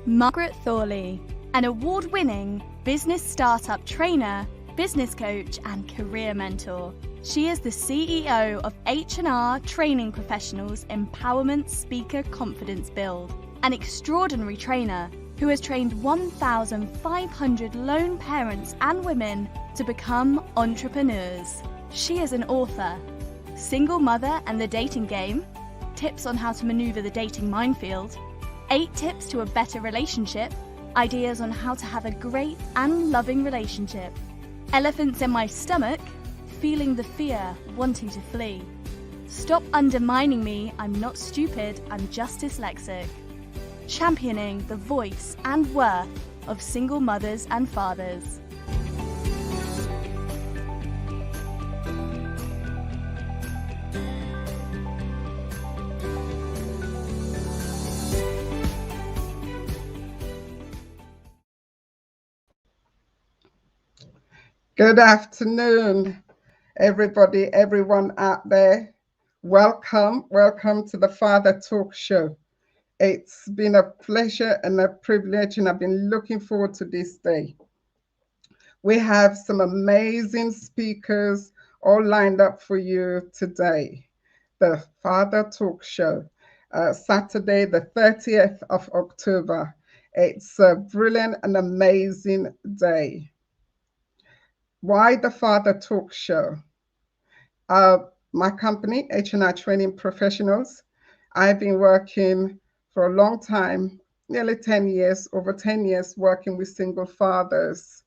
Margaret Thorley, an award-winning business startup trainer, business coach, and career mentor. She is the CEO of H&R Training Professionals Empowerment Speaker Confidence Build, an extraordinary trainer who has trained 1,500 lone parents and women to become entrepreneurs. She is an author, Single Mother and the Dating Game, Tips on how to maneuver the dating minefield, 8 tips to a better relationship, ideas on how to have a great and loving relationship, Elephants in My Stomach, Feeling the Fear, Wanting to Flee, Stop Undermining Me, I'm Not Stupid, I'm Just Dyslexic, championing the voice and worth of single mothers and fathers. Good afternoon, everybody, everyone out there. Welcome to the Father Talk Show. It's been a pleasure and a privilege, and I've been looking forward to this day. We have some amazing speakers all lined up for you today. The Father Talk Show, Saturday, the 30th of October. It's a brilliant and amazing day. Why the Father Talk Show? My company, H&R Training Professionals, I've been working for a long time, nearly 10 years, over 10 years, working with single fathers.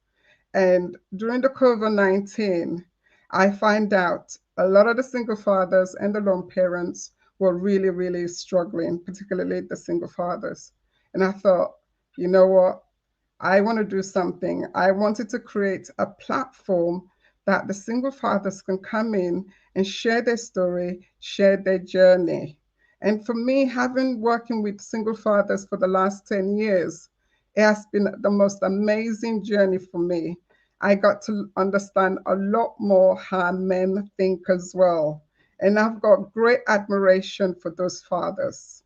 And during the COVID-19, I find out a lot of the single fathers and the lone parents were really, really struggling, particularly the single fathers. And I thought, you know what? I want to do something. I wanted to create a platform that the single fathers can come in and share their story, share their journey. And for me, having working with single fathers for the last 10 years, it has been the most amazing journey for me. I got to understand a lot more how men think as well. And I've got great admiration for those fathers.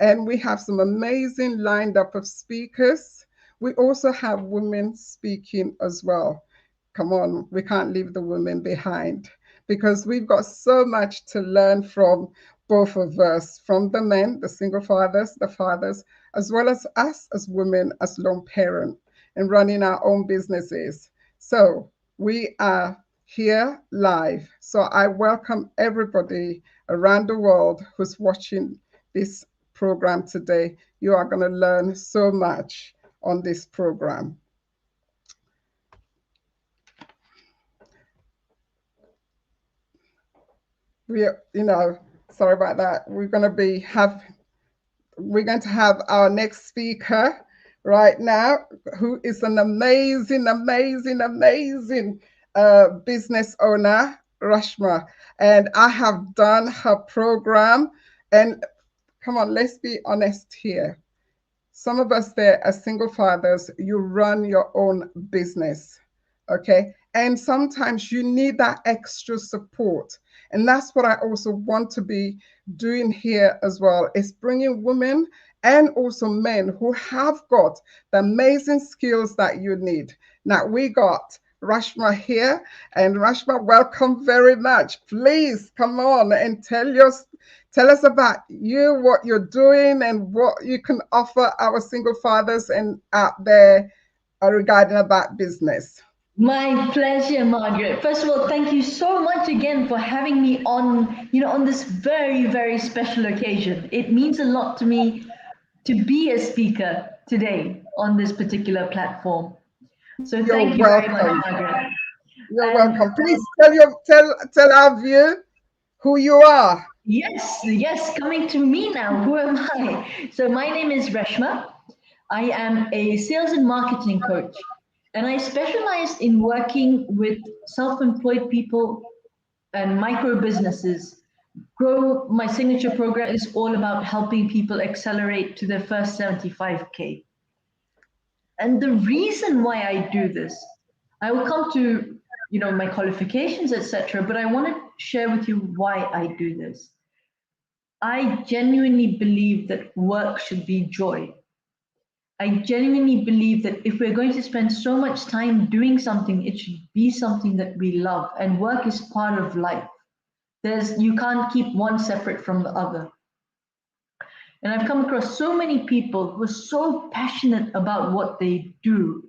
And we have some amazing lined up of speakers. We also have women speaking as well. Come on, we can't leave the women behind, because we've got so much to learn from both of us, from the men, the single fathers, the fathers, as well as us as women, as lone parents, and running our own businesses. So we are here live. So I welcome everybody around the world who's watching this program today. You are going to learn so much on this program. Sorry about that. We're going to have our next speaker right now, who is an amazing business owner, Rashma. And I have done her program. And come on, let's be honest here. Some of us there as single fathers, you run your own business, okay? And sometimes you need that extra support. And that's what I also want to be doing here as well, is bringing women and also men who have got the amazing skills that you need. Now, we got Rashma here, and Rashma, welcome very much. Please come on and tell us about you, what you're doing, and what you can offer our single fathers and out there regarding about business. My pleasure, Margaret. First of all, thank you so much again for having me on, on this very, very special occasion. It means a lot to me to be a speaker today on this particular platform. So thank you very much, Margaret. You're welcome. Please tell our viewer who you are. Yes, coming to me now. Who am I? So my name is Rashma. I am a sales and marketing coach, and I specialize in working with self-employed people and micro businesses. My signature program is all about helping people accelerate to their first 75K. And the reason why I do this, I will come to my qualifications, etc. But I want to share with you why I do this. I genuinely believe that work should be joy. I genuinely believe that if we're going to spend so much time doing something, it should be something that we love. And work is part of life. You can't keep one separate from the other. And I've come across so many people who are so passionate about what they do,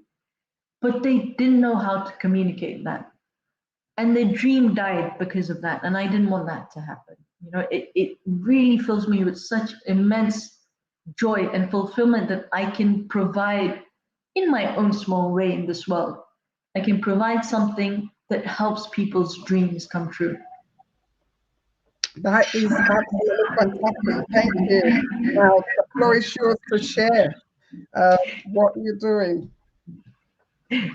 but they didn't know how to communicate that. And their dream died because of that. And I didn't want that to happen. You know, it really fills me with such immense joy and fulfillment that I can provide in my own small way in this world. I can provide something that helps people's dreams come true. That is absolutely fantastic. Thank you. Now, the floor is yours to share what you're doing.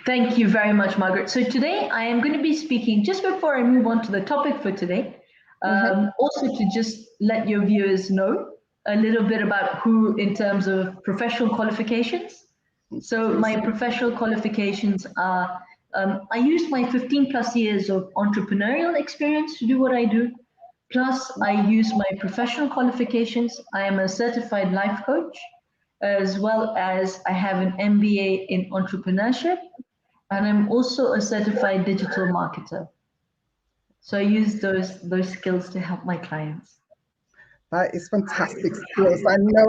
Thank you very much, Margaret. So today I am going to be speaking, just before I move on to the topic for today, also to just let your viewers know a little bit about who in terms of professional qualifications. So my professional qualifications are, I used my 15 plus years of entrepreneurial experience to do what I do. Plus I use my professional qualifications. I am a certified life coach, as well as I have an MBA in entrepreneurship, and I'm also a certified digital marketer. So I use those skills to help my clients. That is fantastic skills. I know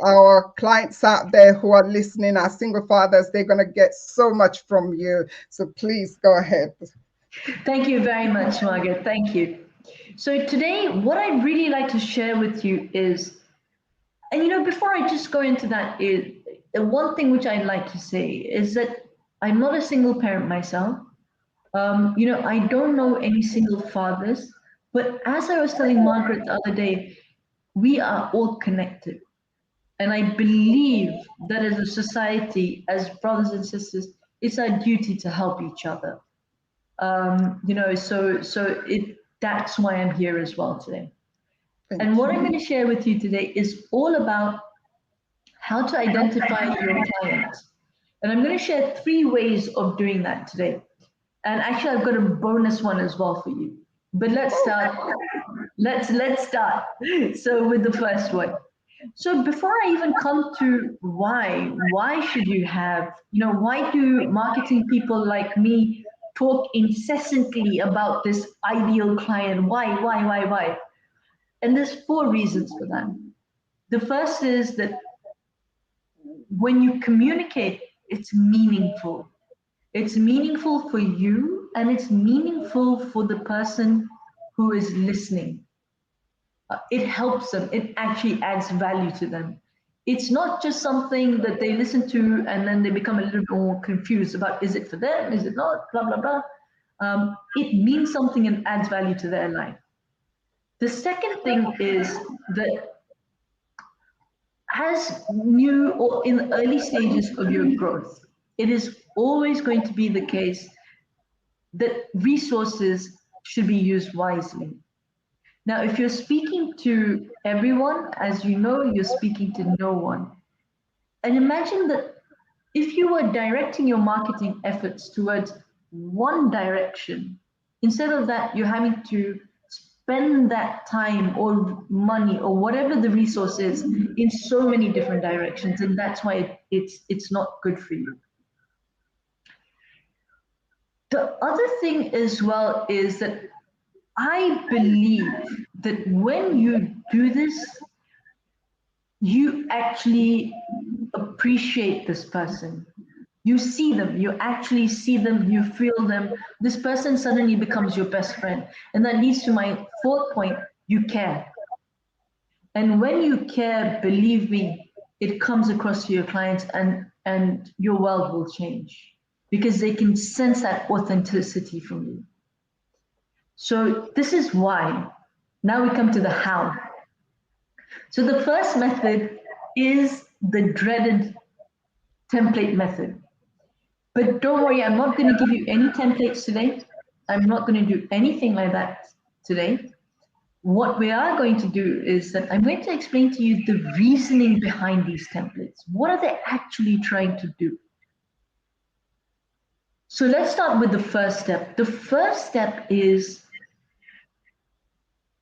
our clients out there who are listening, our single fathers, they're going to get so much from you. So please go ahead. Thank you very much, Margaret. Thank you. So today, what I'd really like to share with you is, and before I just go into that, is one thing which I'd like to say is that I'm not a single parent myself. I don't know any single fathers, but as I was telling Margaret the other day, we are all connected. And I believe that as a society, as brothers and sisters, it's our duty to help each other. That's why I'm here as well today. And what I'm going to share with you today is all about how to identify your clients. And I'm going to share 3 ways of doing that today. And actually, I've got a bonus one as well for you. But let's start. Let's start. So with the first one. So before I even come to why should you have, why do marketing people like me talk incessantly about this ideal client? Why? And there's 4 reasons for that. The first is that when you communicate, it's meaningful. It's meaningful for you and it's meaningful for the person who is listening. It helps them. It actually adds value to them. It's not just something that they listen to and then they become a little bit more confused about, is it for them? Is it not? Blah, blah, blah. It means something and adds value to their life. The second thing is that as new or in the early stages of your growth, it is always going to be the case that resources should be used wisely. Now, if you're speaking to everyone, as you know, you're speaking to no one. And imagine that if you were directing your marketing efforts towards one direction, instead of that, you're having to spend that time or money or whatever the resource is in so many different directions. And that's why it's not good for you. The other thing as well is that I believe that when you do this, you actually appreciate this person. You see them, you actually see them, you feel them. This person suddenly becomes your best friend. And that leads to my 4th point, you care. And when you care, believe me, it comes across to your clients and your world will change because they can sense that authenticity from you. So this is why. Now we come to the how. So the first method is the dreaded template method. But don't worry, I'm not going to give you any templates today. I'm not going to do anything like that today. What we are going to do is that I'm going to explain to you the reasoning behind these templates. What are they actually trying to do? So let's start with the first step. The first step is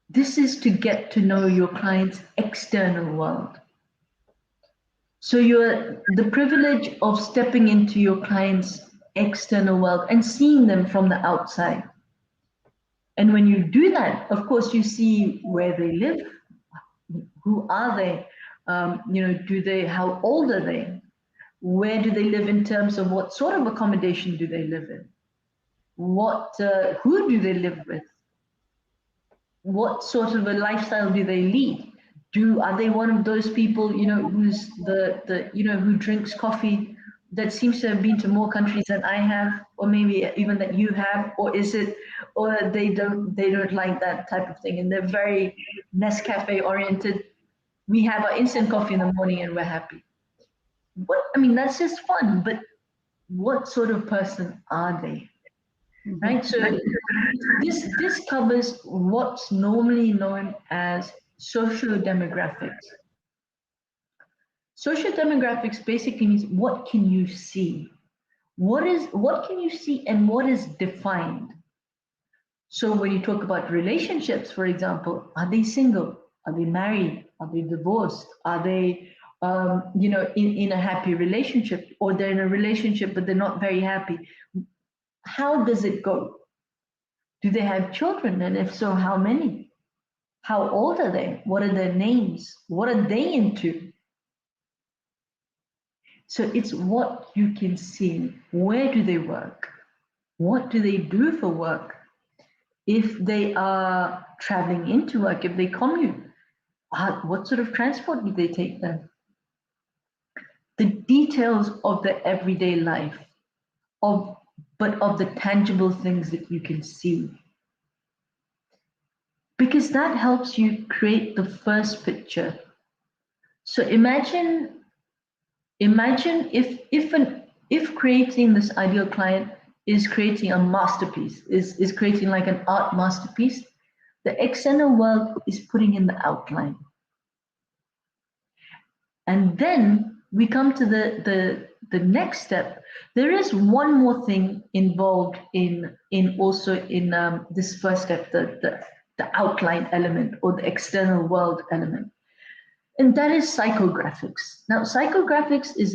this is to get to know your client's external world. So you're the privilege of stepping into your client's external world and seeing them from the outside. And when you do that, of course, you see where they live, who are they, do they, how old are they, where do they live in terms of what sort of accommodation do they live in, who do they live with, what sort of a lifestyle do they lead? Are they one of those people, who's who drinks coffee, that seems to have been to more countries than I have, or maybe even that you have, or they don't like that type of thing, and they're very Nescafe oriented. We have our instant coffee in the morning and we're happy. That's just fun, but what sort of person are they? Right? So this covers what's normally known as socio-demographics. Socio-demographics basically means what can you see? What can you see and what is defined? So when you talk about relationships, for example, are they single? Are they married? Are they divorced? Are they in a happy relationship, or they're in a relationship but they're not very happy? How does it go? Do they have children? And if so, how many? How old are they? What are their names? What are they into? So it's what you can see. Where do they work? What do they do for work? If they are traveling into work, if they commute, what sort of transport do they take them? The details of their everyday life, but of the tangible things that you can see. Because that helps you create the first picture. So imagine if creating this ideal client is creating a masterpiece, is creating like an art masterpiece, the external world is putting in the outline. And then we come to the next step. There is one more thing involved in this first step, the outline element or the external world element. And that is psychographics. Now, psychographics is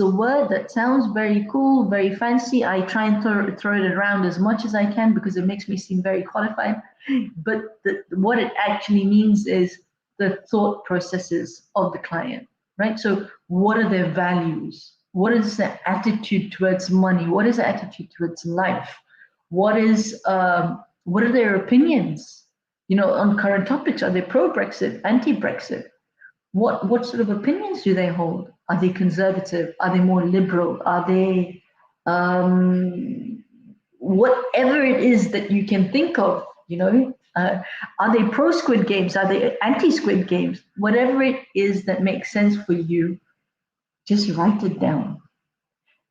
a word that sounds very cool, very fancy. I try and throw it around as much as I can because it makes me seem very qualified. But what it actually means is the thought processes of the client, right? So what are their values? What is their attitude towards money? What is their attitude towards life? What are their opinions, on current topics? Are they pro-Brexit, anti-Brexit? What sort of opinions do they hold? Are they conservative? Are they more liberal? Are they whatever it is that you can think of? Are they pro Squid Games? Are they anti Squid Games? Whatever it is that makes sense for you, just write it down,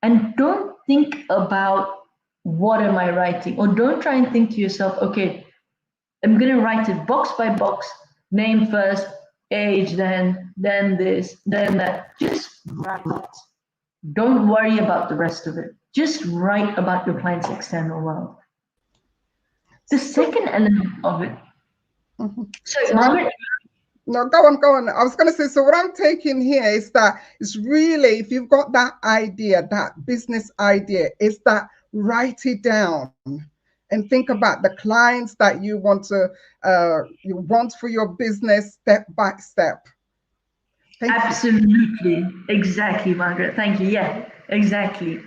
and don't think about what am I writing, or don't try and think to yourself, okay, I'm going to write it box by box, name first, age, then this, then that. Just write it. Don't worry about the rest of it. Just write about your client's external world. The second element of it. So, Margaret. No, go on. I was going to say, so what I'm taking here is that it's really, if you've got that idea, that business idea, is that write it down and think about the clients that you want for your business step by step. Absolutely. Exactly, Margaret. Thank you. Yeah, exactly.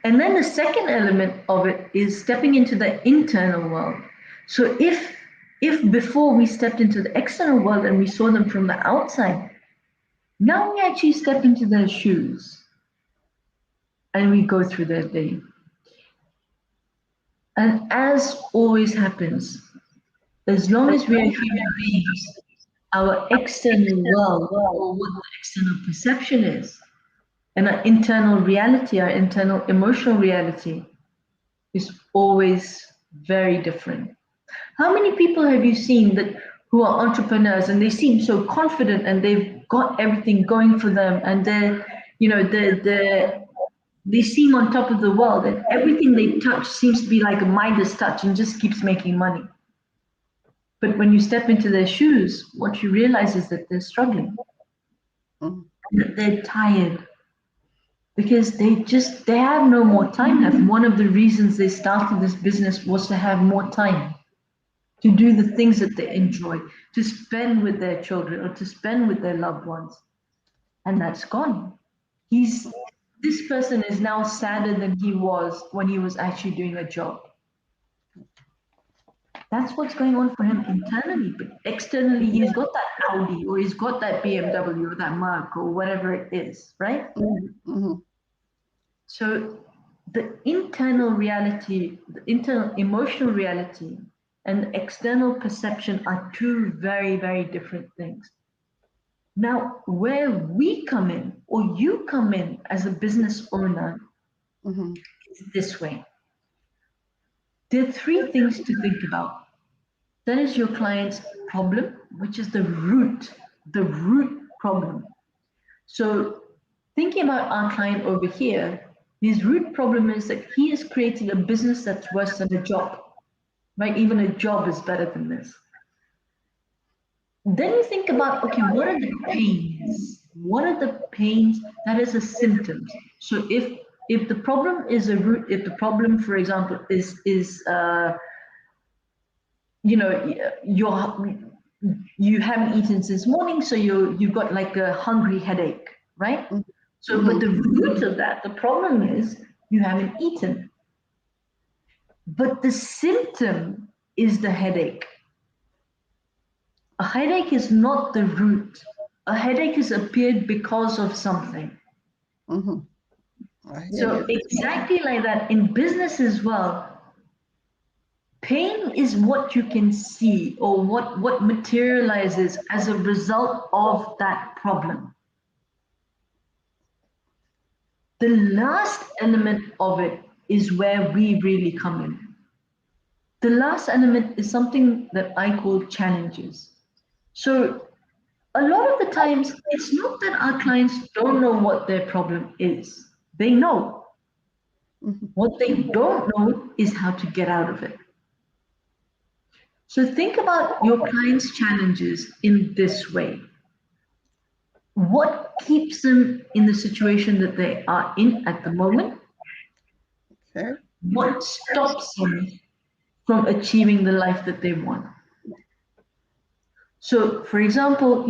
And then the second element of it is stepping into the internal world. So if before we stepped into the external world and we saw them from the outside, now we actually step into their shoes and we go through their day. And as always happens, as long as we are human beings, our external world, or what the external perception is, and our internal reality, our internal emotional reality, is always very different. How many people have you seen who are entrepreneurs and they seem so confident and they've got everything going for them, and they seem on top of the world, and everything they touch seems to be like a Midas touch and just keeps making money. But when you step into their shoes, what you realize is that they're struggling. and that they're tired because they have no more time left. One of the reasons they started this business was to have more time to do the things that they enjoy, to spend with their children or to spend with their loved ones. And that's gone. This person is now sadder than he was when he was actually doing a job. That's what's going on for him internally, but externally he's got that Audi or he's got that BMW or that Merc or whatever it is, right? So the internal reality, the internal emotional reality and external perception are two very, very different things. Now, where we come in, or you come in as a business owner, is this way. There are three things to think about. That is your client's problem, which is the root problem. So thinking about our client over here, his root problem is that he is creating a business that's worse than a job, right? Even a job is better than this. Then you think about, okay, what are the pains? What are the pains? That is a symptoms. So if the problem is a root, if the problem, for example, is you know, you haven't eaten since morning, so you've got like a hungry headache, right? So, but the root of that, the problem is you haven't eaten. But the symptom is the headache. A headache is not the root. A headache has appeared because of something. So exactly like that in business as well, pain is what you can see or what materializes as a result of that problem. The last element of it is where we really come in. The last element is something that I call challenges. So a lot of the times, it's not that our clients don't know what their problem is. They know. What they don't know is how to get out of it. So think about your clients' challenges in this way. What keeps them in the situation that they are in at the moment? Okay. What stops them from achieving the life that they want? So, for example,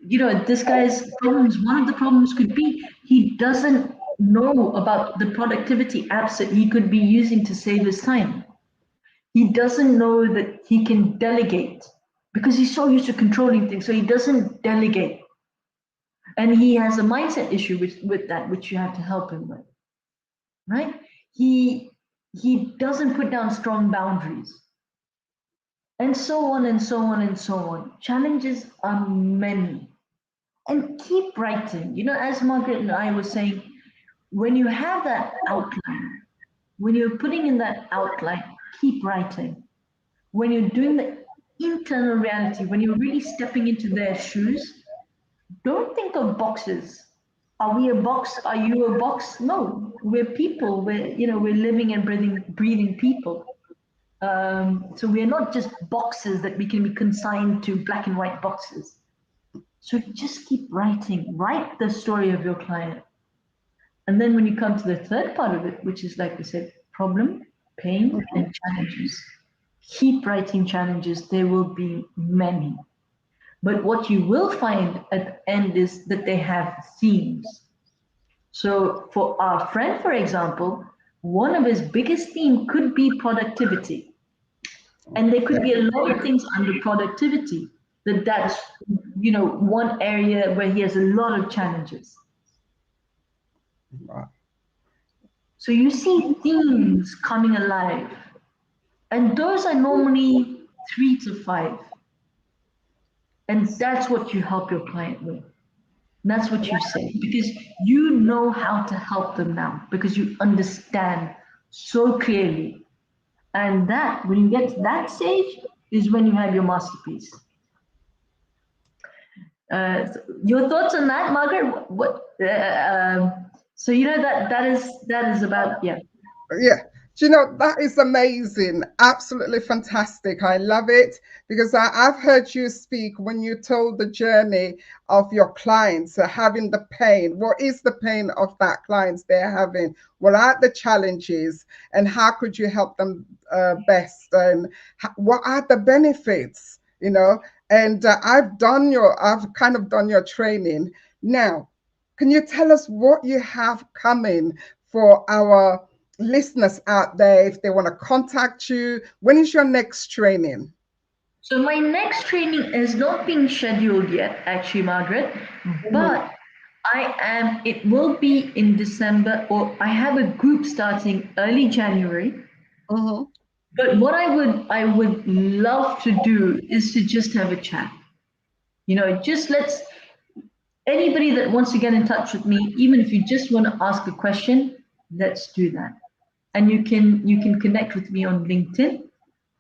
this guy's problems, one of the problems could be he doesn't know about the productivity apps that he could be using to save his time. He doesn't know that he can delegate because he's so used to controlling things. So he doesn't delegate. And he has a mindset issue with that, which you have to help him with, right? He doesn't put down strong boundaries. And so on and so on and so on. Challenges are many. And keep writing. As Margaret and I were saying, when you have that outline, when you're putting in that outline, keep writing. When you're doing the internal reality, when you're really stepping into their shoes, don't think of boxes. Are we a box? Are you a box? No, we're people. We're living and breathing people. So we're not just boxes that we can be consigned to, black and white boxes. So just keep writing. Write the story of your client. And then when you come to the third part of it, which is like we said, problem, pain, and challenges. Keep writing challenges. There will be many. But what you will find at the end is that they have themes. So for our friend, for example, one of his biggest themes could be productivity. And there could be a lot of things under productivity that's one area where he has a lot of challenges. So you see themes coming alive, and those are normally 3 to 5. And that's what you help your client with. And that's what you say, because you know how to help them now, because you understand so clearly. And that, when you get to that stage, is when you have your masterpiece. Your thoughts on that, Margaret? What? So that is about, yeah. Yeah. Do you know, that is amazing. Absolutely fantastic. I love it because I've heard you speak when you told the journey of your clients having the pain. What is the pain of that clients they're having? What are the challenges and how could you help them best? And what are the benefits? You know, and I've kind of done your training. Now, can you tell us what you have coming for our listeners out there if they want to contact you? When is your next training? So my next training is not being scheduled yet, actually, Margaret, Mhm, but it will be in December, or I have a group starting early January. mhm. But what I would love to do is to just have a chat. Just let's anybody that wants to get in touch with me, even if you just want to ask a question, let's do that. And you can connect with me on LinkedIn.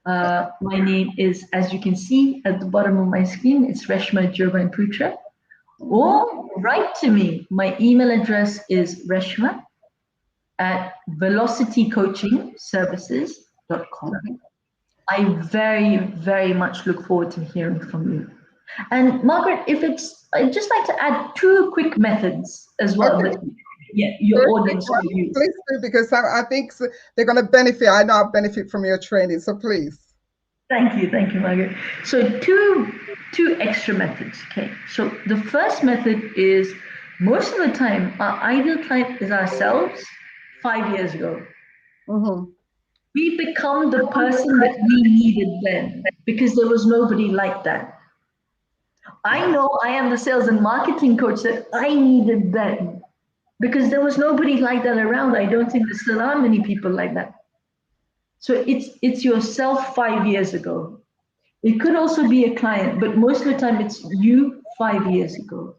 My name is, as you can see at the bottom of my screen, it's Reshma Jurban Putra. Mhm. Or write to me. My email address is reshma@velocitycoachingservices.com. I very, very much look forward to hearing from you. And Margaret, I'd just like to add two quick methods as well Okay. that your Very quick audience one. can use. Please do, because I think they're going to benefit. I know I'll benefit from your training. So please. Thank you, Margaret. So two extra methods. Okay. So the first method is most of the time our ideal client is ourselves 5 years ago. Mhm. We become the person that we needed then because there was nobody like that. I know I am the sales and marketing coach that I needed then because there was nobody like that around. I don't think there still are many people like that. So it's yourself 5 years ago. It could also be a client, but most of the time it's you 5 years ago.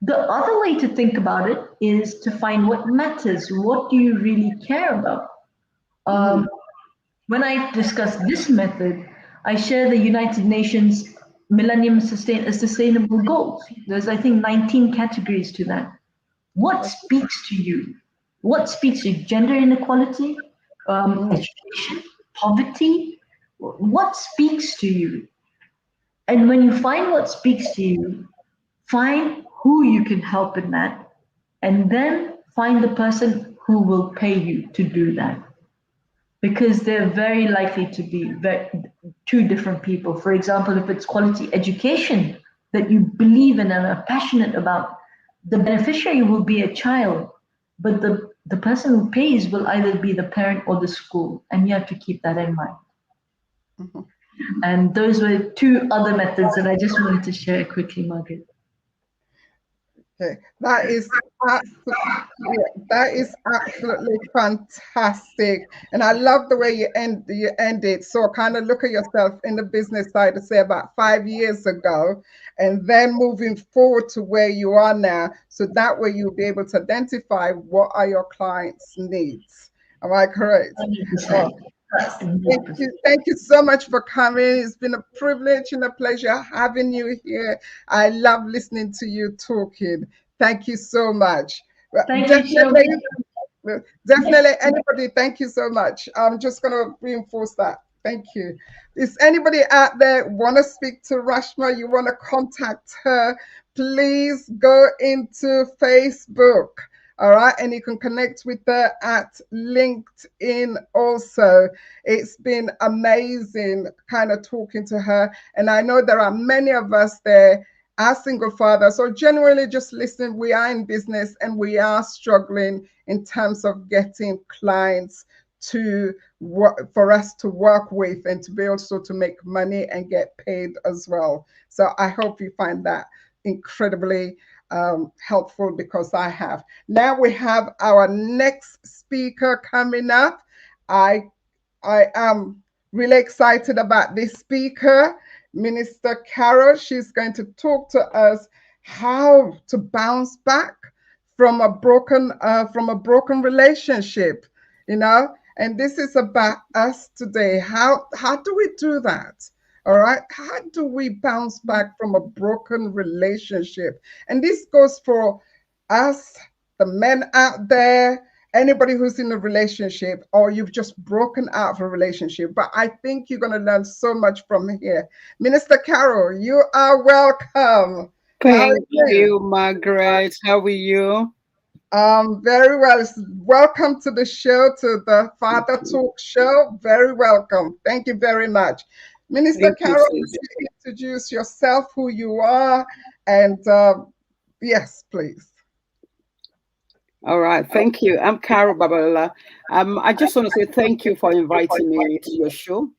The other way to think about it is to find what matters. What do you really care about? Mhm. Um, when I discuss this method, I share the United Nations Sustainable Goals. There's, I think, 19 categories to that. What speaks to you? What speaks to you? Gender inequality, Mhm. education, poverty? What speaks to you? And when you find what speaks to you, find who you can help in that, and then find the person who will pay you to do that. Because they're very likely to be two different people. For example, if it's quality education that you believe in and are passionate about, the beneficiary will be a child, but the person who pays will either be the parent or the school, and you have to keep that in mind. Mhm. And those were two other methods that I just wanted to share quickly, Margaret. Okay, that is that is absolutely fantastic, and I love the way you end it. So kind of look at yourself in the business side to say about 5 years ago, and then moving forward to where you are now. So that way you'll be able to identify what are your clients' needs. Am I correct? Oh, 100%. thank you so much for coming. It's been a privilege and a pleasure having you here. I love listening to you talking. Thank you so much. Well, Thank you so definitely, much. definitely, anybody, thank you so much. I'm just going to reinforce that. Thank you. Is anybody out there want to speak to Rashma? You want to contact her? Please go into Facebook. All right. And you can connect with her at LinkedIn also. It's been amazing kind of talking to her. And I know there are many of us there as single fathers. So generally just listen, we are in business and we are struggling in terms of getting clients to work for us to work with and to be also to make money and get paid as well. So I hope you find that incredibly helpful because I have. Now we have our next speaker coming up. I I am really excited about this speaker, Minister Carol. She's going to talk to us how to bounce back from a broken relationship, you know. And this is about us today. How do we do that? All right. How do we bounce back from a broken relationship? And this goes for us, the men out there, anybody who's in a relationship or you've just broken out of a relationship. But I think you're going to learn so much from here. Minister Carol, you are welcome. How are Thank you? you, Margaret. How are you? Very well. Welcome to the show, to the Thank Father you. Talk Show. Very welcome. Thank you very much. Minister Thank you, Carol, would sis. you introduce yourself, who you are, and yes, please. All right. Thank you. I'm Carol Babalola. I just want to say thank you for inviting me to your show.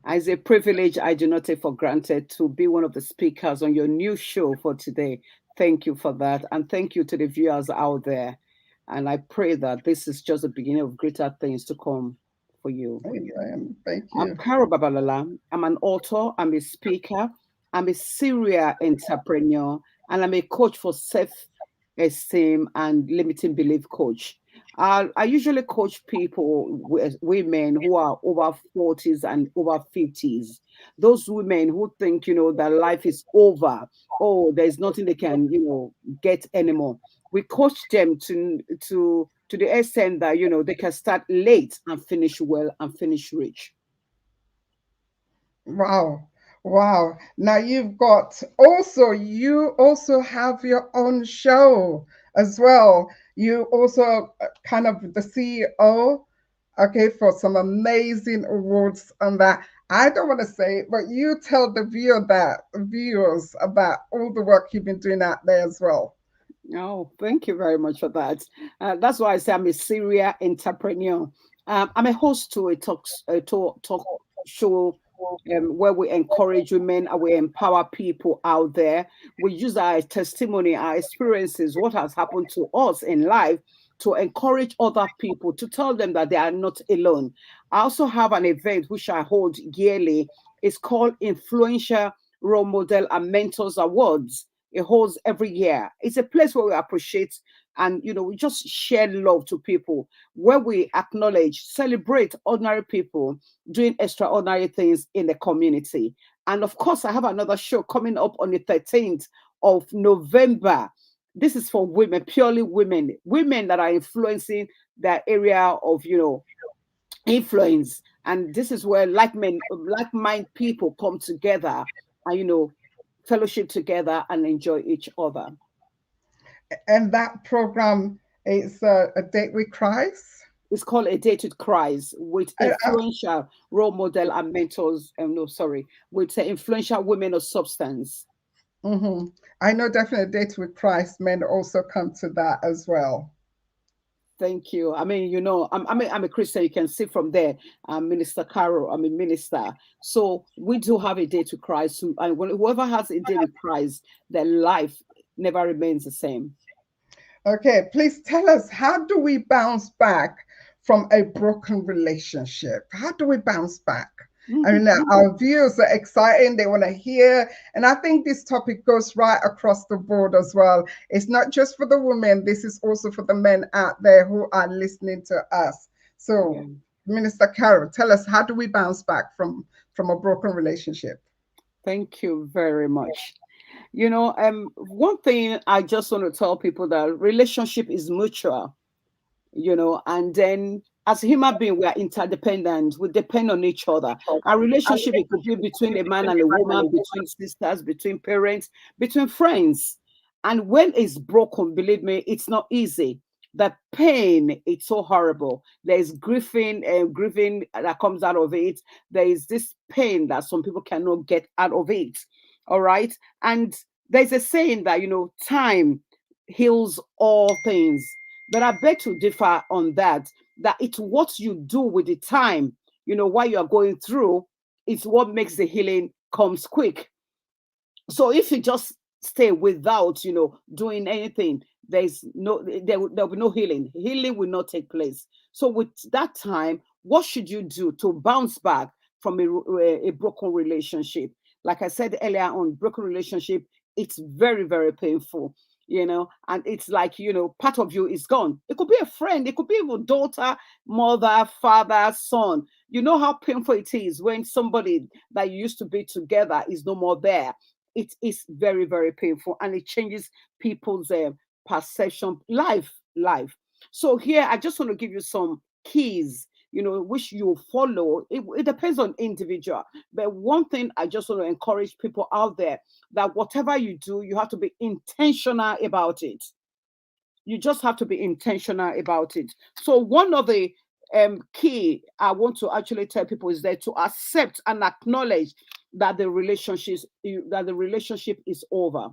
It's a privilege I do not take for granted to be one of the speakers on your new show for today. Thank you for that. And thank you to the viewers out there. And I pray that this is just the beginning of greater things to come for you. Amen. Thank I'm you. Carol Babalola. I'm an author, I'm a speaker, I'm a serial entrepreneur, and I'm a coach for self-esteem and limiting belief coach. I usually coach people, women who are over 40s and over 50s. Those women who think, that life is over. Oh, there's nothing they can, get anymore. We coach them to the extent that, they can start late and finish well and finish rich. Wow. Wow. Now you also have your own show as well. You also kind of the CEO, okay, for some amazing awards on that. I don't want to say it, but you tell the viewers about all the work you've been doing out there as well. Oh, thank you very much for that. That's why I say I'm a serial entrepreneur. I'm a host to a talk show where we encourage women and we empower people out there. We use our testimony, our experiences, what has happened to us in life to encourage other people, to tell them that they are not alone. I also have an event which I hold yearly. It's called Influential Role Model and Mentors Awards. It holds every year. It's a place where we appreciate and we just share love to people, where we acknowledge, celebrate ordinary people doing extraordinary things in the community. And of course, I have another show coming up on the 13th of November. This is for women, purely women, women that are influencing their area of, influence. And this is where like-minded people come together and, fellowship together and enjoy each other. And that program is a date with Christ. It's called A Date with Christ with influential role model and mentors. No, sorry, with influential women of substance. Hmm. I know definitely Date with Christ men also come to that as well. Thank you. I mean, I'm a Christian. You can see from there, Minister Carol. I'm a minister. So we do have a date with Christ. And whoever has a date with Christ, their life never remains the same. Okay, please tell us, how do we bounce back from a broken relationship? How do we bounce back? I mean, our viewers are excited, they want to hear. And I think this topic goes right across the board as well. It's not just for the women, this is also for the men out there who are listening to us. So, Yeah. Minister Carol, tell us, how do we bounce back from a broken relationship? Thank you very much. One thing I just want to tell people that relationship is mutual, and then as a human being, we are interdependent. We depend on each other. Our relationship, it could be between a man and a woman, between sisters, between parents, between friends. And when it's broken, believe me, it's not easy. The pain, it's so horrible. There is grieving that comes out of it. There is this pain that some people cannot get out of it. All right. And there's a saying that, time heals all things. But I beg to differ on that it's what you do with the time, while you are going through, it's what makes the healing comes quick. So if you just stay without, doing anything, there'll be no healing. Healing will not take place. So with that time, what should you do to bounce back from a broken relationship? Like I said earlier on, broken relationship, it's very, very painful, and it's like, part of you is gone. It could be a friend, it could be even daughter, mother, father, son. You know how painful it is when somebody that you used to be together is no more there. It is very, very painful, and it changes people's perception, life. So here, I just want to give you some keys, which you follow. It depends on individual. But one thing I just want to encourage people out there, that whatever you do, you have to be intentional about it. You just have to be intentional about it. So one of the key I want to actually tell people is that to accept and acknowledge that the relationship is over.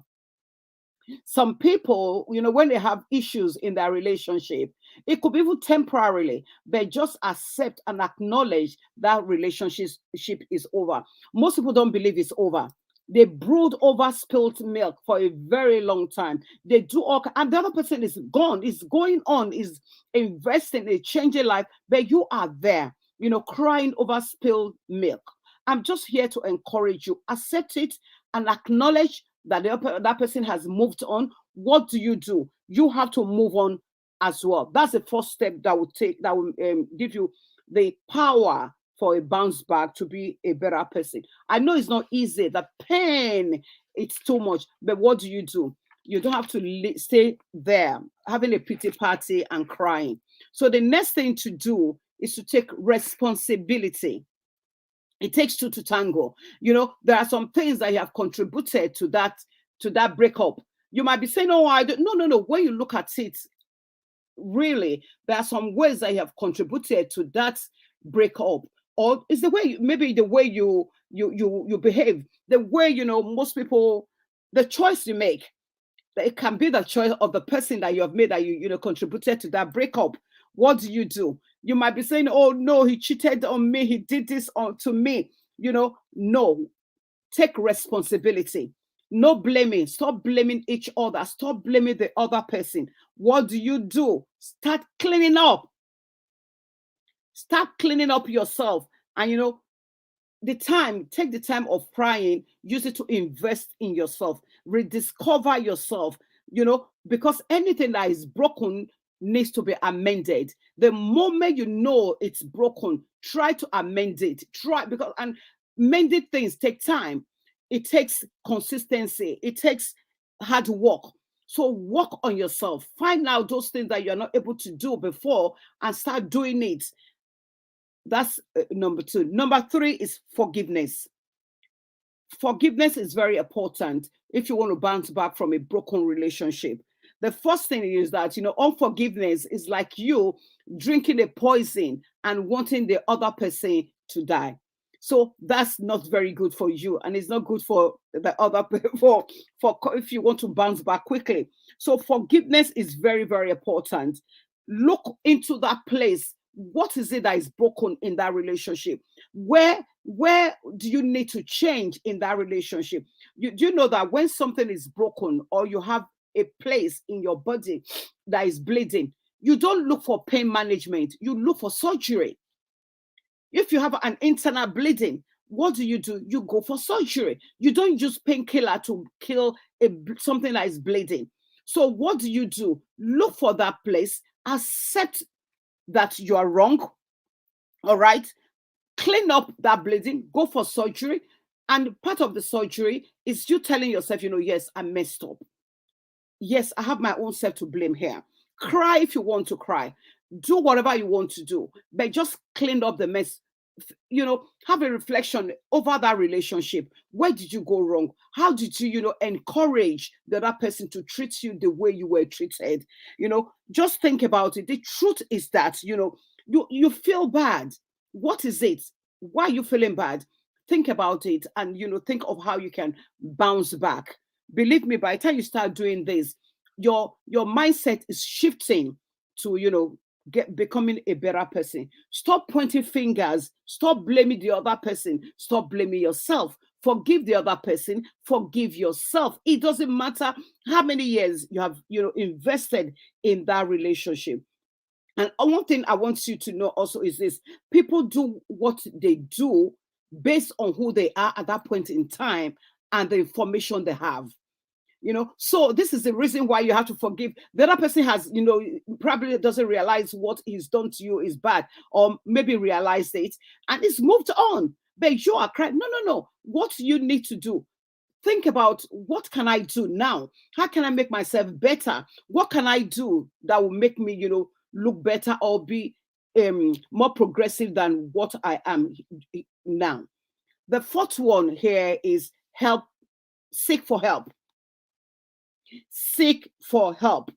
Some people, when they have issues in their relationship, it could be even temporarily, but just accept and acknowledge that relationship is over. Most people don't believe it's over. They brood over spilled milk for a very long time. They do all, and the other person is gone, is going on, is investing, is changing life, but you are there, crying over spilled milk. I'm just here to encourage you. Accept it and acknowledge that that person has moved on. What do? You have to move on as well. That's the first step that will give you the power for a bounce back to be a better person. I know it's not easy. The pain, it's too much. But what do? You don't have to stay there having a pity party and crying. So the next thing to do is to take responsibility. It takes two to tango. There are some things that you have contributed to that breakup. You might be saying, "Oh, I don't." No. When you look at it, really, there are some ways that you have contributed to that breakup, or it's the way maybe the way you behave, the way most people, the choice you make. It can be the choice of the person that you have made that you contributed to that breakup. What do? You might be saying, "Oh no, he cheated on me, he did this to me." No, take responsibility. No blaming. Stop blaming each other. Stop blaming the other person. What do? Start cleaning up. Start cleaning up yourself. And take the time of crying, use it to invest in yourself, rediscover yourself, because anything that is broken needs to be amended. The moment you know it's broken, try to amend it. And mending things take time. It takes consistency. It takes hard work. So work on yourself. Find out those things that you're not able to do before and start doing it. That's number 2. Number 3 is forgiveness. Forgiveness is very important if you want to bounce back from a broken relationship. The first thing is that, unforgiveness is like you drinking a poison and wanting the other person to die. So that's not very good for you, and it's not good for the other for if you want to bounce back quickly. So forgiveness is very, very important. Look into that place. What is it that is broken in that relationship? Where do you need to change in that relationship? Do you know that when something is broken, or you have a place in your body that is bleeding, you don't look for pain management, you look for surgery. If you have an internal bleeding, what do? You go for surgery. You don't use painkiller to kill something that is bleeding. So what do? Look for that place, accept that you are wrong, all right? Clean up that bleeding, go for surgery. And part of the surgery is you telling yourself, yes, I messed up. Yes, I have my own self to blame here. Cry if you want to cry. Do whatever you want to do, but just clean up the mess. Have a reflection over that relationship. Where did you go wrong? How did you, encourage the other person to treat you the way you were treated? Just think about it. The truth is that, you feel bad. What is it? Why are you feeling bad? Think about it, and, think of how you can bounce back. Believe me, by the time you start doing this, your mindset is shifting to, becoming a better person. Stop pointing fingers. Stop blaming the other person. Stop blaming yourself. Forgive the other person. Forgive yourself. It doesn't matter how many years you have, invested in that relationship. And one thing I want you to know also is this: people do what they do based on who they are at that point in time and the information they have. So this is the reason why you have to forgive. The other person has, probably doesn't realize what he's done to you is bad, or maybe realized it and it's moved on. But you are crying. No. What you need to do, think about, what can I do now? How can I make myself better? What can I do that will make me, look better or be more progressive than what I am now. The fourth one here is help. Seek for help. Seek for help.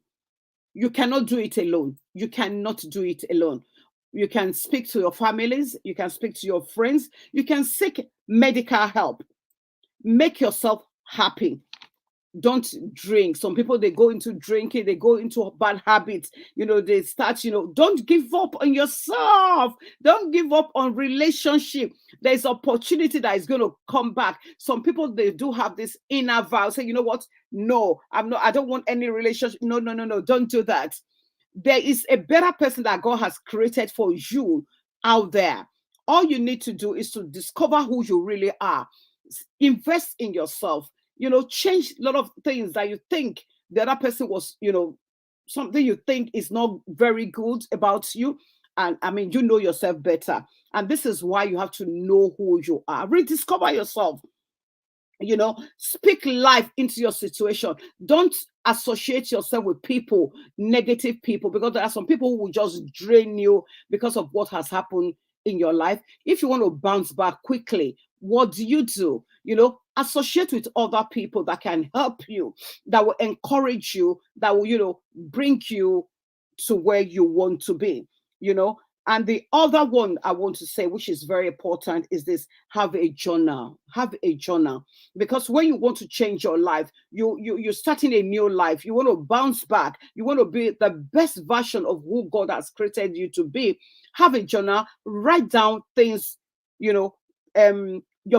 You cannot do it alone. You cannot do it alone. You can speak to your families. You can speak to your friends. You can seek medical help. Make yourself happy. Don't drink. Some people, they go into drinking, they go into bad habits. They start, don't give up on yourself. Don't give up on relationship. There's opportunity that is going to come back. Some people, they do have this inner vow, say, you know what? No, I don't want any relationship. No, no, no, no. Don't do that. There is a better person that God has created for you out there. All you need to do is to discover who you really are. Invest in yourself. Change a lot of things that you think the other person was, something you think is not very good about you. And I mean, you know yourself better. And this is why you have to know who you are. Rediscover yourself. Speak life into your situation. Don't associate yourself with people, negative people, because there are some people who will just drain you because of what has happened in your life. If you want to bounce back quickly, what do? Associate with other people that can help you, that will encourage you, that will, bring you to where you want to be. And the other one I want to say, which is very important, is this: have a journal. Have a journal. Because when you want to change your life, you're starting a new life. You want to bounce back. You want to be the best version of who God has created you to be. Have a journal. Write down things, your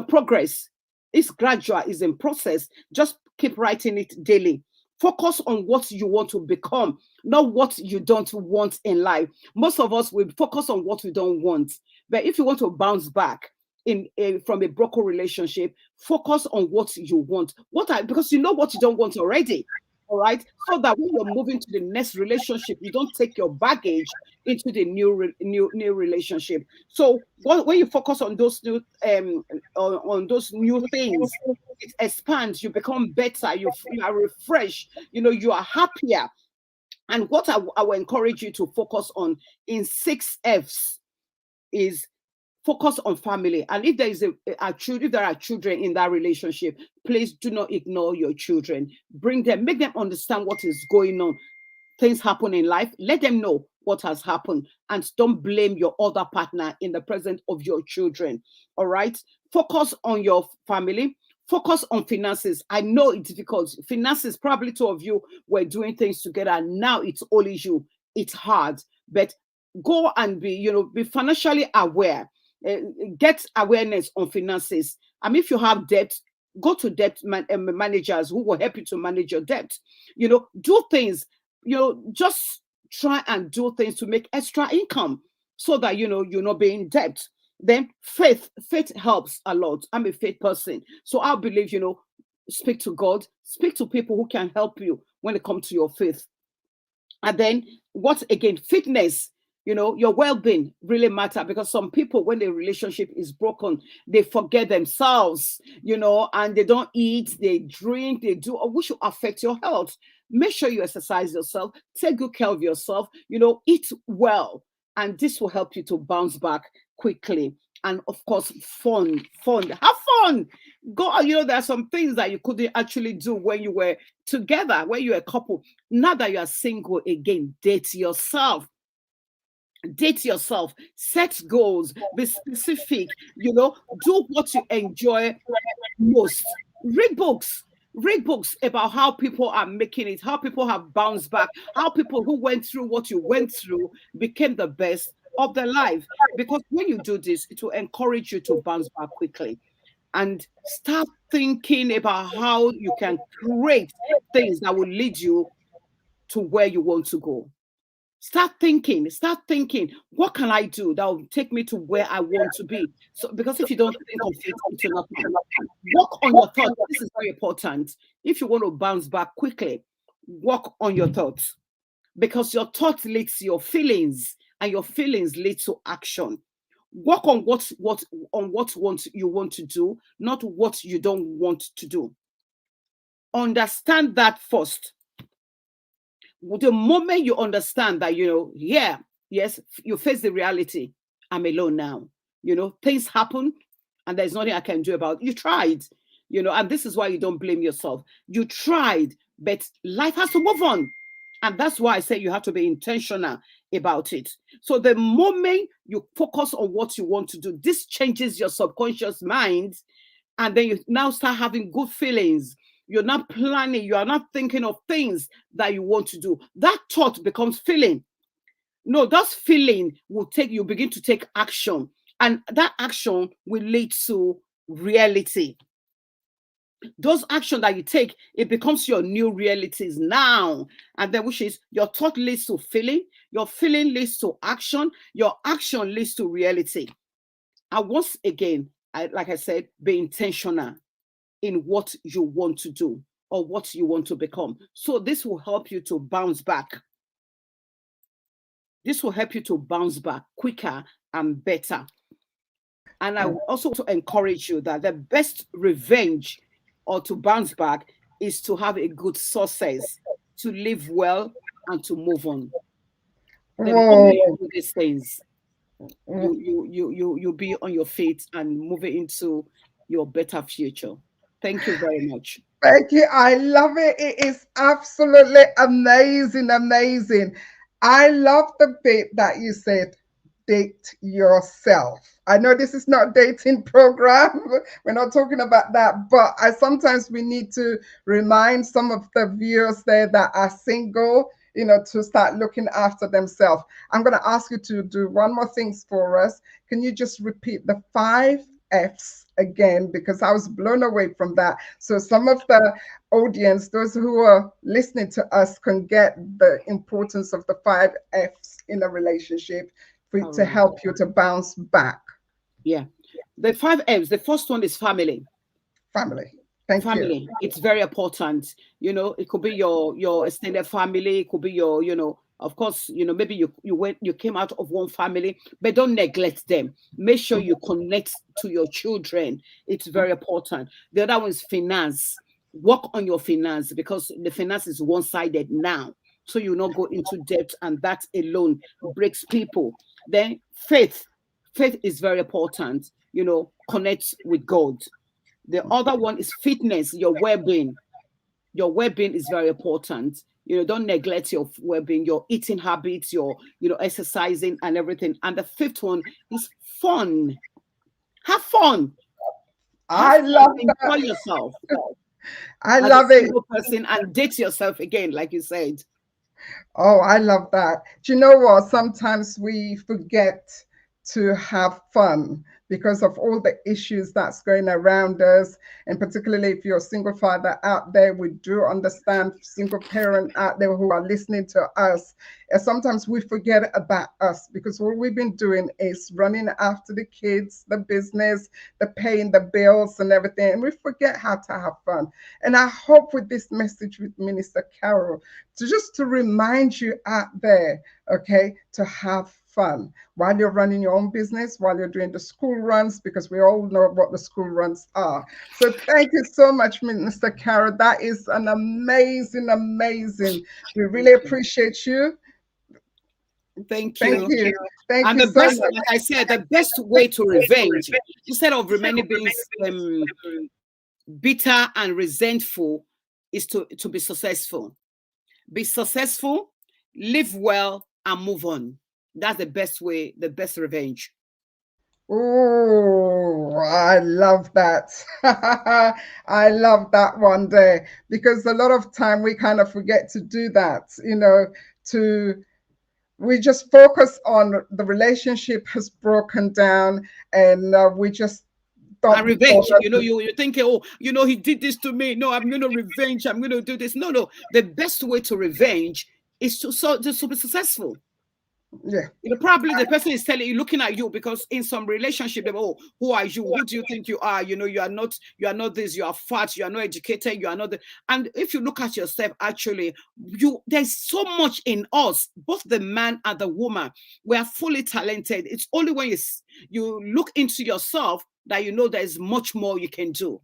progress. It's gradual, it's in process. Just keep writing it daily. Focus on what you want to become, not what you don't want in life. Most of us will focus on what we don't want. But if you want to bounce back from a broken relationship, focus on what you want. Because you know what you don't want already. All right. So that when you're moving to the next relationship, you don't take your baggage into the new relationship. So when you focus on those new on those new things, it expands. You become better. You are refreshed. You are happier. And what I will encourage you to focus on in 6 F's is focus on family. And if there is if there are children in that relationship, please do not ignore your children. Bring them, make them understand what is going on. Things happen in life. Let them know what has happened, and don't blame your other partner in the presence of your children. All right. Focus on your family. Focus on finances. I know it's difficult. Finances, probably 2 of you were doing things together. Now it's only you. It's hard, but go and be financially aware. Get awareness on finances. If you have debt, go to debt managers who will help you to manage your debt. Do things. Just try and do things to make extra income so that you're not being in debt. Then faith helps a lot. I'm a faith person, so I believe speak to God, speak to people who can help you when it comes to your faith. And then fitness. Your well-being really matter, because some people, when the relationship is broken, they forget themselves, and they don't eat, they drink, they do, which will affect your health. Make sure you exercise yourself, take good care of yourself, eat well, and this will help you to bounce back quickly. And of course, fun, have fun. Go, there are some things that you couldn't actually do when you were together, when you were a couple. Now that you are single again, date yourself. Set goals, be specific, do what you enjoy most. Read books about how people are making it, how people have bounced back, how people who went through what you went through became the best of their life. Because when you do this, it will encourage you to bounce back quickly. And start thinking about how you can create things that will lead you to where you want to go. Start thinking, what can I do that will take me to where I want to be? So, because if you don't think of it, it will not happen. Work on your thoughts. This is very important. If you want to bounce back quickly, work on your thoughts, because your thoughts leads to your feelings, and your feelings lead to action. Work on what you want to do, not what you don't want to do. Understand that first. The moment you understand that, yeah, yes, you face the reality. I'm alone now. Things happen and there's nothing I can do about it. You tried, and this is why you don't blame yourself. You tried, but life has to move on. And that's why I say you have to be intentional about it. So the moment you focus on what you want to do, this changes your subconscious mind. And then you now start having good feelings. You're not planning, you are not thinking of things that you want to do. That thought becomes feeling. No, that feeling will take you begin to take action. And that action will lead to reality. Those actions that you take, it becomes your new realities now. And then, which is your thought leads to feeling, your feeling leads to action, your action leads to reality. And once again, like I said, be intentional in what you want to do or what you want to become. So this will help you to bounce back. This will help you to bounce back quicker and better. And I also encourage you that the best revenge or to bounce back is to have a good success, to live well, and to move on. The moment you do these things, you'll be on your feet and moving into your better future. Thank you very much. Thank you. I love it. It is absolutely amazing, amazing. I love the bit that you said, date yourself. I know this is not dating program. We're not talking about that, but sometimes we need to remind some of the viewers there that are single, to start looking after themselves. I'm going to ask you to do one more thing for us. Can you just repeat the 5 F's again, because I was blown away from that. So some of the audience, those who are listening to us, can get the importance of the 5 F's in a relationship to help you to bounce back. Yeah. The 5 F's, the first one is family. Family. Thank you. It's very important. It could be your extended family, it could be your, of course, maybe you came out of one family, but don't neglect them. Make sure you connect to your children. It's very important. The other one is finance. Work on your finance, because the finance is one-sided now. So you not go into debt, and that alone breaks people. Then faith. Faith is very important. Connect with God. The other one is fitness, your well-being. Your well-being is very important. Don't neglect your well-being, your eating habits, your exercising and everything. And the fifth one is fun. Have fun. I love that. Enjoy yourself. I love it. Person, and date yourself again, like you said. Oh, I love that. Do you know what? Sometimes we forget to have fun because of all the issues that's going around us. And particularly if you're a single father out there, we do understand single parent out there who are listening to us. And sometimes we forget about us, because what we've been doing is running after the kids, the business, the paying the bills and everything. And we forget how to have fun. And I hope with this message with Minister Carol, to remind you out there, okay, to have fun while you're running your own business, while you're doing the school runs, because we all know what the school runs are. So thank you so much, Minister Carol. That is an amazing. We really appreciate you. Thank you. Thank you so much. Like I said, the best way to revenge, instead of remaining being bitter and resentful, is to be successful. Be successful, live well, and move on. That's the best way, the best revenge. Oh, I love that. I love that one there, because a lot of time we kind of forget to do that, we just focus on the relationship has broken down, and we just don't. And revenge, you're thinking, oh, he did this to me. No, I'm going to revenge. I'm going to do this. No. The best way to revenge is to be successful. Yeah. Probably the person is looking at you, because in some relationship, oh, who are you? Who do you think you are? You are not this, you are fat, you are not educated, you are not and if you look at yourself, actually, there's so much in us, both the man and the woman. We are fully talented. It's only when you look into yourself that there's much more you can do.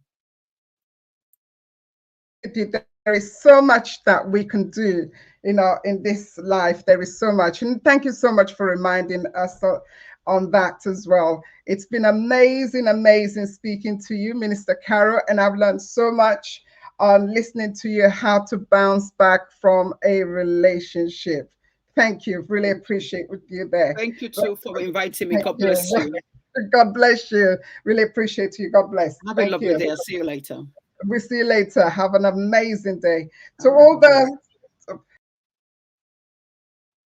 there is so much that we can do, in this life. There is so much. And thank you so much for reminding us on that as well. It's been amazing, amazing speaking to you, Minister Carol, and I've learned so much on listening to you, how to bounce back from a relationship. Thank you. Really appreciate with you there. Thank you too for inviting me. Thank God you. bless you. God bless you. Really appreciate you. God bless. Have a Thank lovely you. day. I'll see you later. We'll see you later. Have an amazing day. To All right. all the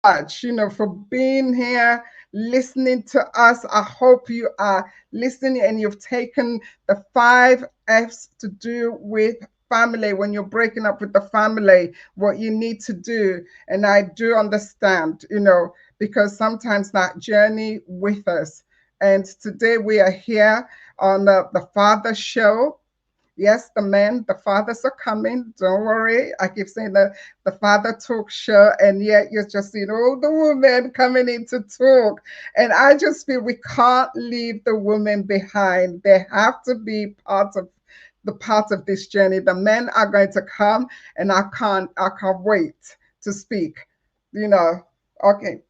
much, for being here, listening to us. I hope you are listening and you've taken the 5 F's to do with family when you're breaking up with the family, what you need to do. And I do understand, because sometimes that journey with us. And today we are here on the Father Show. Yes, the fathers are coming. Don't worry. I keep saying the Father Talk Show, and yet you're just seeing all the women coming in to talk. And I just feel we can't leave the women behind. They have to be part of this journey. The men are going to come, and I can't wait to speak. Okay.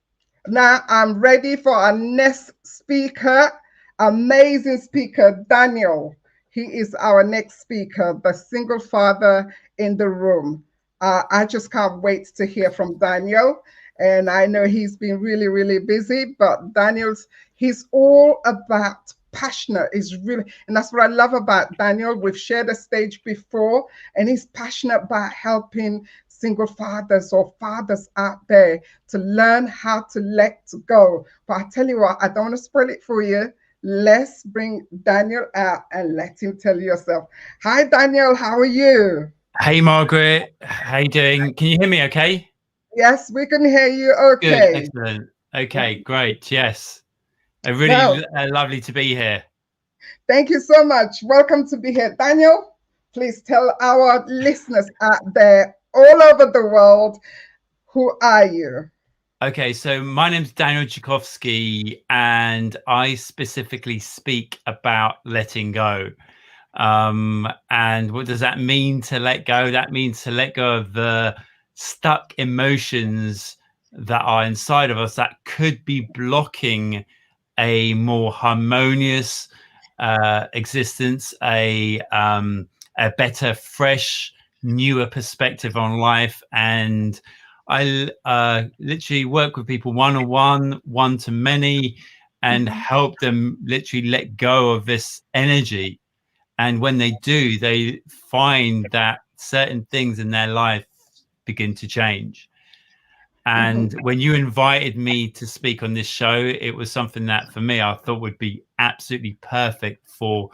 Now I'm ready for our next speaker, amazing speaker, Daniel. He is our next speaker, the single father in the room. I just can't wait to hear from Daniel. And I know he's been really, really busy, but he's all about passionate. And that's what I love about Daniel. We've shared a stage before, and he's passionate about helping single fathers or fathers out there to learn how to let go. But I tell you what, I don't want to spoil it for you. Let's bring Daniel out and let him tell you yourself. Hi, Daniel. How are you? Hey, Margaret. How you doing? Can you hear me okay? Yes, we can hear you okay. Good, excellent. Okay, great. Yes. Really lovely to be here. Thank you so much. Welcome to be here. Daniel, please tell our listeners out there all over the world, who are you? Okay, so my name's Daniel Tchaikovsky, and I specifically speak about letting go. And what does that mean to let go? That means to let go of the stuck emotions that are inside of us that could be blocking a more harmonious existence, a better, fresh, newer perspective on life. And I literally work with people one-on-one, one-to-many, and help them literally let go of this energy. And when they do, they find that certain things in their life begin to change. And when you invited me to speak on this show, it was something that for me, I thought would be absolutely perfect for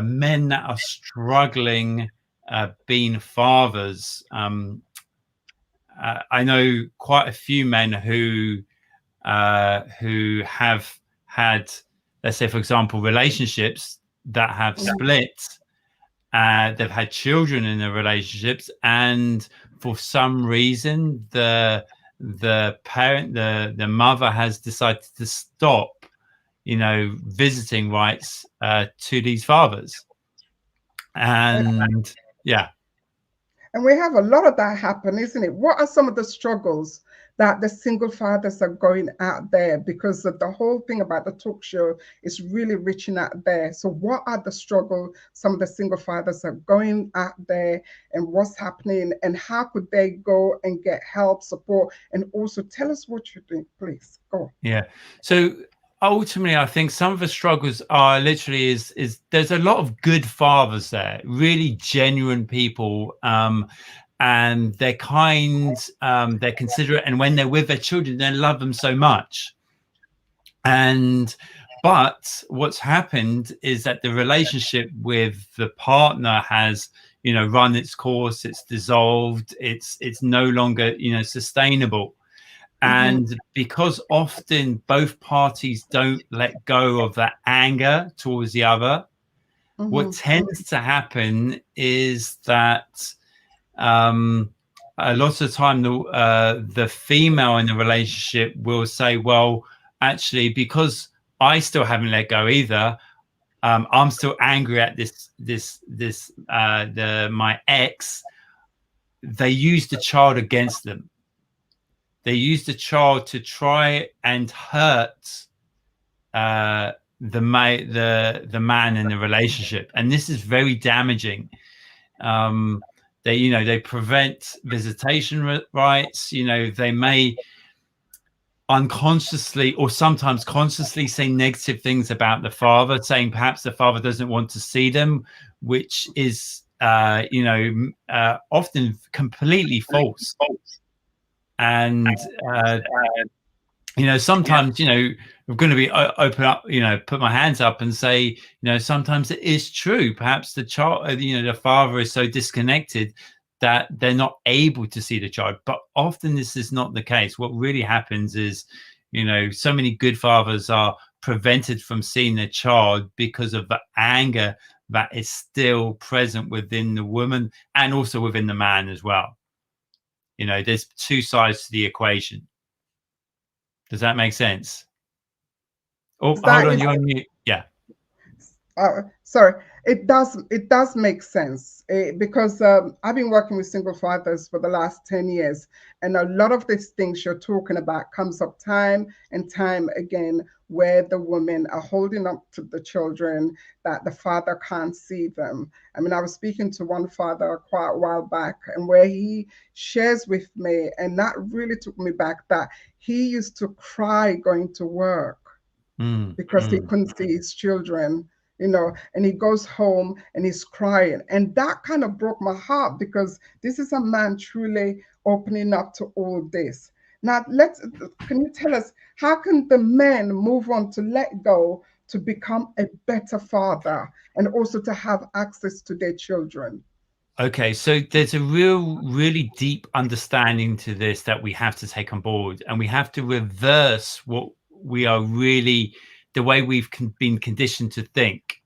men that are struggling being fathers. I know quite a few men who have had, let's say, for example, relationships that have split. They've had children in their relationships, and for some reason, the parent, the mother, has decided to stop, visiting rights to these fathers. And yeah. And we have a lot of that happen, isn't it? What are some of the struggles that the single fathers are going out there? Because of the whole thing about the talk show is really reaching out there. So what are the struggles some of the single fathers are going out there, and what's happening, and how could they go and get help, support, and also tell us what you're doing, please. Go. Yeah. So ultimately, I think some of the struggles are literally is there's a lot of good fathers there, really genuine people, and they're kind, they're considerate, and when they're with their children, they love them so much. But what's happened is that the relationship with the partner has, run its course. It's dissolved. It's no longer, sustainable. And because often both parties don't let go of that anger towards the other, what tends to happen is that a lot of the time the female in the relationship will say, well, actually, because I still haven't let go either, I'm still angry at my ex. they use the child against them. They use the child to try and hurt the man in the relationship, and this is very damaging. They prevent visitation rights. They may unconsciously or sometimes consciously say negative things about the father, saying perhaps the father doesn't want to see them, which is often completely false. And sometimes I'm going to be open up, put my hands up and say, sometimes it is true. Perhaps the child, the father is so disconnected that they're not able to see the child. But often this is not the case. What really happens is, so many good fathers are prevented from seeing their child because of the anger that is still present within the woman and also within the man as well. There's two sides to the equation. Does that make sense? Oh, hold on, you're on mute. Yeah. Sorry, it does make sense because I've been working with single fathers for the last 10 years, and a lot of these things you're talking about comes up time and time again, where the women are holding up to the children that the father can't see them. I mean, I was speaking to one father quite a while back, and where he shares with me, and that really took me back, that he used to cry going to work because he couldn't see his children. And he goes home and he's crying. And that kind of broke my heart, because this is a man truly opening up to all this. Now, can you tell us, how can the men move on to let go, to become a better father, and also to have access to their children? Okay, so there's a really deep understanding to this that we have to take on board, and we have to reverse what we are really, the way we've been conditioned to think.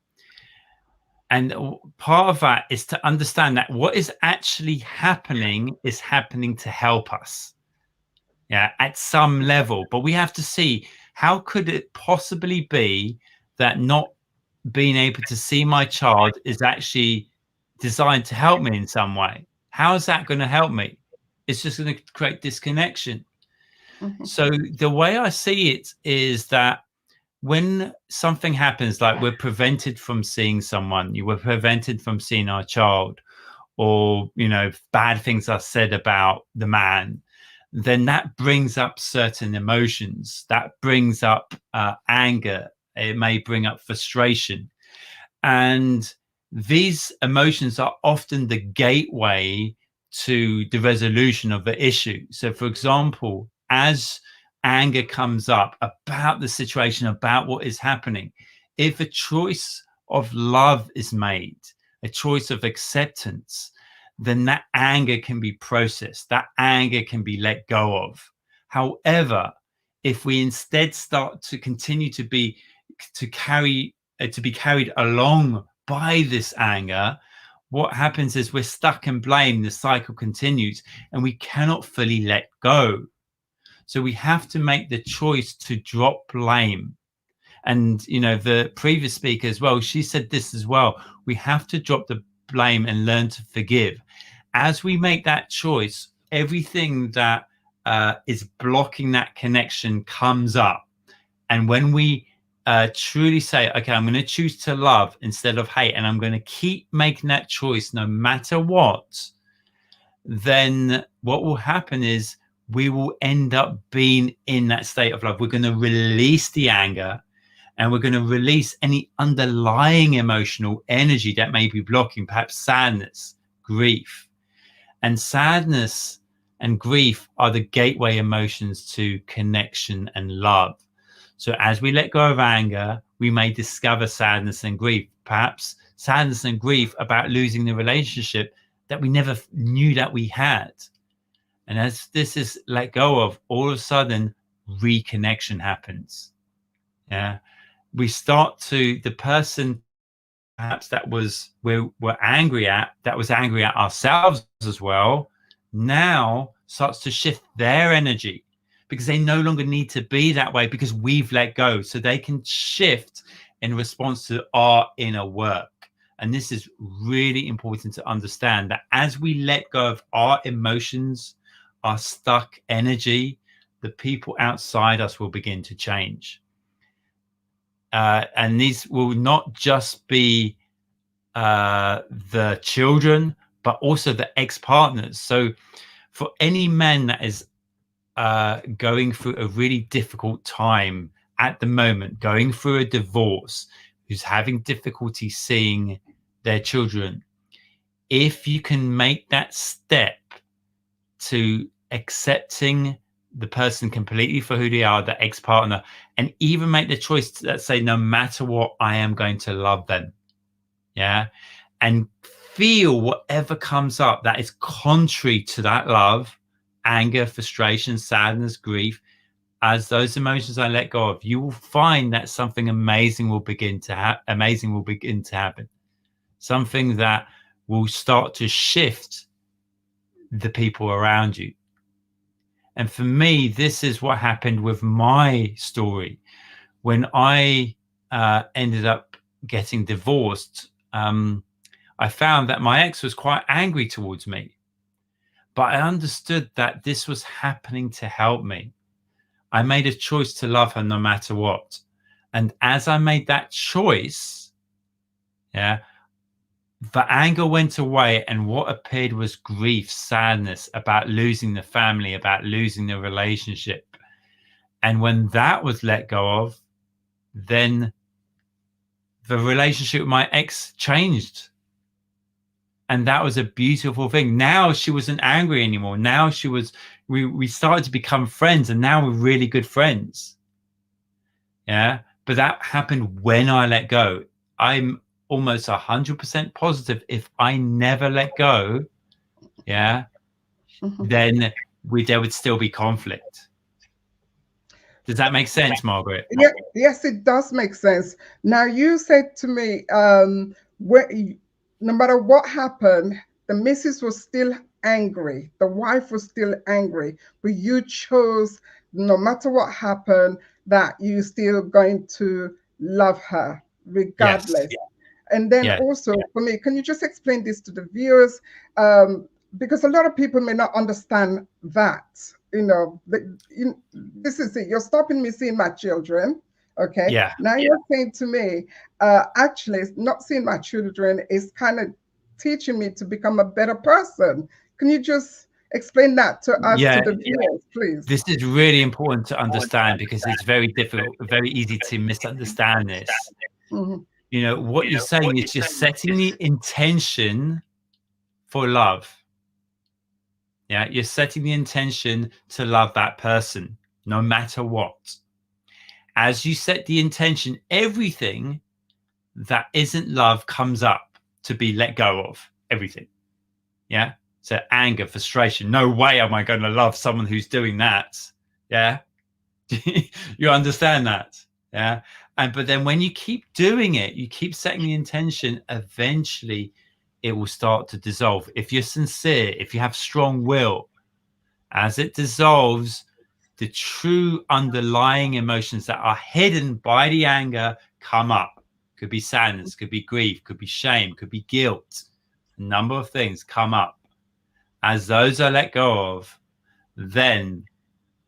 And part of that is to understand that what is actually happening is happening to help us, at some level. But we have to see, how could it possibly be that not being able to see my child is actually designed to help me in some way? How is that going to help me? It's just going to create disconnection. So the way I see it is that when something happens, like we're prevented from seeing someone, you were prevented from seeing our child, or bad things are said about the man, then that brings up certain emotions. That brings up anger. It may bring up frustration, and these emotions are often the gateway to the resolution of the issue. So, for example, as anger comes up about the situation, about what is happening, if a choice of love is made, a choice of acceptance, then that anger can be processed, that anger can be let go of. However, if we instead start to continue to be carried along by this anger, what happens is we're stuck in blame. The cycle continues and we cannot fully let go. So we have to make the choice to drop blame. And, the previous speaker as well, she said this as well. We have to drop the blame and learn to forgive. As we make that choice, everything that is blocking that connection comes up. And when we truly say, okay, I'm going to choose to love instead of hate, and I'm going to keep making that choice no matter what, then what will happen is we will end up being in that state of love. We're going to release the anger, and we're going to release any underlying emotional energy that may be blocking, perhaps sadness, grief. And sadness and grief are the gateway emotions to connection and love. So as we let go of anger, we may discover sadness and grief, perhaps sadness and grief about losing the relationship that we never knew that we had. And as this is let go of, all of a sudden, reconnection happens. Yeah. We start to, the person perhaps that we're angry at, that was angry at ourselves as well, now starts to shift their energy, because they no longer need to be that way because we've let go. So they can shift in response to our inner work. And this is really important to understand, that as we let go of our emotions, our stuck energy, the people outside us will begin to change. And these will not just be the children, but also the ex-partners. So for any man that is going through a really difficult time at the moment, going through a divorce, who's having difficulty seeing their children, if you can make that step to accepting the person completely for who they are, the ex-partner, and even make the choice that say, no matter what, I am going to love them. Yeah. And feel whatever comes up that is contrary to that love, anger, frustration, sadness, grief. As those emotions I let go of, you will find that something amazing will begin to happen. Something that will start to shift the people around you. And for me, this is what happened with my story. When I ended up getting divorced, I found that my ex was quite angry towards me. But I understood that this was happening to help me. I made a choice to love her no matter what. And as I made that choice, yeah, the anger went away, and what appeared was grief, sadness about losing the family, about losing the relationship. And when that was let go of, then the relationship with my ex changed. And that was a beautiful thing. Now she wasn't angry anymore. Now we started to become friends, and now we're really good friends. Yeah. But that happened when I let go. I'm almost 100% positive if I never let go, yeah, then there would still be conflict. Does that make sense, Margaret? Yeah, yes, it does make sense. Now, you said to me, no matter what happened, the missus was still angry. The wife was still angry, but you chose, no matter what happened, that you're still going to love her regardless. Yes. And then also for me, can you just explain this to the viewers? Because a lot of people may not understand that, this is it. You're stopping me seeing my children. Okay. Yeah. Now you're saying to me, actually, not seeing my children is kind of teaching me to become a better person. Can you just explain that to us, to the viewers, please? This is really important to understand, because it's very difficult, very easy to misunderstand this. You know, what you're saying is just setting the intention for love. Yeah, you're setting the intention to love that person, no matter what. As you set the intention, everything that isn't love comes up to be let go of. Everything. Yeah. So anger, frustration. No way am I going to love someone who's doing that. Yeah. You understand that? Yeah. But then when you keep doing it, you keep setting the intention, eventually it will start to dissolve. If you're sincere, if you have strong will, as it dissolves, the true underlying emotions that are hidden by the anger come up. Could be sadness, could be grief, could be shame, could be guilt. A number of things come up. As those are let go of, then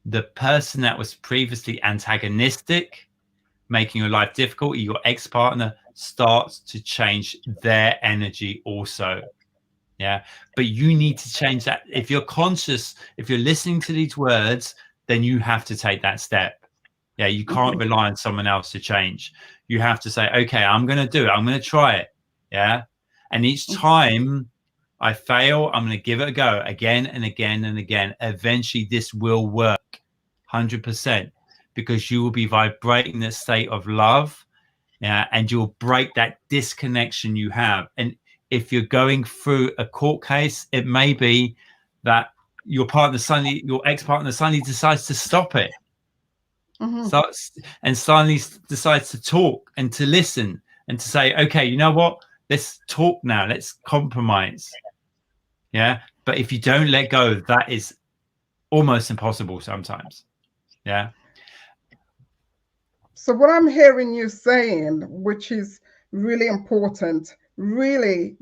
the person that was previously antagonistic, making your life difficult, your ex-partner, starts to change their energy also. Yeah. But you need to change that. If you're conscious, if you're listening to these words, then you have to take that step. Yeah. You can't rely on someone else to change. You have to say, okay, I'm going to do it. I'm going to try it. Yeah. And each time I fail, I'm going to give it a go again and again and again. Eventually this will work 100%, because you will be vibrating that state of love. Yeah. And you'll break that disconnection you have. And if you're going through a court case, it may be that your ex-partner suddenly decides to stop it. And suddenly decides to talk and to listen and to say, okay, you know what? Let's talk now. Let's compromise. Yeah. But if you don't let go, that is almost impossible sometimes. Yeah. So what I'm hearing you saying, which is really important, really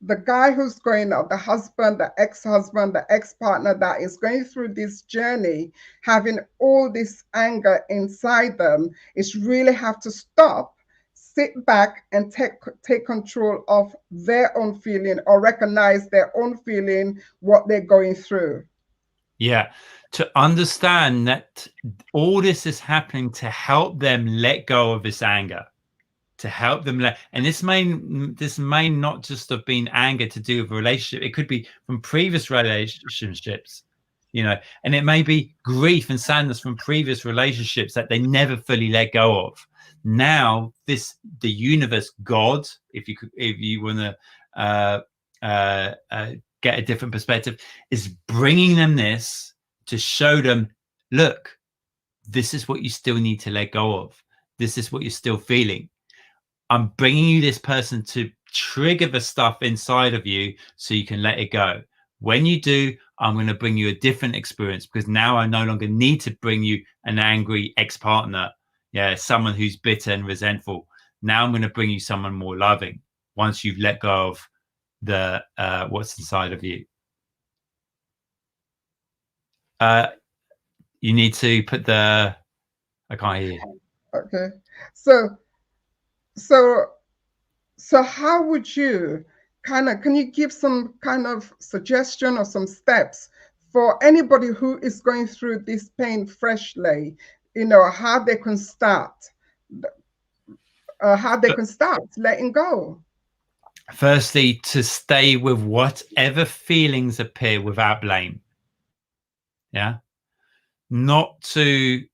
the guy who's going out, the husband, the ex-husband, the ex-partner that is going through this journey, having all this anger inside them, is really have to stop, sit back and take control of their own feeling, or recognize their own feeling, what they're going through. Yeah, to understand that all this is happening to help them let go of this anger, to help them and this may not just have been anger to do with a relationship. It could be from previous relationships, you know, and it may be grief and sadness from previous relationships that they never fully let go of. Now the universe, God, if you want to get a different perspective, is bringing them this to show them, look, this is what you still need to let go of. This is what you're still feeling. I'm bringing you this person to trigger the stuff inside of you so you can let it go. When you do, I'm going to bring you a different experience, because now I no longer need to bring you an angry ex-partner, someone who's bitter and resentful. Now I'm going to bring you someone more loving once you've let go of the what's inside of you. You need to put the, I can't hear you. Okay, so how would you can you give some kind of suggestion or some steps for anybody who is going through this pain freshly, how they can start, letting go? Firstly, to stay with whatever feelings appear without blame. Yeah. Not to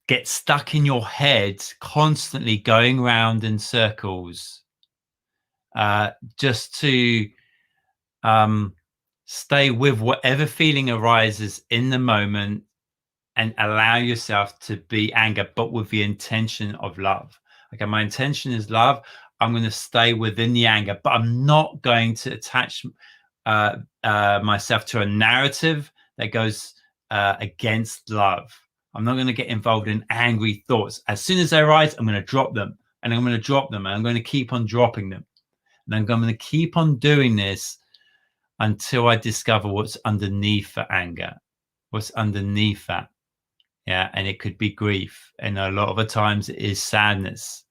get stuck in your head, constantly going round in circles. Just to stay with whatever feeling arises in the moment and allow yourself to be anger, but with the intention of love. Okay, my intention is love. I'm going to stay within the anger, but I'm not going to attach myself to a narrative that goes against love. I'm not going to get involved in angry thoughts. As soon as they arise, I'm going to drop them, and I'm going to drop them, and I'm going to keep on dropping them. And I'm going to keep on doing this until I discover what's underneath the anger, what's underneath that. Yeah, and it could be grief, and a lot of the times it is sadness.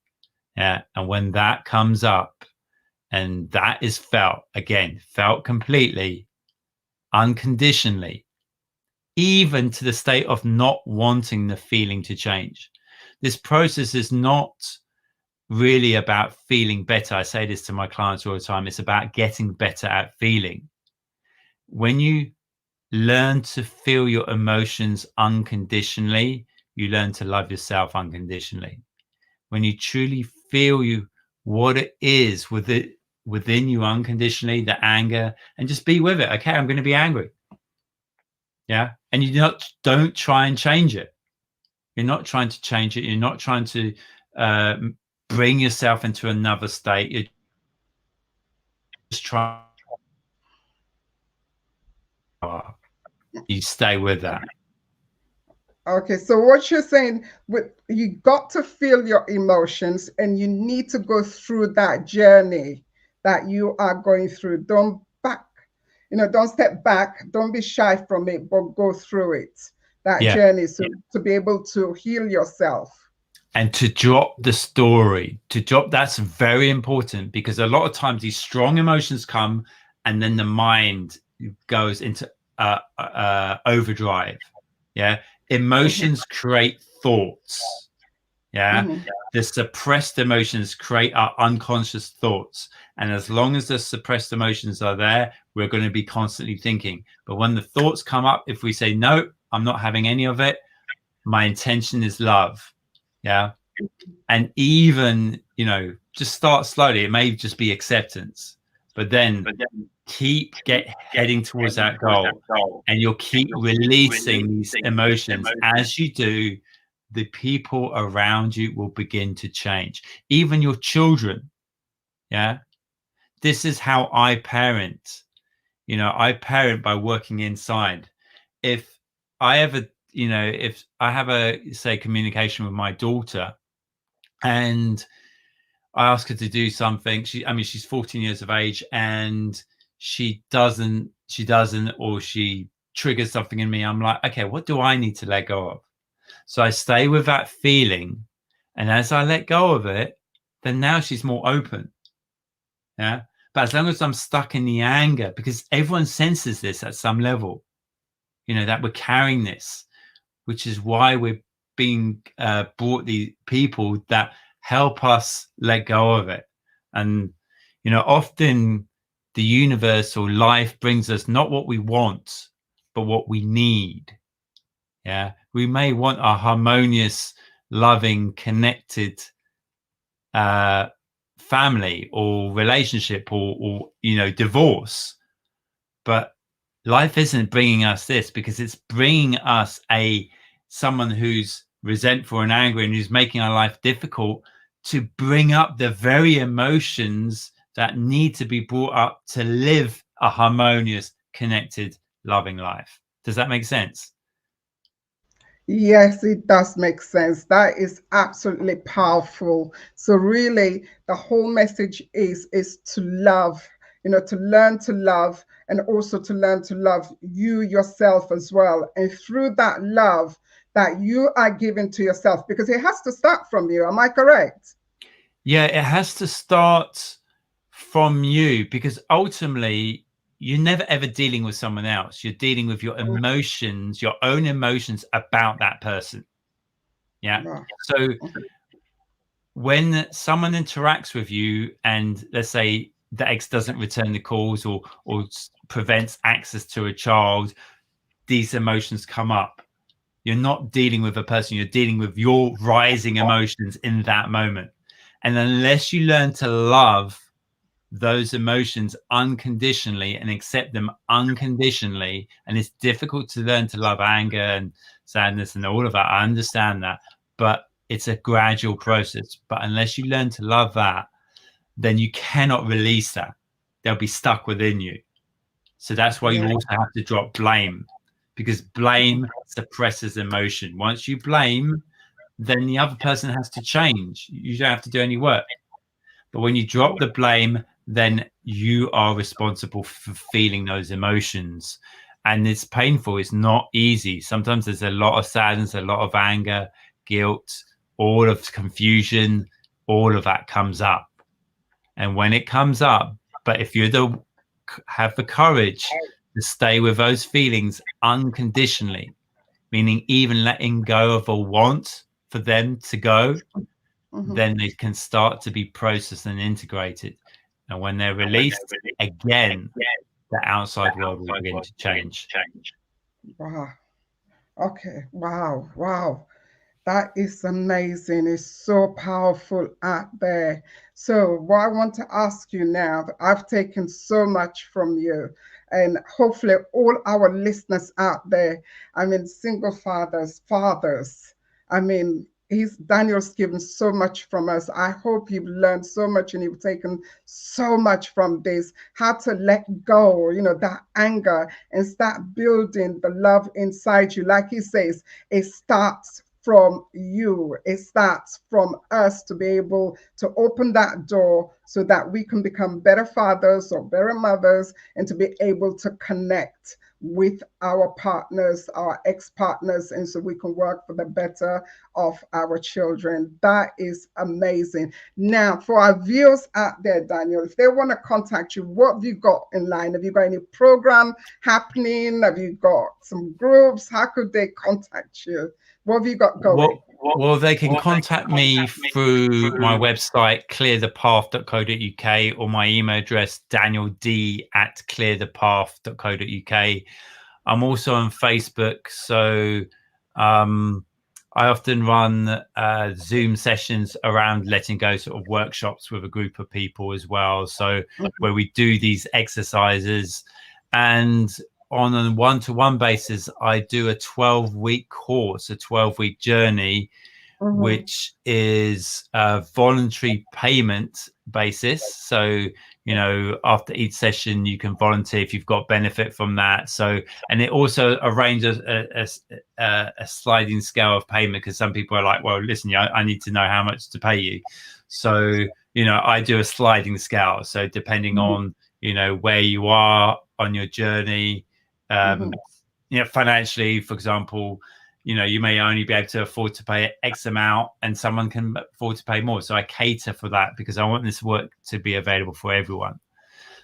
Yeah, and when that comes up and that is felt completely, unconditionally, even to the state of not wanting the feeling to change. This process is not really about feeling better. I say this to my clients all the time. It's about getting better at feeling. When you learn to feel your emotions unconditionally, you learn to love yourself unconditionally. When you truly feel what it is within you unconditionally, the anger, and just be with it. Okay, I'm going to be angry. Yeah, and don't try and change it. You're not trying to change it. You're not trying to bring yourself into another state. You're just trying. You stay with that. Okay, so what you're saying, you got to feel your emotions, and you need to go through that journey that you are going through. Don't step back, don't be shy from it, but go through it, that journey, to be able to heal yourself. And to drop the story, that's very important, because a lot of times these strong emotions come and then the mind goes into overdrive. Yeah. Emotions create thoughts. Yeah. The suppressed emotions create our unconscious thoughts. And as long as the suppressed emotions are there, we're going to be constantly thinking. But when the thoughts come up, if we say, no, I'm not having any of it, my intention is love. Yeah. And even, just start slowly. It may just be acceptance, but then keep heading towards that goal, and you'll keep releasing these emotions. As you do, the people around you will begin to change, even your children. Yeah. This is how I parent. I parent by working inside. If I have a, say, communication with my daughter, and I ask her to do something. She's 14 years of age, and she doesn't, or she triggers something in me. I'm like, okay, what do I need to let go of? So I stay with that feeling. And as I let go of it, then now she's more open. Yeah. But as long as I'm stuck in the anger, because everyone senses this at some level, that we're carrying this, which is why we're being brought the people that help us let go of it. And, often the universe or life brings us not what we want, but what we need. Yeah. We may want a harmonious, loving, connected family or relationship or divorce, but life isn't bringing us this, because it's bringing us someone who's resentful and angry and who's making our life difficult, to bring up the very emotions that need to be brought up to live a harmonious, connected, loving life. Does that make sense? Yes, it does make sense. That is absolutely powerful. So really, the whole message is to love, to learn to love, and also to learn to love you yourself as well. And through that love that you are giving to yourself, because it has to start from you. Am I correct? Yeah, it has to start from you, because ultimately you're never ever dealing with someone else. You're dealing with your emotions, your own emotions about that person. Yeah. Wow. So when someone interacts with you, and let's say the ex doesn't return the calls or prevents access to a child, these emotions come up. You're not dealing with a person, you're dealing with your rising emotions in that moment. And unless you learn to love those emotions unconditionally and accept them unconditionally, and it's difficult to learn to love anger and sadness and all of that, I understand that, but it's a gradual process. But unless you learn to love that, then you cannot release that. They'll be stuck within you. So that's why you also have to drop blame, because blame suppresses emotion. Once you blame, then the other person has to change. You don't have to do any work. But when you drop the blame, then you are responsible for feeling those emotions. And it's painful. It's not easy. Sometimes there's a lot of sadness, a lot of anger, guilt, all of confusion, all of that comes up. And when it comes up, but if you have the courage to stay with those feelings unconditionally, meaning even letting go of a want for them to go, then they can start to be processed and integrated. And when they're released, again, the outside world will begin to change. Wow. Okay. Wow. Wow. That is amazing. It's so powerful out there. So, what I want to ask you now, I've taken so much from you, and hopefully, all our listeners out there, single fathers, Daniel's given so much from us. I hope you've learned so much and you've taken so much from this, how to let go, that anger, and start building the love inside you. Like he says, it starts from you. It starts from us to be able to open that door so that we can become better fathers or better mothers, and to be able to connect with our partners, our ex-partners, and so we can work for the better of our children. That is amazing. Now, for our viewers out there, Daniel, if they want to contact you, what have you got in line? Have you got any program happening? Have you got some groups? How could they contact you? What have you got going? Well, they can contact me through my website, clearthepath.co.uk, or my email address, danield@clearthepath.co.uk. I'm also on Facebook. So I often run Zoom sessions around letting go, sort of workshops with a group of people as well. So where we do these exercises, and on a one-to-one basis, I do a 12-week course, a 12-week journey, which is a voluntary payment basis. So, after each session, you can volunteer if you've got benefit from that. So, and it also arranges a sliding scale of payment, because some people are like, well, listen, I need to know how much to pay you. So, I do a sliding scale. So depending on, where you are on your journey, financially, for example, you may only be able to afford to pay X amount and someone can afford to pay more. So I cater for that because I want this work to be available for everyone.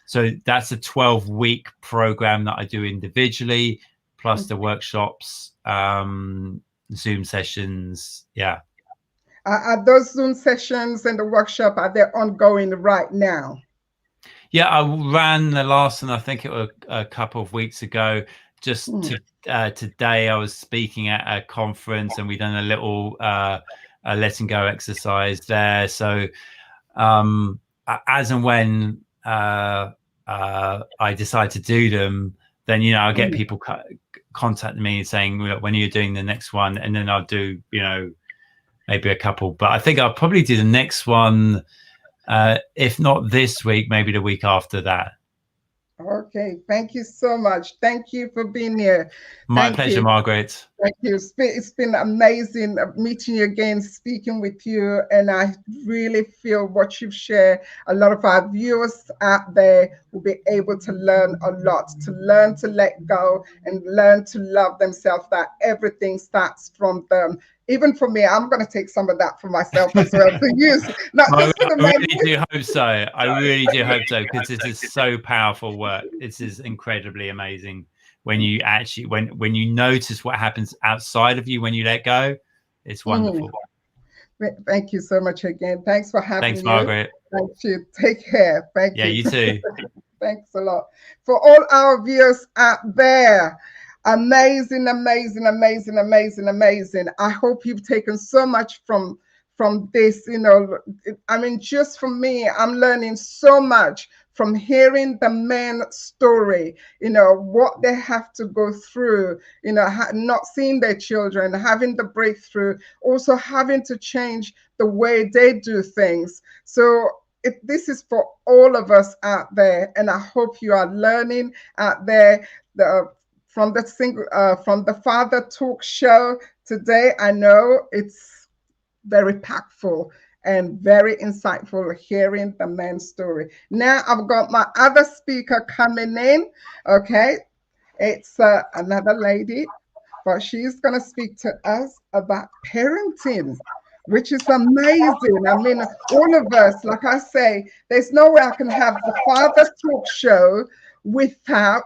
So that's a 12-week program that I do individually, plus the workshops, Zoom sessions. Yeah. Are those Zoom sessions and the workshop, are they ongoing right now? Yeah, I ran the last one, I think it was a couple of weeks ago. Just today I was speaking at a conference and we done a little letting go exercise there. So as and when I decide to do them, then I get people contact me saying, when are you doing the next one? And then I'll do maybe a couple, but I think I'll probably do the next one, if not this week, maybe the week after that. Okay, thank you so much. Thank you for being here. My pleasure, Margaret. Thank you. It's been amazing meeting you again, speaking with you, and I really feel what you've shared, a lot of our viewers out there will be able to learn a lot, to learn to let go and learn to love themselves, that everything starts from them. Even for me, I'm going to take some of that for myself as well to use. Not just for the I really do hope so. I really do hope so, because this is so powerful work. This is incredibly amazing. When you actually, when you notice what happens outside of you when you let go, it's wonderful. Thank you so much again. Thanks for having me. Thanks, Margaret. Thank you. Take care. Thank you. Yeah, you too. Thanks a lot. For all our viewers out there, amazing, amazing, amazing, amazing, amazing. I hope you've taken so much from this. I mean, just for me, I'm learning so much from hearing the men's story, what they have to go through, not seeing their children, having the breakthrough, also having to change the way they do things. So this is for all of us out there, and I hope you are learning out there. From the Father Talk Show today, I know it's very impactful and very insightful hearing the man's story. Now I've got my other speaker coming in. Okay, it's another lady, but she's going to speak to us about parenting, which is amazing. I mean, all of us, like I say, there's no way I can have the Father Talk Show without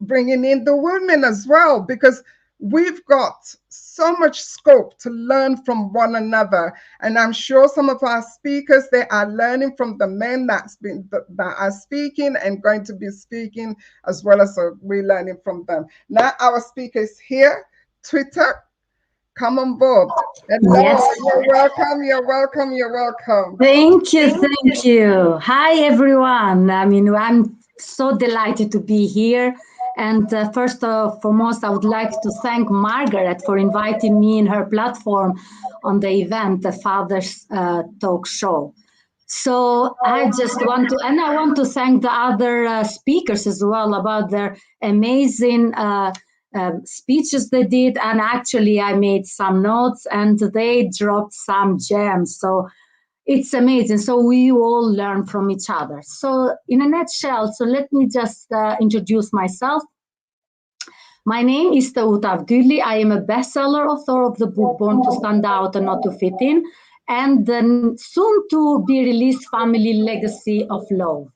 bringing in the women as well, because we've got so much scope to learn from one another. And I'm sure some of our speakers, they are learning from the men that are speaking and going to be speaking, as well as we're learning from them. Now our speaker is here. Twitter, come on board. Hello, yes. You're welcome, you're welcome, you're welcome. Thank you. Hi, everyone. I mean, I'm so delighted to be here. And first and foremost, I would like to thank Margaret for inviting me in her platform on the event, the Father's Talk Show. So I just want to, and I want to thank the other speakers as well about their amazing speeches they did. And actually, I made some notes and they dropped some gems. So it's amazing. So we all learn from each other. So in a nutshell, so let me just introduce myself. My name is Tauta Avduli. I am a bestseller author of the book Born to Stand Out and Not to Fit In, and the soon to be released Family Legacy of Love.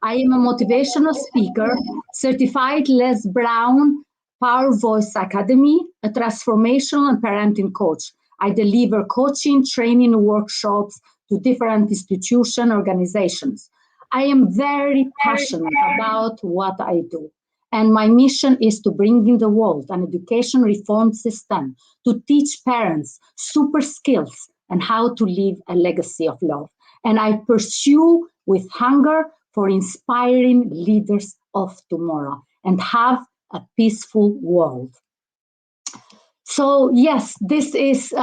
I am a motivational speaker, certified Les Brown Power Voice Academy, a transformational and parenting coach. I deliver coaching, training, workshops to different institutions, organizations. I am very passionate about what I do. And my mission is to bring in the world an education reform system to teach parents super skills and how to live a legacy of love. And I pursue with hunger for inspiring leaders of tomorrow and have a peaceful world. So yes, this is who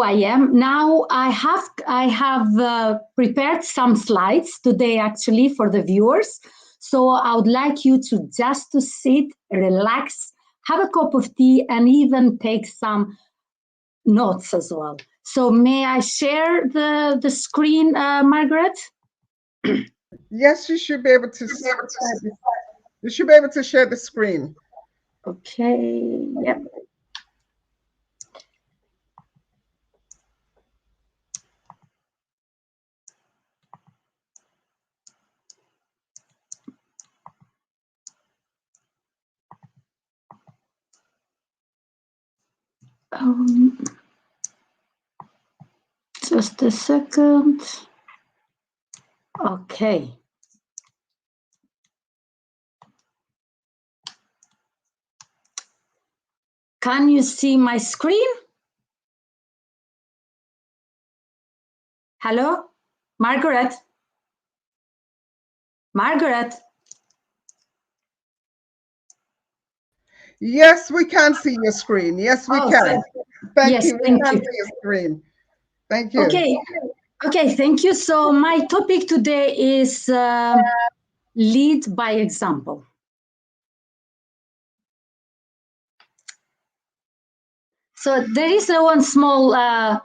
I am. Now I have prepared some slides today actually for the viewers. So I would like you to just to sit, relax, have a cup of tea, and even take some notes as well. So may I share the screen, Margaret? Yes, you should be able to. You should be able to share the screen. Okay. Yep. Just a second. Okay. Can you see my screen? Hello? Margaret? Margaret? Yes, we can see your screen. Yes, we can. Thank yes, you. We thank can you. see your screen. Thank you. Okay, thank you. So my topic today is lead by example. So there is one small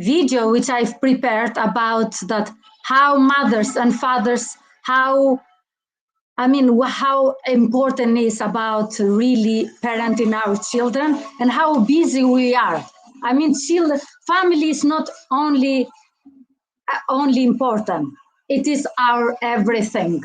video which I've prepared about that, how mothers and fathers, how important is about really parenting our children and how busy we are. I mean, family is not only important, it is our everything.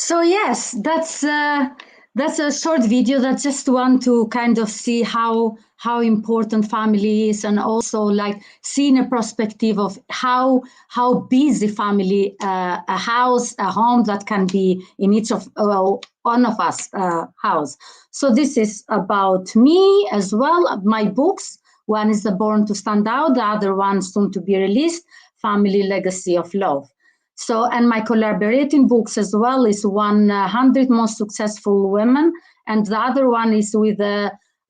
So yes, that's a short video that just want to kind of see how important family is, and also like seeing a perspective of how busy family, a house, a home that can be in each of one of us house. So this is about me as well. My books. One is the Born to Stand Out. The other one soon to be released, Family Legacy of Love. So, and my collaborating books as well is 100 Most Successful Women, and the other one is with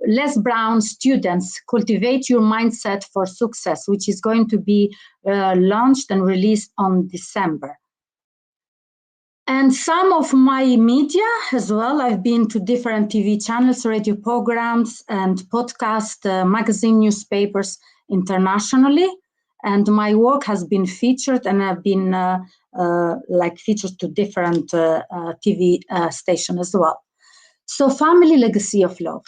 Les Brown students, Cultivate Your Mindset for Success, which is going to be launched and released on December. And some of my media as well, I've been to different TV channels, radio programs, and podcast, magazine, newspapers internationally. And my work has been featured, and I've been featured to different TV stations as well. So, Family Legacy of Love.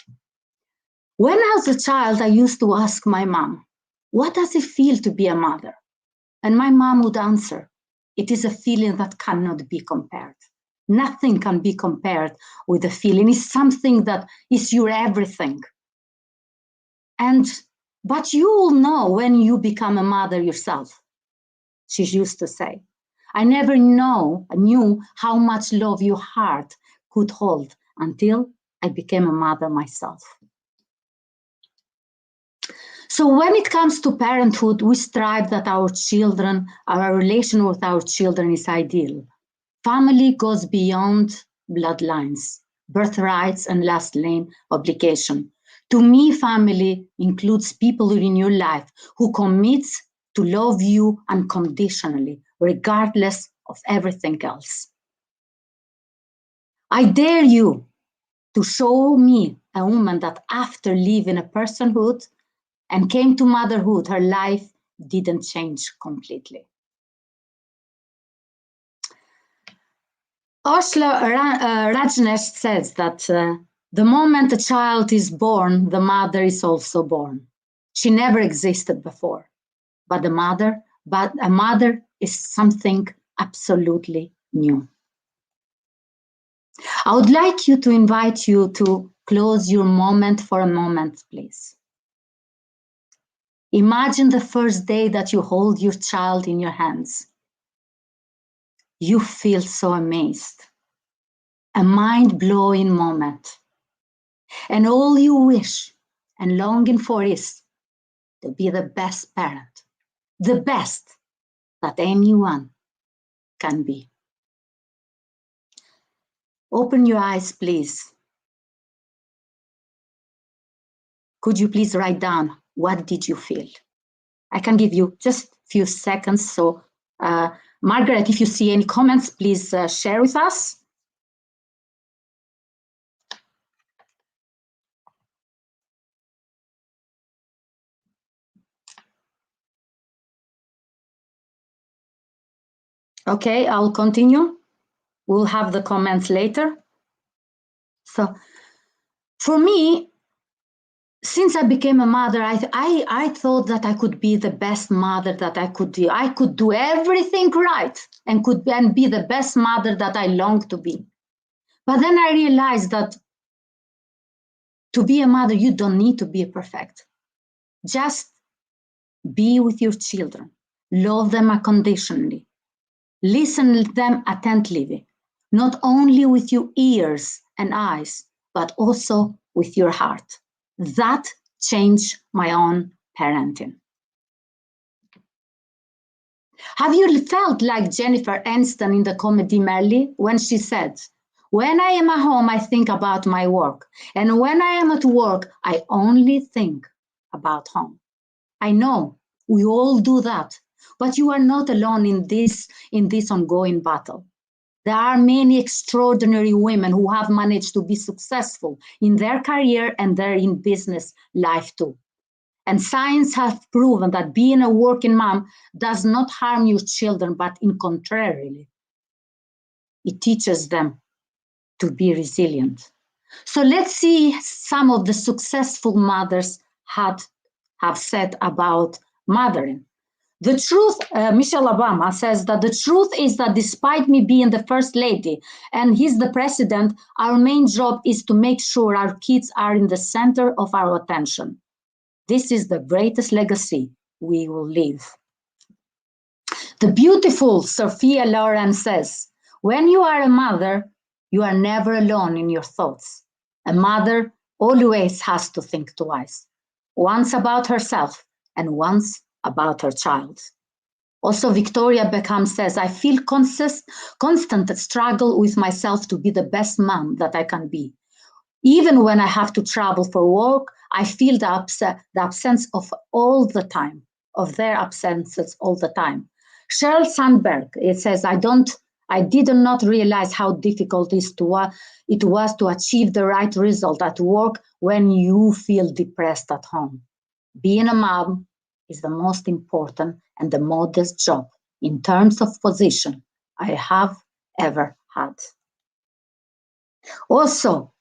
When I was a child, I used to ask my mom, what does it feel to be a mother? And my mom would answer, it is a feeling that cannot be compared. Nothing can be compared with the feeling. It's something that is your everything. But you will know when you become a mother yourself, she used to say. I never knew how much love your heart could hold until I became a mother myself. So when it comes to parenthood, we strive that our relation with our children is ideal. Family goes beyond bloodlines, birthrights, and last name obligation. To me, family includes people in your life who commits to love you unconditionally, regardless of everything else. I dare you to show me a woman that after leaving a personhood and came to motherhood, her life didn't change completely. Ursula Rajneesh says that the moment a child is born, the mother is also born. She never existed before, but a mother is something absolutely new. I would like to invite you to close your moment for a moment, please. Imagine the first day that you hold your child in your hands. You feel so amazed, a mind-blowing moment. And all you wish and longing for is to be the best parent, the best that anyone can be. Open your eyes, please. Could you please write down what did you feel? I can give you just a few seconds. So, Margaret, if you see any comments, please share with us. Okay, I'll continue. We'll have the comments later. So, for me, since I became a mother, I thought that I could be the best mother that I could be. I could do everything right and could then be the best mother that I longed to be. But then I realized that to be a mother, you don't need to be perfect. Just be with your children, love them unconditionally, listen to them attentively, not only with your ears and eyes, but also with your heart. That changed my own parenting. Have you felt like Jennifer Aniston in the comedy Merle when she said, "When I am at home, I think about my work. And when I am at work, I only think about home." I know we all do that, but you are not alone in this ongoing battle. There are many extraordinary women who have managed to be successful in their career and their in business life too. And science has proven that being a working mom does not harm your children, but in contrarily, it teaches them to be resilient. So let's see some of the successful mothers have said about mothering. The truth, Michelle Obama says that the truth is that despite me being the first lady and he's the president, our main job is to make sure our kids are in the center of our attention. This is the greatest legacy we will leave. The beautiful Sophia Loren says, when you are a mother, you are never alone in your thoughts. A mother always has to think twice, once about herself and once about her child. Also, Victoria Beckham says, I feel constant struggle with myself to be the best mom that I can be. Even when I have to travel for work, I feel the absence of all the time, of their absences all the time. Sheryl Sandberg, it says, I did not realize how difficult it was to achieve the right result at work when you feel depressed at home. Being a mom is the most important and the modest job in terms of position I have ever had. Also,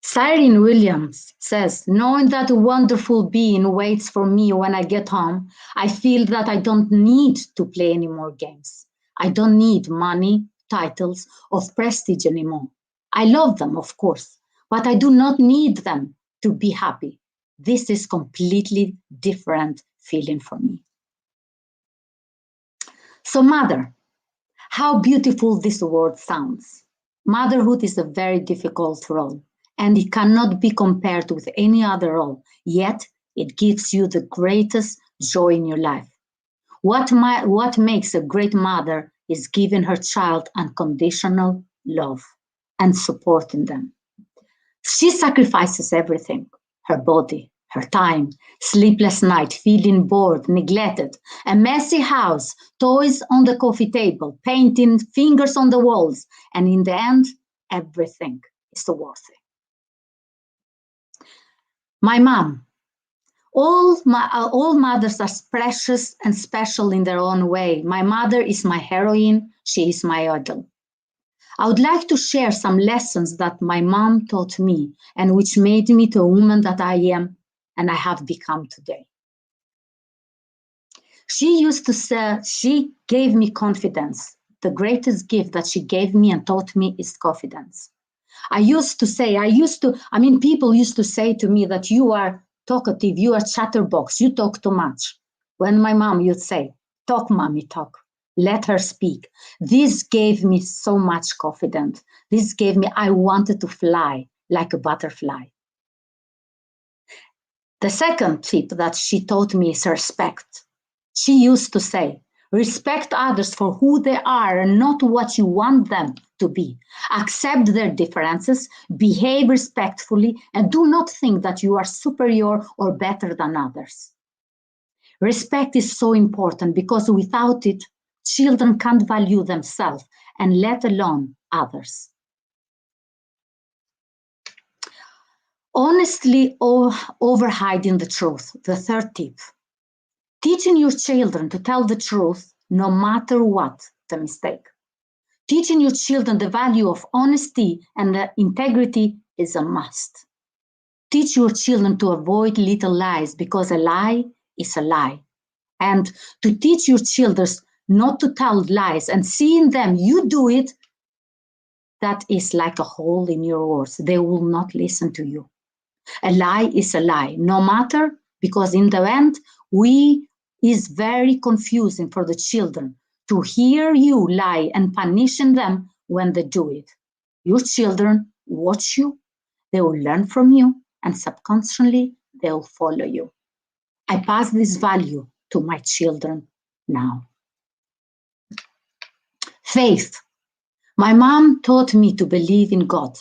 Cyrene Williams says, knowing that a wonderful being waits for me when I get home, I feel that I don't need to play any more games. I don't need money, titles, or prestige anymore. I love them, of course, but I do not need them to be happy. This is completely different feeling for me. So mother, how beautiful this word sounds. Motherhood is a very difficult role, and it cannot be compared with any other role, yet it gives you the greatest joy in your life. What makes a great mother is giving her child unconditional love and supporting them. She sacrifices everything, her body, her time, sleepless night, feeling bored, neglected, a messy house, toys on the coffee table, painting, fingers on the walls, and in the end, everything is worth it. My mom. All mothers are precious and special in their own way. My mother is my heroine. She is my idol. I would like to share some lessons that my mom taught me and which made me the woman that I am and I have become today. She used to say, she gave me confidence. The greatest gift that she gave me and taught me is confidence. People used to say to me that you are talkative, you are chatterbox, you talk too much. When my mom would say, talk, mommy, talk. Let her speak. This gave me so much confidence. This gave me, I wanted to fly like a butterfly. The second tip that she taught me is respect. She used to say, respect others for who they are and not what you want them to be. Accept their differences, behave respectfully, and do not think that you are superior or better than others. Respect is so important because without it, children can't value themselves and let alone others. Honestly, over hiding the truth, the third tip. Teaching your children to tell the truth no matter what the mistake. Teaching your children the value of honesty and integrity is a must. Teach your children to avoid little lies because a lie is a lie. And to teach your children not to tell lies and seeing them, you do it, that is like a hole in your words. They will not listen to you. A lie is a lie, no matter, because in the end, is very confusing for the children to hear you lie and punishing them when they do it. Your children watch you, they will learn from you, and subconsciously, they will follow you. I pass this value to my children now. Faith. My mom taught me to believe in God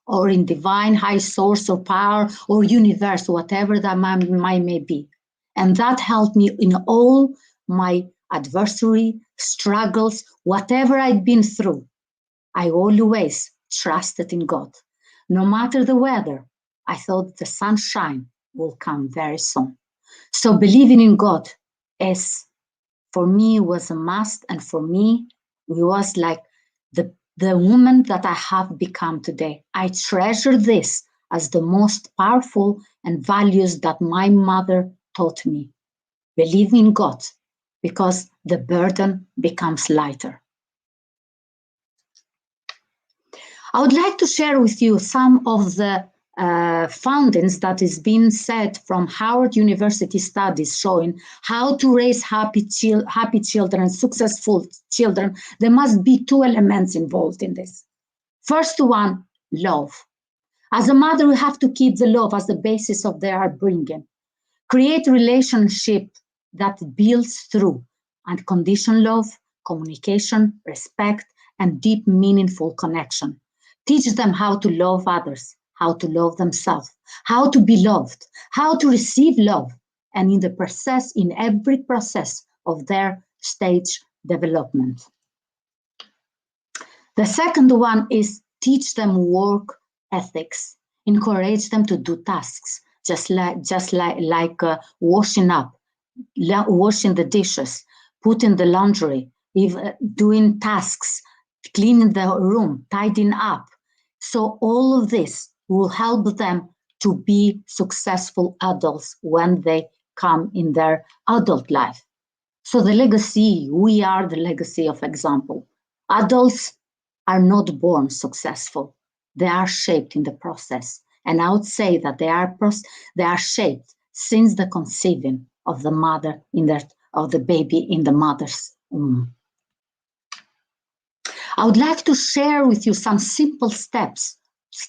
or in divine high source or power or universe, whatever that may be. And that helped me in all my adversity, struggles, whatever I'd been through. I always trusted in God. No matter the weather, I thought the sunshine will come very soon. So believing in God for me was a must, and for me, it was like the woman that I have become today. I treasure this as the most powerful and values that my mother taught me. Believe in God, because the burden becomes lighter. I would like to share with you some of the findings that is being said from Howard University studies showing how to raise happy children, successful children. There must be two elements involved in this. First one, love. As a mother, we have to keep the love as the basis of their upbringing. Create relationship that builds through unconditional love, communication, respect, and deep, meaningful connection. Teach them how to love others, how to love themselves, how to be loved, how to receive love, and in every process of their stage development. The second one is teach them work ethics. Encourage them to do tasks, just like washing the dishes, putting the laundry, doing tasks, cleaning the room, tidying up. So all of this will help them to be successful adults when they come in their adult life. So the legacy, we are the legacy of example. Adults are not born successful. They are shaped in the process. And I would say that they are shaped since the conceiving of the mother of the baby in the mother's womb. I would like to share with you some simple steps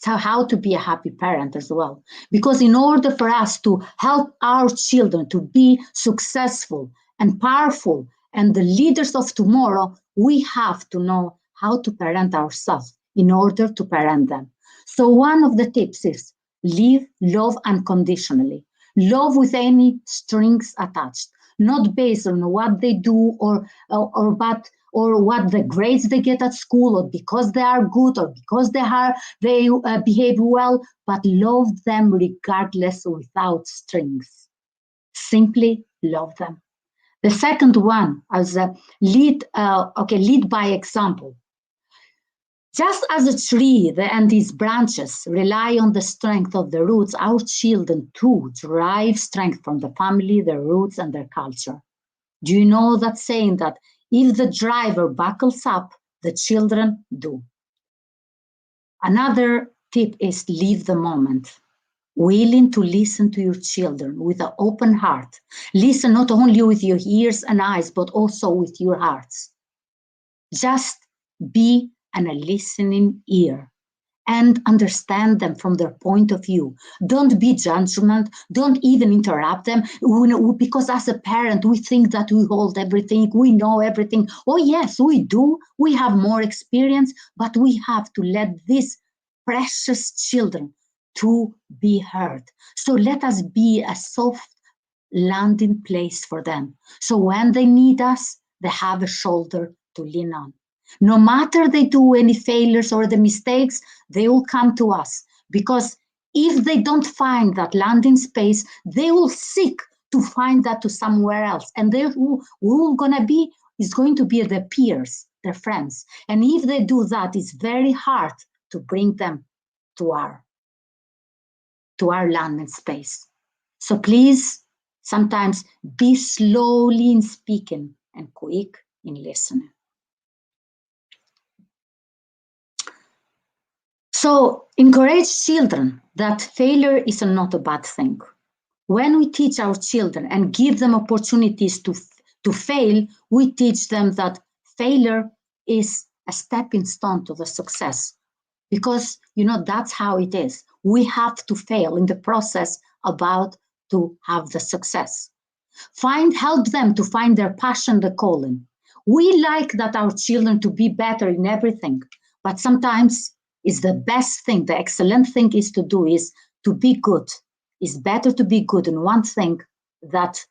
how to be a happy parent as well. Because in order for us to help our children to be successful and powerful and the leaders of tomorrow, we have to know how to parent ourselves in order to parent them. So one of the tips is love unconditionally. Love with any strings attached, not based on what they do or what the grades they get at school, or because they are good, or because they behave well, but love them regardless, without strings. Simply love them. The second one as lead by example. Just as a tree and its branches rely on the strength of the roots, our children too derive strength from the family, their roots, and their culture. Do you know that saying that if the driver buckles up, the children do? Another tip is live the moment. willing to listen to your children with an open heart. Listen not only with your ears and eyes, but also with your hearts. Just be a listening ear and understand them from their point of view. Don't be judgmental. Don't even interrupt them. Because as a parent, we think that we hold everything, we know everything. Oh yes, we do. We have more experience, but we have to let these precious children to be heard. So let us be a soft landing place for them. So when they need us, they have a shoulder to lean on. No matter they do any failures or the mistakes, they will come to us, because if they don't find that landing space, they will seek to find that to somewhere else, and they who is going to be their peers, their friends. And if they do that, it's very hard to bring them to our landing space. So please, sometimes be slowly in speaking and quick in listening. So encourage children that failure is not a bad thing. When we teach our children and give them opportunities to fail, we teach them that failure is a stepping stone to the success. Because, that's how it is. We have to fail in the process about to have the success. Help them to find their passion, the calling. We like that our children to be better in everything, but sometimes is the best thing, the excellent thing is to do is to be good. It's better to be good in one thing that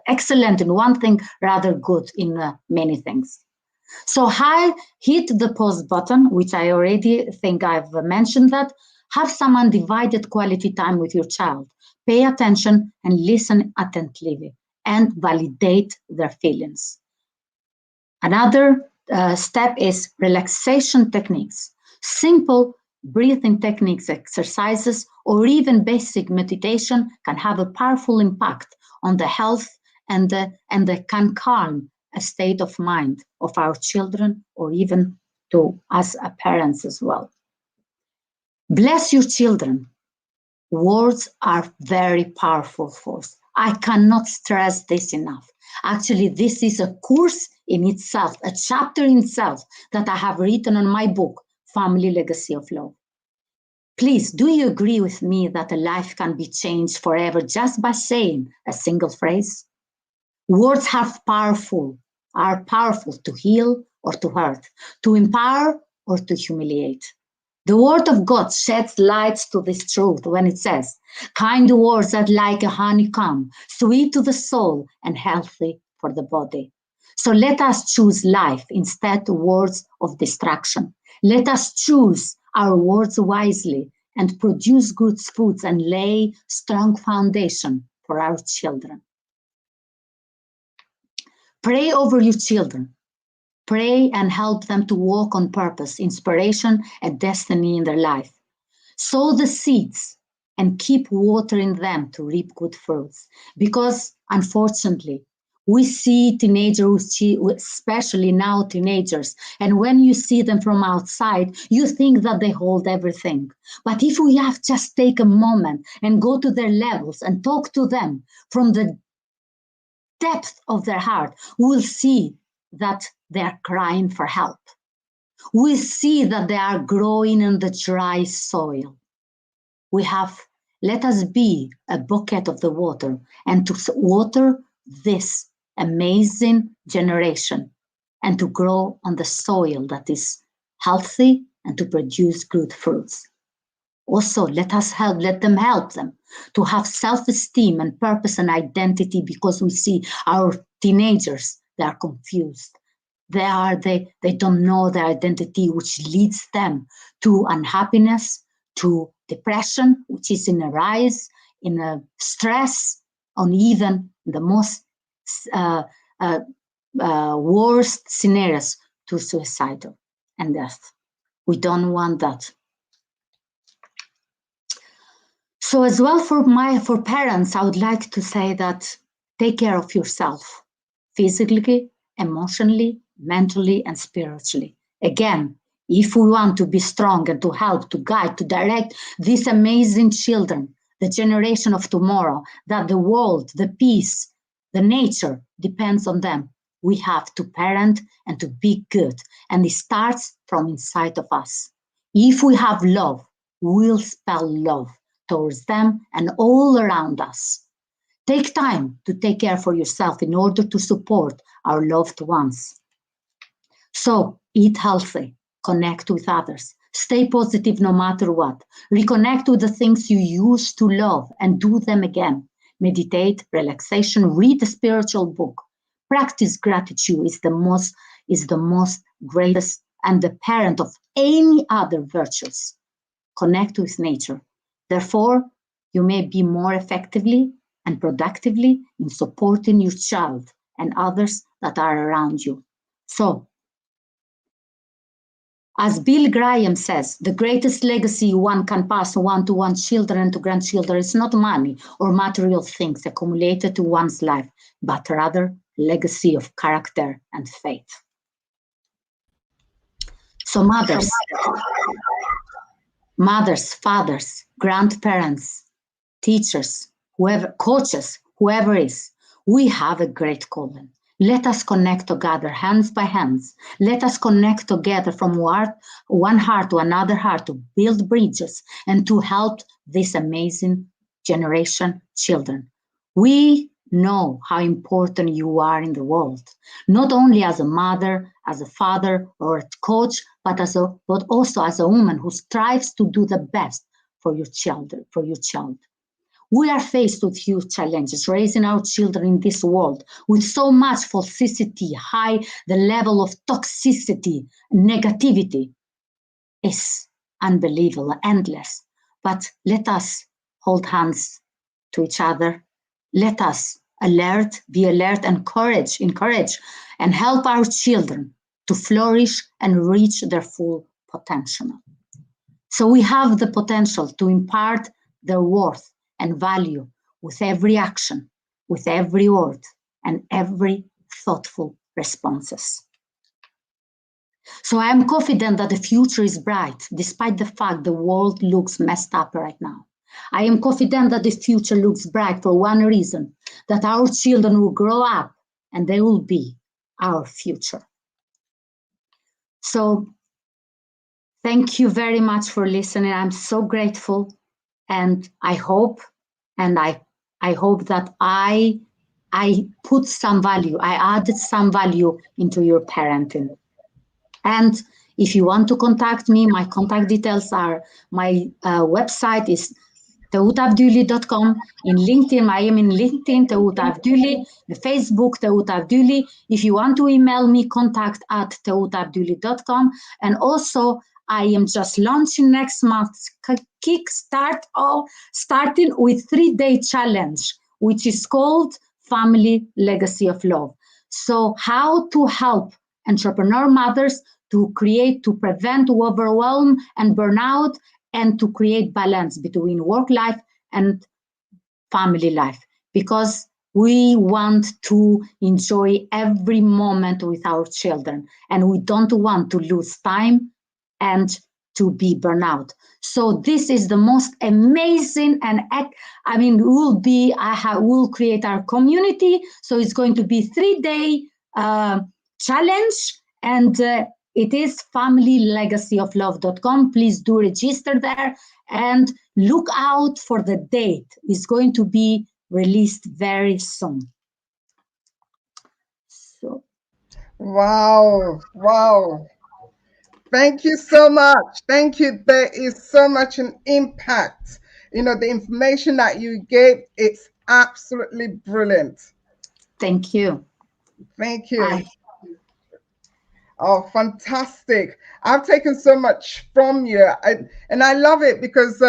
excellent in one thing, rather good in many things. So hit the pause button, which I already think I've mentioned that. Have some undivided quality time with your child. Pay attention and listen attentively and validate their feelings. Another step is relaxation techniques. Simple breathing techniques, exercises, or even basic meditation can have a powerful impact on the health and can calm a state of mind of our children, or even to us as parents as well. Bless your children. Words are very powerful force. I cannot stress this enough. Actually, this is a course in itself, a chapter in itself that I have written on my book, Family Legacy of Love. Please, do you agree with me that a life can be changed forever just by saying a single phrase? Words are powerful to heal or to hurt, to empower or to humiliate. The word of God sheds light to this truth when it says, kind words are like a honeycomb, sweet to the soul and healthy for the body. So let us choose life instead of words of distraction. Let us choose our words wisely and produce good fruits and lay strong foundation for our children. Pray over your children. Pray and help them to walk on purpose, inspiration, and destiny in their life. Sow the seeds and keep watering them to reap good fruits. Because, unfortunately, we see teenagers, especially now teenagers, and when you see them from outside, you think that they hold everything. But if we have just take a moment and go to their levels and talk to them from the depth of their heart, we'll see that they are crying for help. We see that they are growing in the dry soil. Let us be a bucket of the water and to water this amazing generation and to grow on the soil that is healthy and to produce good fruits. Also, let them help them to have self-esteem and purpose and identity, because we see our teenagers, they are confused. They don't know their identity, which leads them to unhappiness, to depression, which is in a rise, in a stress, on even the most worst scenarios to suicidal and death. We don't want that. So as well for parents, I would like to say that take care of yourself, physically, emotionally, mentally, and spiritually. Again, If we want to be strong and to help, to guide, to direct these amazing children, the generation of tomorrow, that the world, the peace, the nature depends on them, we have to parent and to be good. And it starts from inside of us. If we have love, we'll spell love towards them and all around us. Take time to take care for yourself in order to support our loved ones. So eat healthy, connect with others, stay positive no matter what, reconnect with the things you used to love and do them again. Meditate, relaxation, read a spiritual book. Practice gratitude is the most greatest and the parent of any other virtues. Connect with nature. Therefore, you may be more effectively and productively in supporting your child and others that are around you. So, as Bill Graham says, the greatest legacy one can pass on to one's children and to grandchildren is not money or material things accumulated to one's life, but rather legacy of character and faith. So mothers, fathers, grandparents, teachers, whoever, coaches, whoever is, we have a great calling. Let us connect together, hands by hands. Let us connect together from one heart to another heart to build bridges and to help this amazing generation children. We know how important you are in the world, not only as a mother, as a father, or a coach, but also as a woman who strives to do the best for your child. We are faced with huge challenges, raising our children in this world with so much falsity, high the level of toxicity, negativity is unbelievable, endless. But let us hold hands to each other. Let us be alert and encourage and help our children to flourish and reach their full potential. So we have the potential to impart their worth and value with every action, with every word, and every thoughtful responses. So I am confident that the future is bright, despite the fact the world looks messed up right now. I am confident that the future looks bright for one reason, that our children will grow up and they will be our future. So thank you very much for listening. I'm so grateful, and I hope that I put some value, I added some value into your parenting. And if you want to contact me, my contact details are, my website is teutavduli.com. In LinkedIn, I am in LinkedIn, Teutavduli, the Facebook, Teutavduli. If you want to email me, contact@teutavduli.com. And also, I am just launching next month starting with 3-day challenge, which is called Family Legacy of Love. So how to help entrepreneur mothers to prevent overwhelm and burnout, and to create balance between work life and family life, because we want to enjoy every moment with our children and we don't want to lose time and to be burnout. So this is the most amazing, and we'll create our community. So it's going to be 3-day challenge, and it is familylegacyoflove.com. Please do register there and look out for the date. It's going to be released very soon. So. Wow. Thank you so much. Thank you. There is so much an impact. The information that you gave, it's absolutely brilliant. Thank you. Thank you. Bye. Oh, fantastic. I've taken so much from you. And I love it because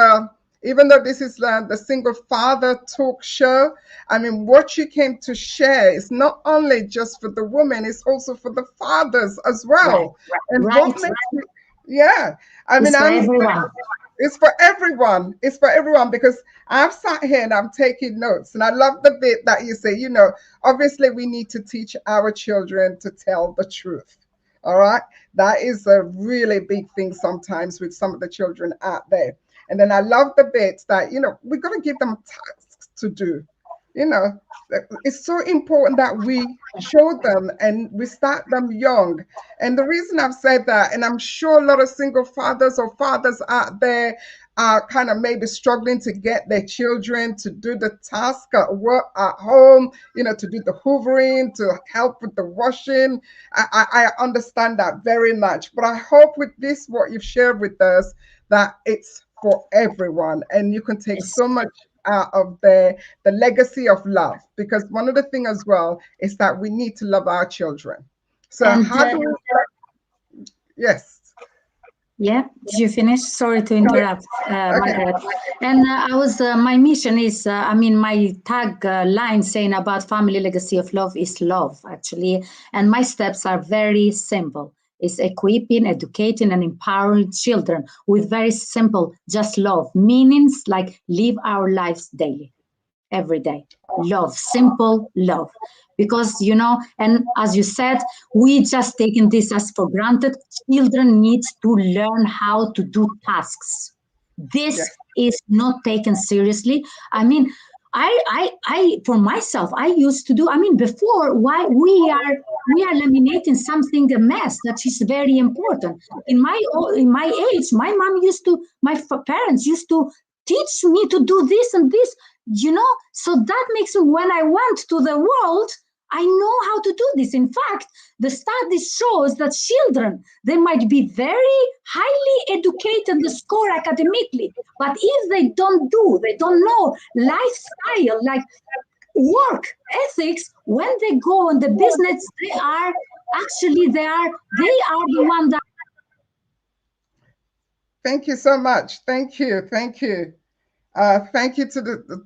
even though this is the Single Father Talk Show, what you came to share is not only just for the women, it's also for the fathers as well. Right. And right. what makes it, yeah. It's for everyone. It's for everyone. It's for everyone, because I've sat here and I'm taking notes. And I love the bit that you say, obviously we need to teach our children to tell the truth. All right. That is a really big thing sometimes with some of the children out there. And then I love the bit that, we've got to give them tasks to do. You know, it's so important that we show them and we start them young. And the reason I've said that, and I'm sure a lot of single fathers or fathers out there are kind of maybe struggling to get their children to do the task at work, at home, to do the hoovering, to help with the washing. I understand that very much. But I hope with this, what you've shared with us, that it's for everyone and you can take so much out of the legacy of love, because one of the things as well is that we need to love our children. So And how do we, yes. yeah, did you finish? Sorry to interrupt, Margaret. And my mission is, my tag line saying about family legacy of love is love, actually. And my steps are very simple. It's equipping, educating, and empowering children with very simple, just love. Meanings like live our lives daily, every day. Love, simple love. Because, and as you said, we just taken this as for granted. Children need to learn how to do tasks. This is not taken seriously. I mean, I for myself, I used to do, before, why we are laminating something, a mess that is very important. In my age, my parents used to teach me to do this and this, so that makes me, when I went to the world, I know how to do this. In fact, the study shows that children, they might be very highly educated and score academically, but if they don't know lifestyle, like work ethics, when they go in the business, they are the one that. Thank you so much. Thank you. Thank you. Thank you to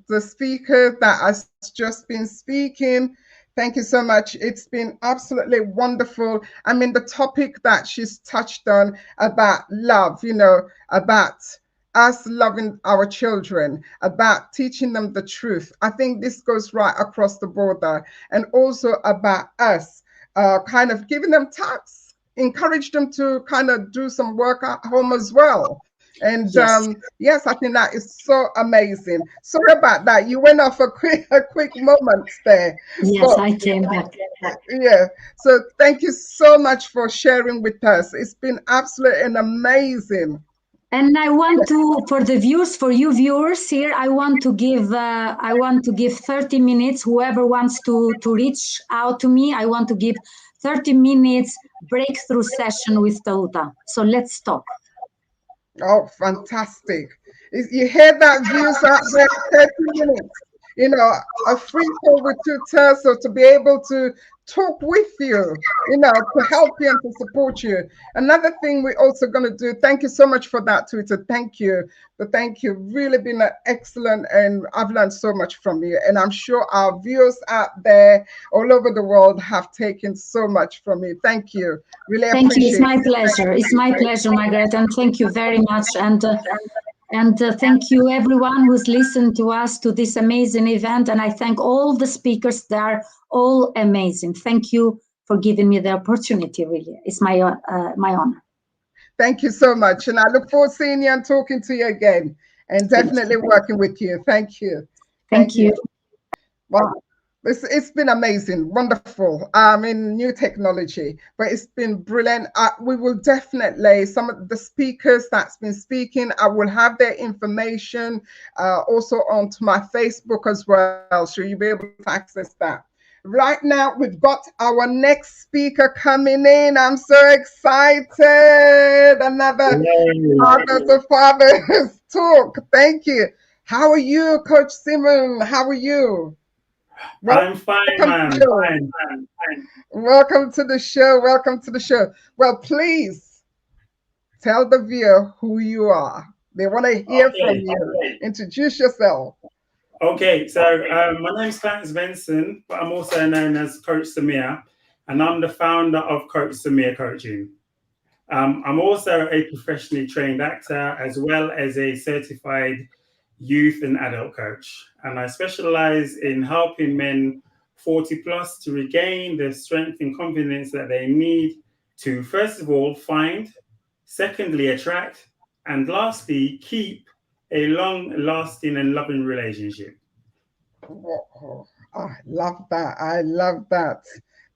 the speaker that has just been speaking. Thank you so much. It's been absolutely wonderful. I mean, the topic that she's touched on about love, about us loving our children, about teaching them the truth. I think this goes right across the border, and also about us kind of giving them tasks, encourage them to kind of do some work at home as well. And yes, I think that is so amazing. Sorry about that. You went off a quick moment there. Yes, but I came back. Yeah. So thank you so much for sharing with us. It's been absolutely amazing. And I want to, for you viewers here, I want to give 30 minutes. Whoever wants to reach out to me, I want to give 30 minutes breakthrough session with Tauta. So let's talk. Oh, fantastic. You hear that, views out there, 30 minutes, a free call with tutor, so to be able to talk with you, to help you and to support you. Another thing we're also going to do, thank you so much for that, Twitter. Thank you. But thank you. Really been excellent, and I've learned so much from you. And I'm sure our viewers out there all over the world have taken so much from you. Thank you. Really appreciate it. Thank you. It's my pleasure. It's my pleasure, Margaret. And thank you very much. And thank you everyone who's listened to us to this amazing event. And I thank all the speakers. They are all amazing. Thank you for giving me the opportunity, really. It's my honor. Thank you so much. And I look forward to seeing you and talking to you again, and definitely working with you. Thank you. Thank you. Well, it's been amazing, wonderful. New technology, but it's been brilliant. We will definitely, some of the speakers that's been speaking, I will have their information also onto my Facebook as well, so you'll be able to access that. Right now, we've got our next speaker coming in. I'm so excited. Another Fathers to Fathers talk. Thank you. How are you, Coach Simon? How are you? I'm fine, man. Fine. Welcome to the show. Welcome to the show. Well, please tell the viewer who you are. They want to hear from you. Introduce yourself. Okay, so my name is Clarence Benson, but I'm also known as Coach Samir, and I'm the founder of Coach Samir Coaching. I'm also a professionally trained actor, as well as a certified youth and adult coach. And I specialize in helping men 40 plus to regain the strength and confidence that they need to, first of all, find, secondly, attract, and lastly, keep a long-lasting and loving relationship. Oh, I love that. I love that.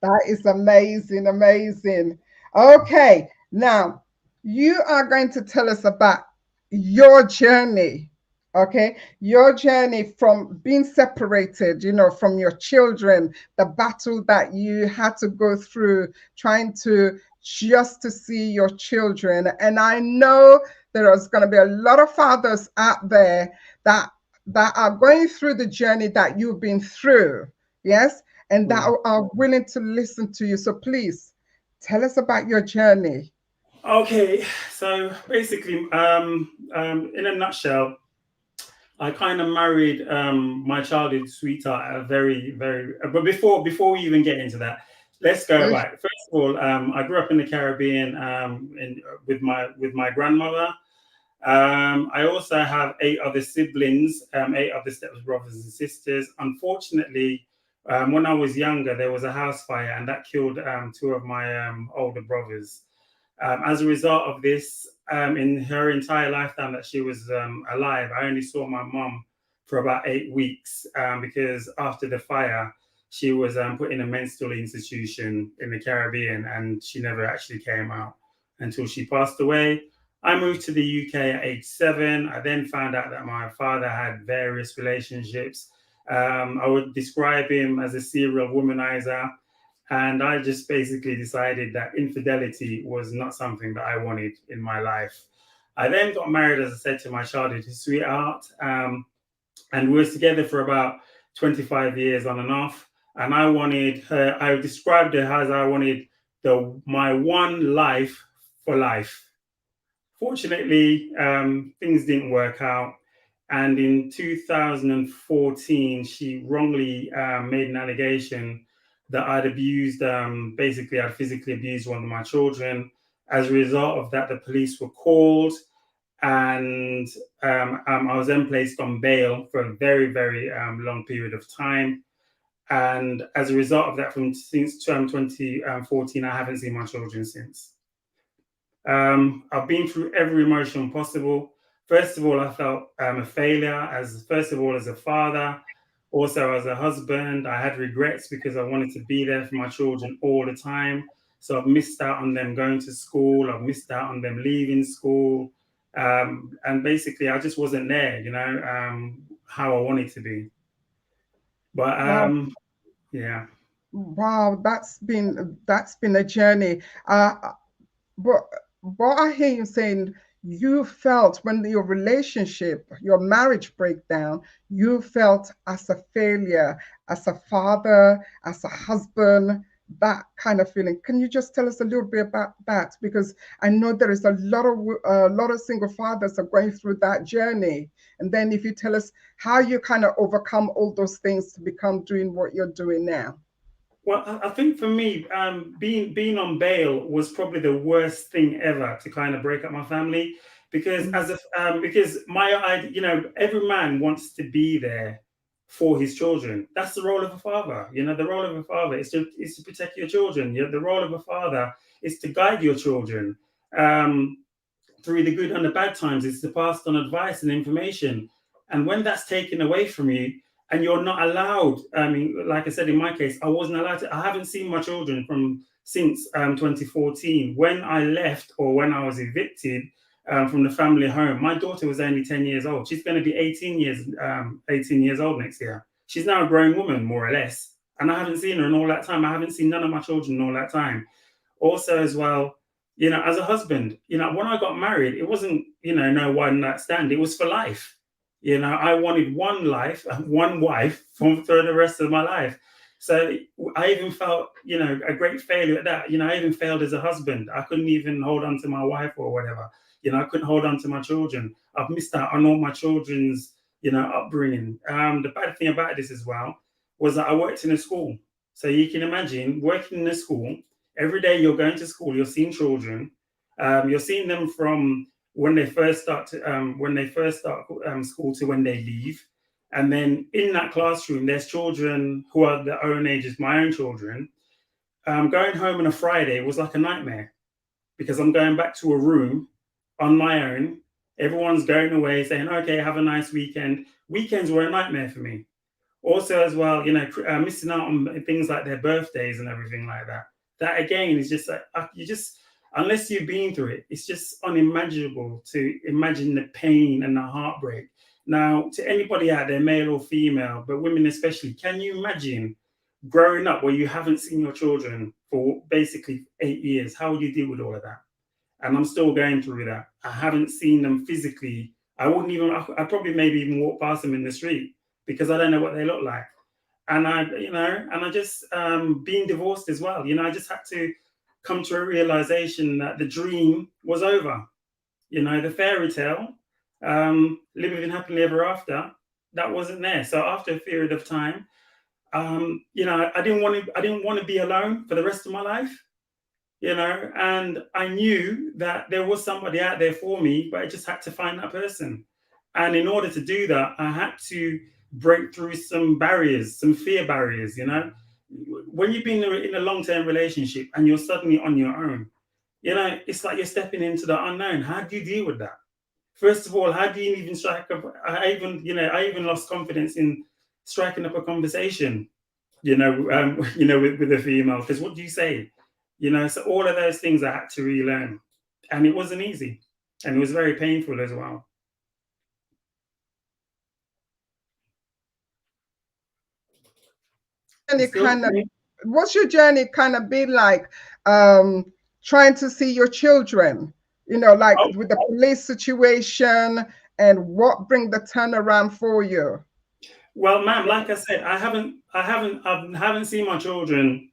That is amazing, amazing. Okay, now you are going to tell us about your journey. Okay, your journey from being separated, from your children, the battle that you had to go through trying to just to see your children. And I know there is going to be a lot of fathers out there that are going through the journey that you've been through, yes, and that are willing to listen to you. So please tell us about your journey. Okay, so basically, in a nutshell, I kind of married my childhood sweetheart at a but before we even get into that, let's go back. First of all, I grew up in the Caribbean with my grandmother. I also have 8 other siblings, 8 other stepbrothers and sisters. Unfortunately, when I was younger, there was a house fire and that killed 2 of my older brothers. As a result of this, in her entire lifetime that she was alive, I only saw my mum for about 8 weeks because after the fire, she was put in a mental institution in the Caribbean and she never actually came out until she passed away. I moved to the UK at age 7. I then found out that my father had various relationships. I would describe him as a serial womanizer. And I just basically decided that infidelity was not something that I wanted in my life. I then got married, as I said, to my childhood sweetheart. And we were together for about 25 years on and off. And I wanted her, I described her as I wanted my one life for life. Fortunately, things didn't work out. And in 2014, she wrongly made an allegation that I'd abused, basically, I'd physically abused one of my children. As a result of that, the police were called and I was then placed on bail for a very, very long period of time. And as a result of that, since 2014, I haven't seen my children since. I've been through every emotion possible. First of all, I felt a failure first of all, as a father, also as a husband. I had regrets because I wanted to be there for my children all the time. So I've missed out on them going to school. I've missed out on them leaving school. And basically, I just wasn't there, how I wanted to be. But yeah. Wow, that's been a journey. But what I hear you saying, you felt when your relationship, your marriage breakdown, you felt as a failure, as a father, as a husband, that kind of feeling. Can you just tell us a little bit about that? Because I know there is a lot of single fathers are going through that journey. And then if you tell us how you kind of overcome all those things to become doing what you're doing now. Well, I think for me, being on bail was probably the worst thing ever to kind of break up my family, because because every man wants to be there for his children. That's the role of a father. The role of a father is to protect your children. The role of a father is to guide your children through the good and the bad times. It's to pass on advice and information. And when that's taken away from you, and you're not allowed, like I said, in my case, I wasn't allowed to, I haven't seen my children since 2014. When I left, or when I was evicted from the family home, my daughter was only 10 years old. She's going to be 18 years old next year. She's now a grown woman, more or less. And I haven't seen her in all that time. I haven't seen none of my children in all that time. Also, as well, as a husband, when I got married, it wasn't, no one night stand. It was for life. I wanted one life, one wife for the rest of my life. So I even felt, a great failure at that. I even failed as a husband. I couldn't even hold on to my wife or whatever. I couldn't hold on to my children. I've missed out on all my children's, upbringing. The bad thing about this as well was that I worked in a school. So you can imagine working in a school. Every day you're going to school, you're seeing children. You're seeing them from when they first start school to when they leave. And then in that classroom, there's children who are their own age as my own children. Going home on a Friday was like a nightmare. because I'm going back to a room on my own. Everyone's going away saying, okay, have a nice weekend. Weekends were a nightmare for me. Also, as well, missing out on things like their birthdays and everything like that. That again is just like, unless you've been through it, it's just unimaginable to imagine the pain and the heartbreak. Now, to anybody out there, male or female, but women especially, can you imagine growing up where you haven't seen your children for basically 8 years? How would you deal with all of that? And I'm still going through that. I haven't seen them physically. I'd probably maybe even walk past them in the street because I don't know what they look like. And I just, being divorced as well, I just had to come to a realization that the dream was over. The fairy tale, living happily ever after, that wasn't there. So after a period of time, I didn't want to be alone for the rest of my life, and I knew that there was somebody out there for me, but I just had to find that person. And in order to do that, I had to break through some barriers, some fear barriers. When you've been in a long-term relationship and you're suddenly on your own, it's like you're stepping into the unknown. How do you deal with that? First of all, how do you even strike up? I even lost confidence in striking up a conversation, with a female, because what do you say? So all of those things I had to relearn, and it wasn't easy, and it was very painful as well. What's your journey kind of been like, trying to see your children, with the police situation, and what bring the turnaround for you? Well, ma'am, like I said, I haven't seen my children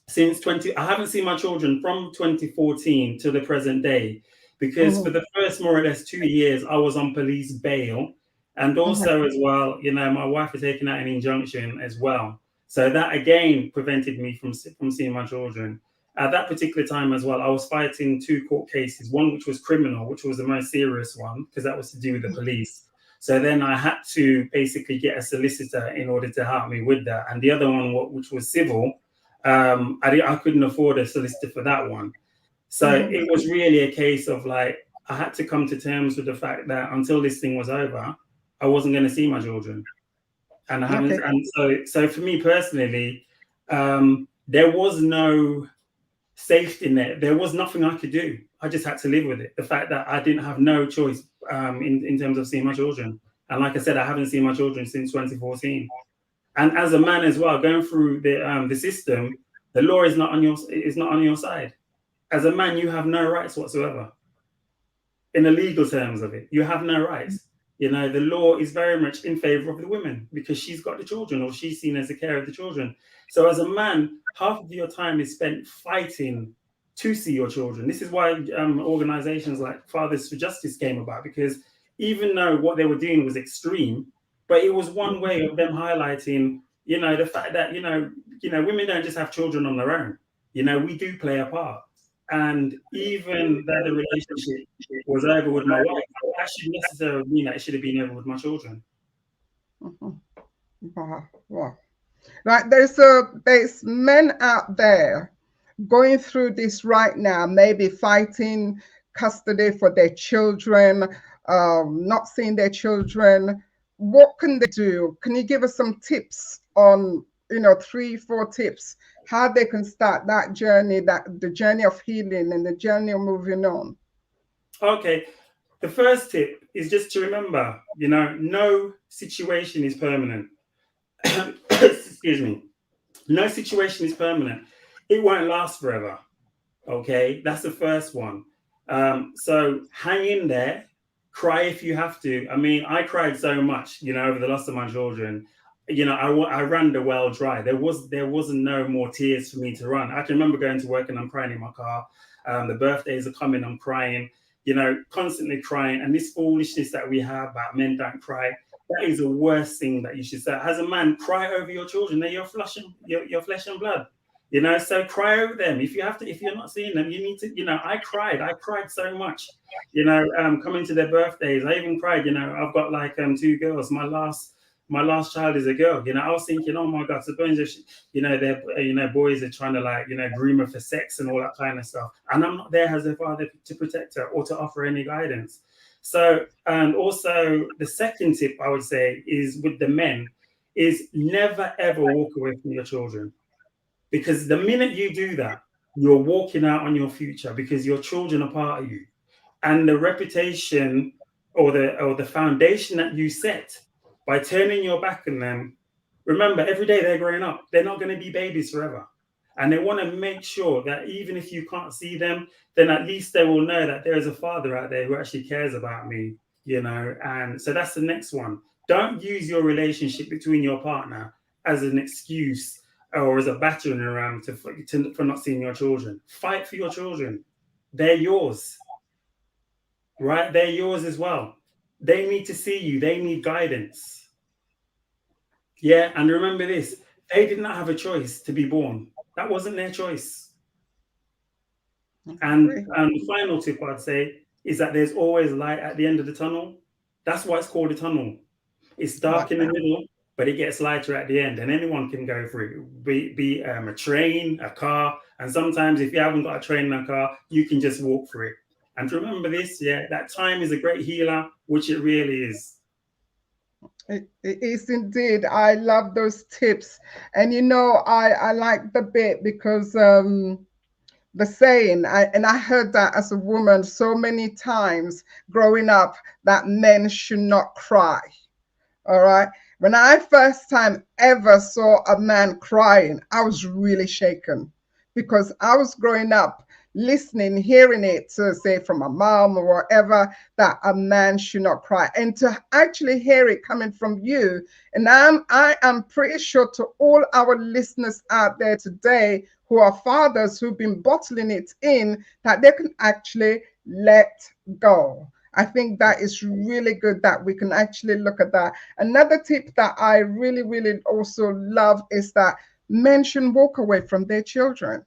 since I haven't seen my children from 2014 to the present day, because for the first more or less 2 years I was on police bail, and also as well, my wife had taken out an injunction as well. So that again prevented me from seeing my children. At that particular time as well, I was fighting 2 court cases, one which was criminal, which was the most serious one, because that was to do with the police. So then I had to basically get a solicitor in order to help me with that. And the other one, which was civil, I couldn't afford a solicitor for that one. So it was really a case of like, I had to come to terms with the fact that until this thing was over, I wasn't going to see my children. And I haven't. Okay. And so for me personally, there was no safety net. There was nothing I could do. I just had to live with it. The fact that I didn't have no choice in terms of seeing my children. And like I said, I haven't seen my children since 2014. And as a man as well, going through the system, the law is not on your side. As a man, you have no rights whatsoever. In the legal terms of it, you have no rights. The law is very much in favor of the women because she's got the children, or she's seen as the care of the children. So as a man, half of your time is spent fighting to see your children. This is why organizations like Fathers for Justice came about, because even though what they were doing was extreme, but it was one way of them highlighting, the fact that, women don't just have children on their own. We do play a part. And even though the relationship was over with my wife, that shouldn't necessarily mean that it should have been over with my children. Wow. Like there's men out there going through this right now, maybe fighting custody for their children, not seeing their children. What can they do? Can you give us some tips on, 3-4 tips, how they can start that journey, the journey of healing and the journey of moving on? Okay. The first tip is just to remember, no situation is permanent. Excuse me. No situation is permanent. It won't last forever. Okay. That's the first one. So hang in there, cry if you have to. I mean, I cried so much, over the loss of my children. I ran the well dry. There wasn't no more tears for me to run. I can remember going to work and I'm crying in my car. The birthdays are coming, I'm crying, constantly crying. And this foolishness that we have about men don't cry, that is the worst thing that you should say. As a man, cry over your children. They're your flesh and blood. So cry over them. If you're not seeing them, you need to, I cried so much, coming to their birthdays. I even cried, I've got like 2 girls. My my last child is a girl. You know, I was thinking, oh my God, suppose if they're boys are trying to like, groom her for sex and all that kind of stuff. And I'm not there as a father to protect her or to offer any guidance. So, and also the second tip I would say is with the men is never ever walk away from your children. Because the minute you do that, you're walking out on your future because your children are part of you. And the reputation or the foundation that you set by turning your back on them, remember, every day they're growing up, they're not going to be babies forever. And they want to make sure that even if you can't see them, then at least they will know that there is a father out there who actually cares about me, And so that's the next one. Don't use your relationship between your partner as an excuse or as a battering ram for not seeing your children. Fight for your children. They're yours. Right? They're yours as well. They need to see you. They need guidance. Yeah, and remember this. They did not have a choice to be born. That wasn't their choice. And the final tip I'd say is that there's always light at the end of the tunnel. That's why it's called a tunnel. It's dark in the middle, but it gets lighter at the end, and anyone can go through it. Be a train, a car, and sometimes if you haven't got a train and a car, you can just walk through it. And remember this, that time is a great healer, which it really is. It is indeed. I love those tips. And I like the bit because the saying, I heard that as a woman so many times growing up, that men should not cry. All right. When I first time ever saw a man crying, I was really shaken because I was growing up listening, hearing it to say from a mom or whatever that a man should not cry, and to actually hear it coming from you. And I am pretty sure to all our listeners out there today who are fathers who've been bottling it in, that they can actually let go. I think that is really good that we can actually look at that. Another tip that I really, really also love is that men should walk away from their children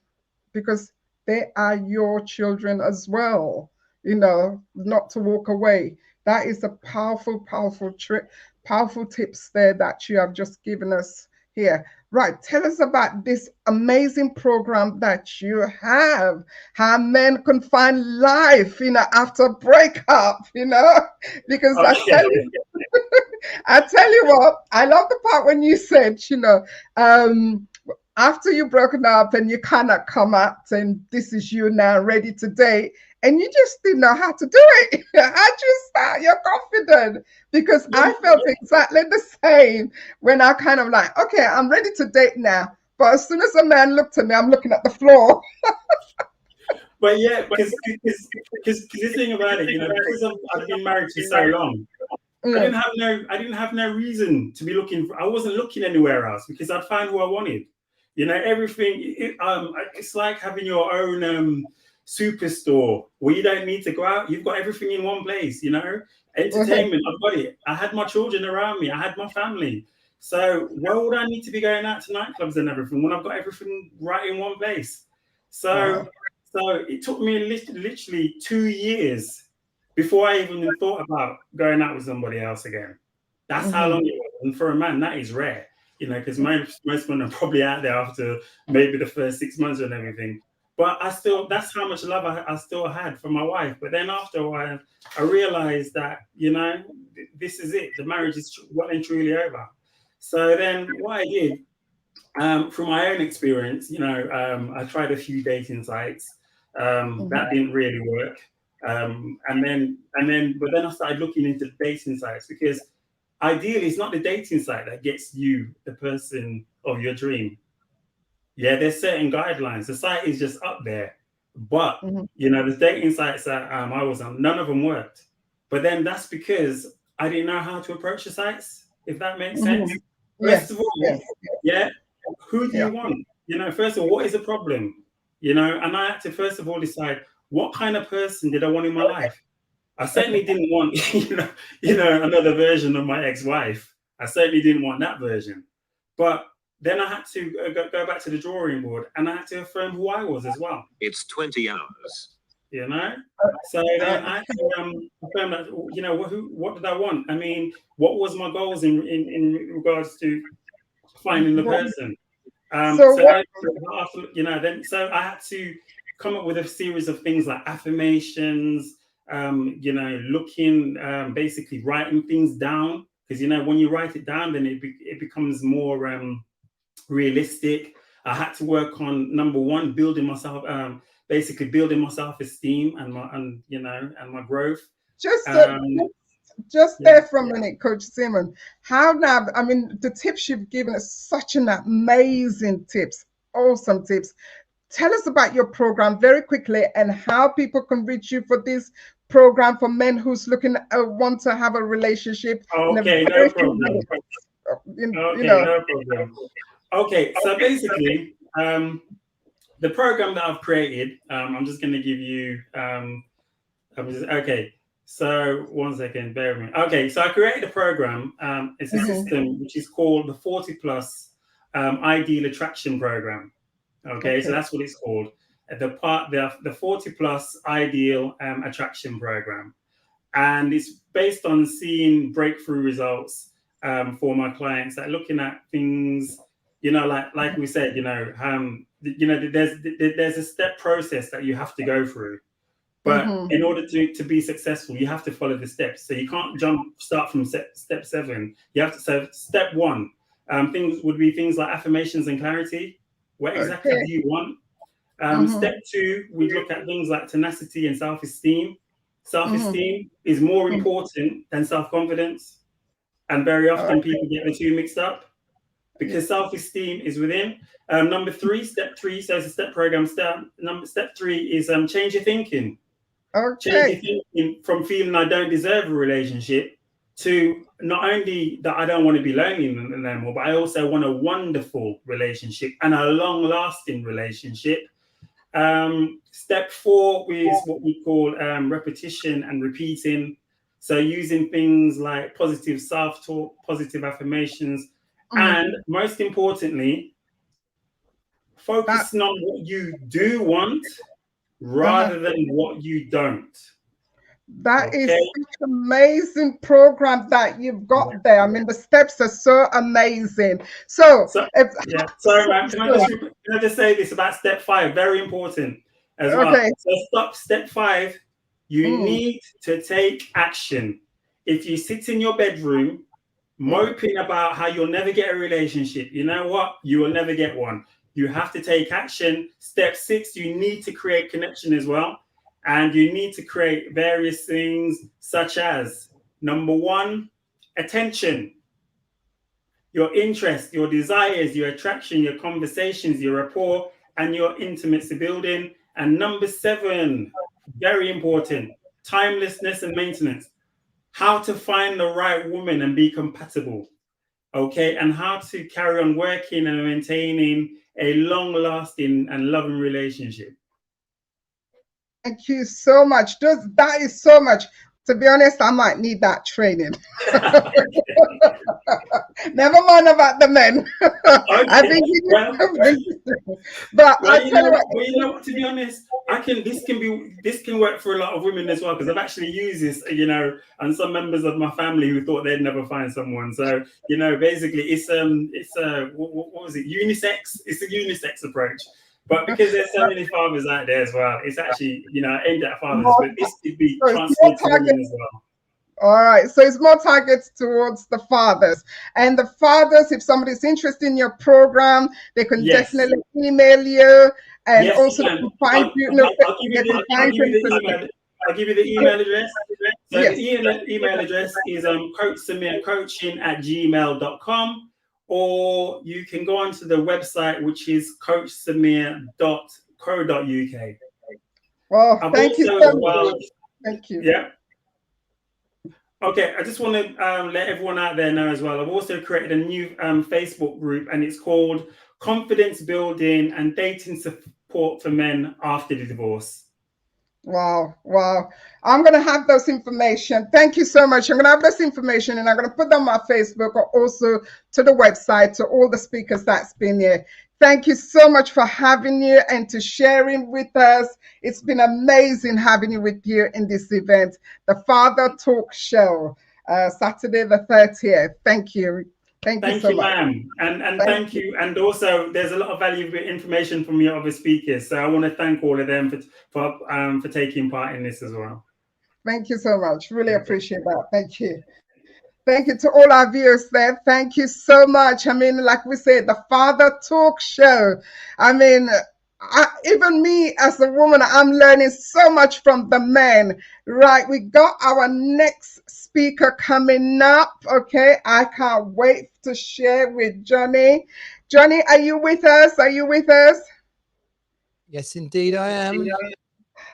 because they are your children as well, not to walk away. That is a powerful, powerful trick, powerful tips there that you have just given us here. Right, tell us about this amazing program that you have, how men can find life, after breakup, because I tell you what, I love the part when you said, after you've broken up and you cannot come out and this is you now ready to date, and you just didn't know how to do it. How'd you start? You're confident, because I felt exactly the same when I kind of like, okay, I'm ready to date now. But as soon as a man looked at me, I'm looking at the floor. But yeah, because the thing about it, because I've been married for so long, I didn't have no reason to be looking for. I wasn't looking anywhere else because I'd find who I wanted. Everything. It's like having your own superstore where you don't need to go out. You've got everything in one place. Entertainment. I've got it. I had my children around me. I had my family. So why would I need to be going out to nightclubs and everything when I've got everything right in one place? So it took me literally 2 years before I even thought about going out with somebody else again. That's how long it was. And for a man, that is rare, because most men are probably out there after maybe the first 6 months and everything. But that's how much love I still had for my wife. But then after a while, I realized that, this is it. The marriage is well and truly over. So then what I did, from my own experience, I tried a few dating sites. That didn't really work. But then I started looking into dating sites, because ideally it's not the dating site that gets you the person of your dream. Yeah, there's certain guidelines. The site is just up there, but the dating sites that I was on, none of them worked. But then that's because I didn't know how to approach the sites, if that makes sense. First of all, who do you want? First of all, what is the problem? And I had to first of all decide, what kind of person did I want in my life? I certainly didn't want, another version of my ex-wife. I certainly didn't want that version. But then I had to go back to the drawing board, and I had to affirm who I was as well. It's 20 hours. you know. So then I had to confirm that, you know, what did I want? I mean, what was my goals in regards to finding the person? You know, then so I had to come up with a series of things like affirmations, you know, looking, basically writing things down, because you know when you write it down, then it becomes more realistic. I had to work on number one, building myself, basically building my self-esteem and my growth. Just there for a minute, Coach Simon. How now? I mean, the tips you've given us, such an amazing tips, awesome tips. Tell us about your program very quickly and how people can reach you for this program for men who's looking want to have a relationship. Okay, no problem. No problem. Okay, so basically, the program that I've created, I'm just going to give you. Okay. So 1 second, bear with me. Okay, so I created a program. It's a system which is called the 40 Plus Ideal Attraction Program. Okay, so that's what it's called. The 40 Plus Ideal Attraction Program, and it's based on seeing breakthrough results for my clients, like looking at things, you know, like we said, there's a step process that you have to go through. But in order to be successful, you have to follow the steps. So you can't start from step 7. You have to. So step 1, things would be things like affirmations and clarity. What exactly do you want? Step 2, we look at things like tenacity and self-esteem. Self-esteem is more important than self-confidence, and very often people get the two mixed up because self-esteem is within. Number 3, step 3. So it's a step program. Step 3 is change your thinking. Change your thinking from feeling I don't deserve a relationship to not only that I don't want to be lonely anymore, but I also want a wonderful relationship and a long-lasting relationship. Step 4 is what we call repetition and repeating. So using things like positive self-talk, positive affirmations, and most importantly, focusing on what you do want rather than what you don't. That is such an amazing program that you've got there. I mean, the steps are so amazing. Sorry, man. Can I just say this about step 5? Very important as well. So step 5, you need to take action. If you sit in your bedroom moping about how you'll never get a relationship, you know what? You will never get one. You have to take action. Step 6, you need to create connection as well. And you need to create various things such as, number 1, attention, your interest, your desires, your attraction, your conversations, your rapport, and your intimacy building. And number 7, very important, timelessness and maintenance. How to find the right woman and be compatible. Okay, and how to carry on working and maintaining a long-lasting and loving relationship. Thank you so much. That is so much. To be honest, I might need that training. Never mind about the men. I think to be honest, this can work for a lot of women as well, because I've actually used this, and some members of my family who thought they'd never find someone. So, basically it's what was it? Unisex. It's a unisex approach. But because there's so many fathers out there as well, it's actually, aimed at fathers, but this could be transferred to women as well. All right, so it's more targets towards the fathers. And the fathers, if somebody's interested in your program, they can definitely email you, and also find you. I'll give you the email address. So the email address is coachsamircoaching@gmail.com. Or you can go onto the website, which is coachsamir.co.uk. Well, thank you so much. Thank you. Yeah. Okay, I just want to let everyone out there know as well. I've also created a new Facebook group, and it's called Confidence Building and Dating Support for Men After the Divorce. Wow. I'm going to have those information. Thank you so much. I'm going to have this information, and I'm going to put them on my Facebook or also to the website to all the speakers that's been here. Thank you so much for having you and to sharing with us. It's been amazing having you with you in this event, the Father Talk Show, Saturday the 30th. Thank you. Thank you Thank so you, much. ma'am. And Thank thank you. And also, there's a lot of valuable information from your other speakers. So I want to thank all of them for taking part in this as well. Thank you so much. Really appreciate that. Thank you. Thank you to all our viewers there. Thank you so much. I mean, like we said, the Father Talk Show. I mean, even me as a woman, I'm learning so much from the men. Right, we got our next speaker coming up. Okay, I can't wait to share with Johnny. Johnny, are you with us? Are you with us? Yes, indeed, I am.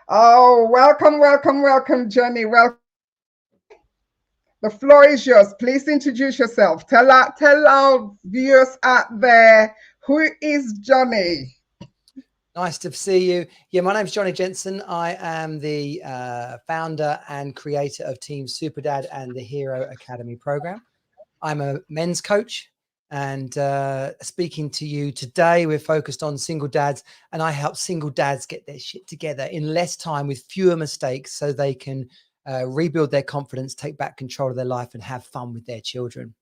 Oh, welcome, welcome, welcome, Johnny. Welcome. The floor is yours. Please introduce yourself. Tell our viewers out there, who is Johnny? Nice to see you. Yeah, my name's Johnny Jensen. I am the founder and creator of Team Superdad and the Hero Academy program. I'm a men's coach, and speaking to you today, we're focused on single dads, and I help single dads get their shit together in less time with fewer mistakes so they can rebuild their confidence, take back control of their life, and have fun with their children.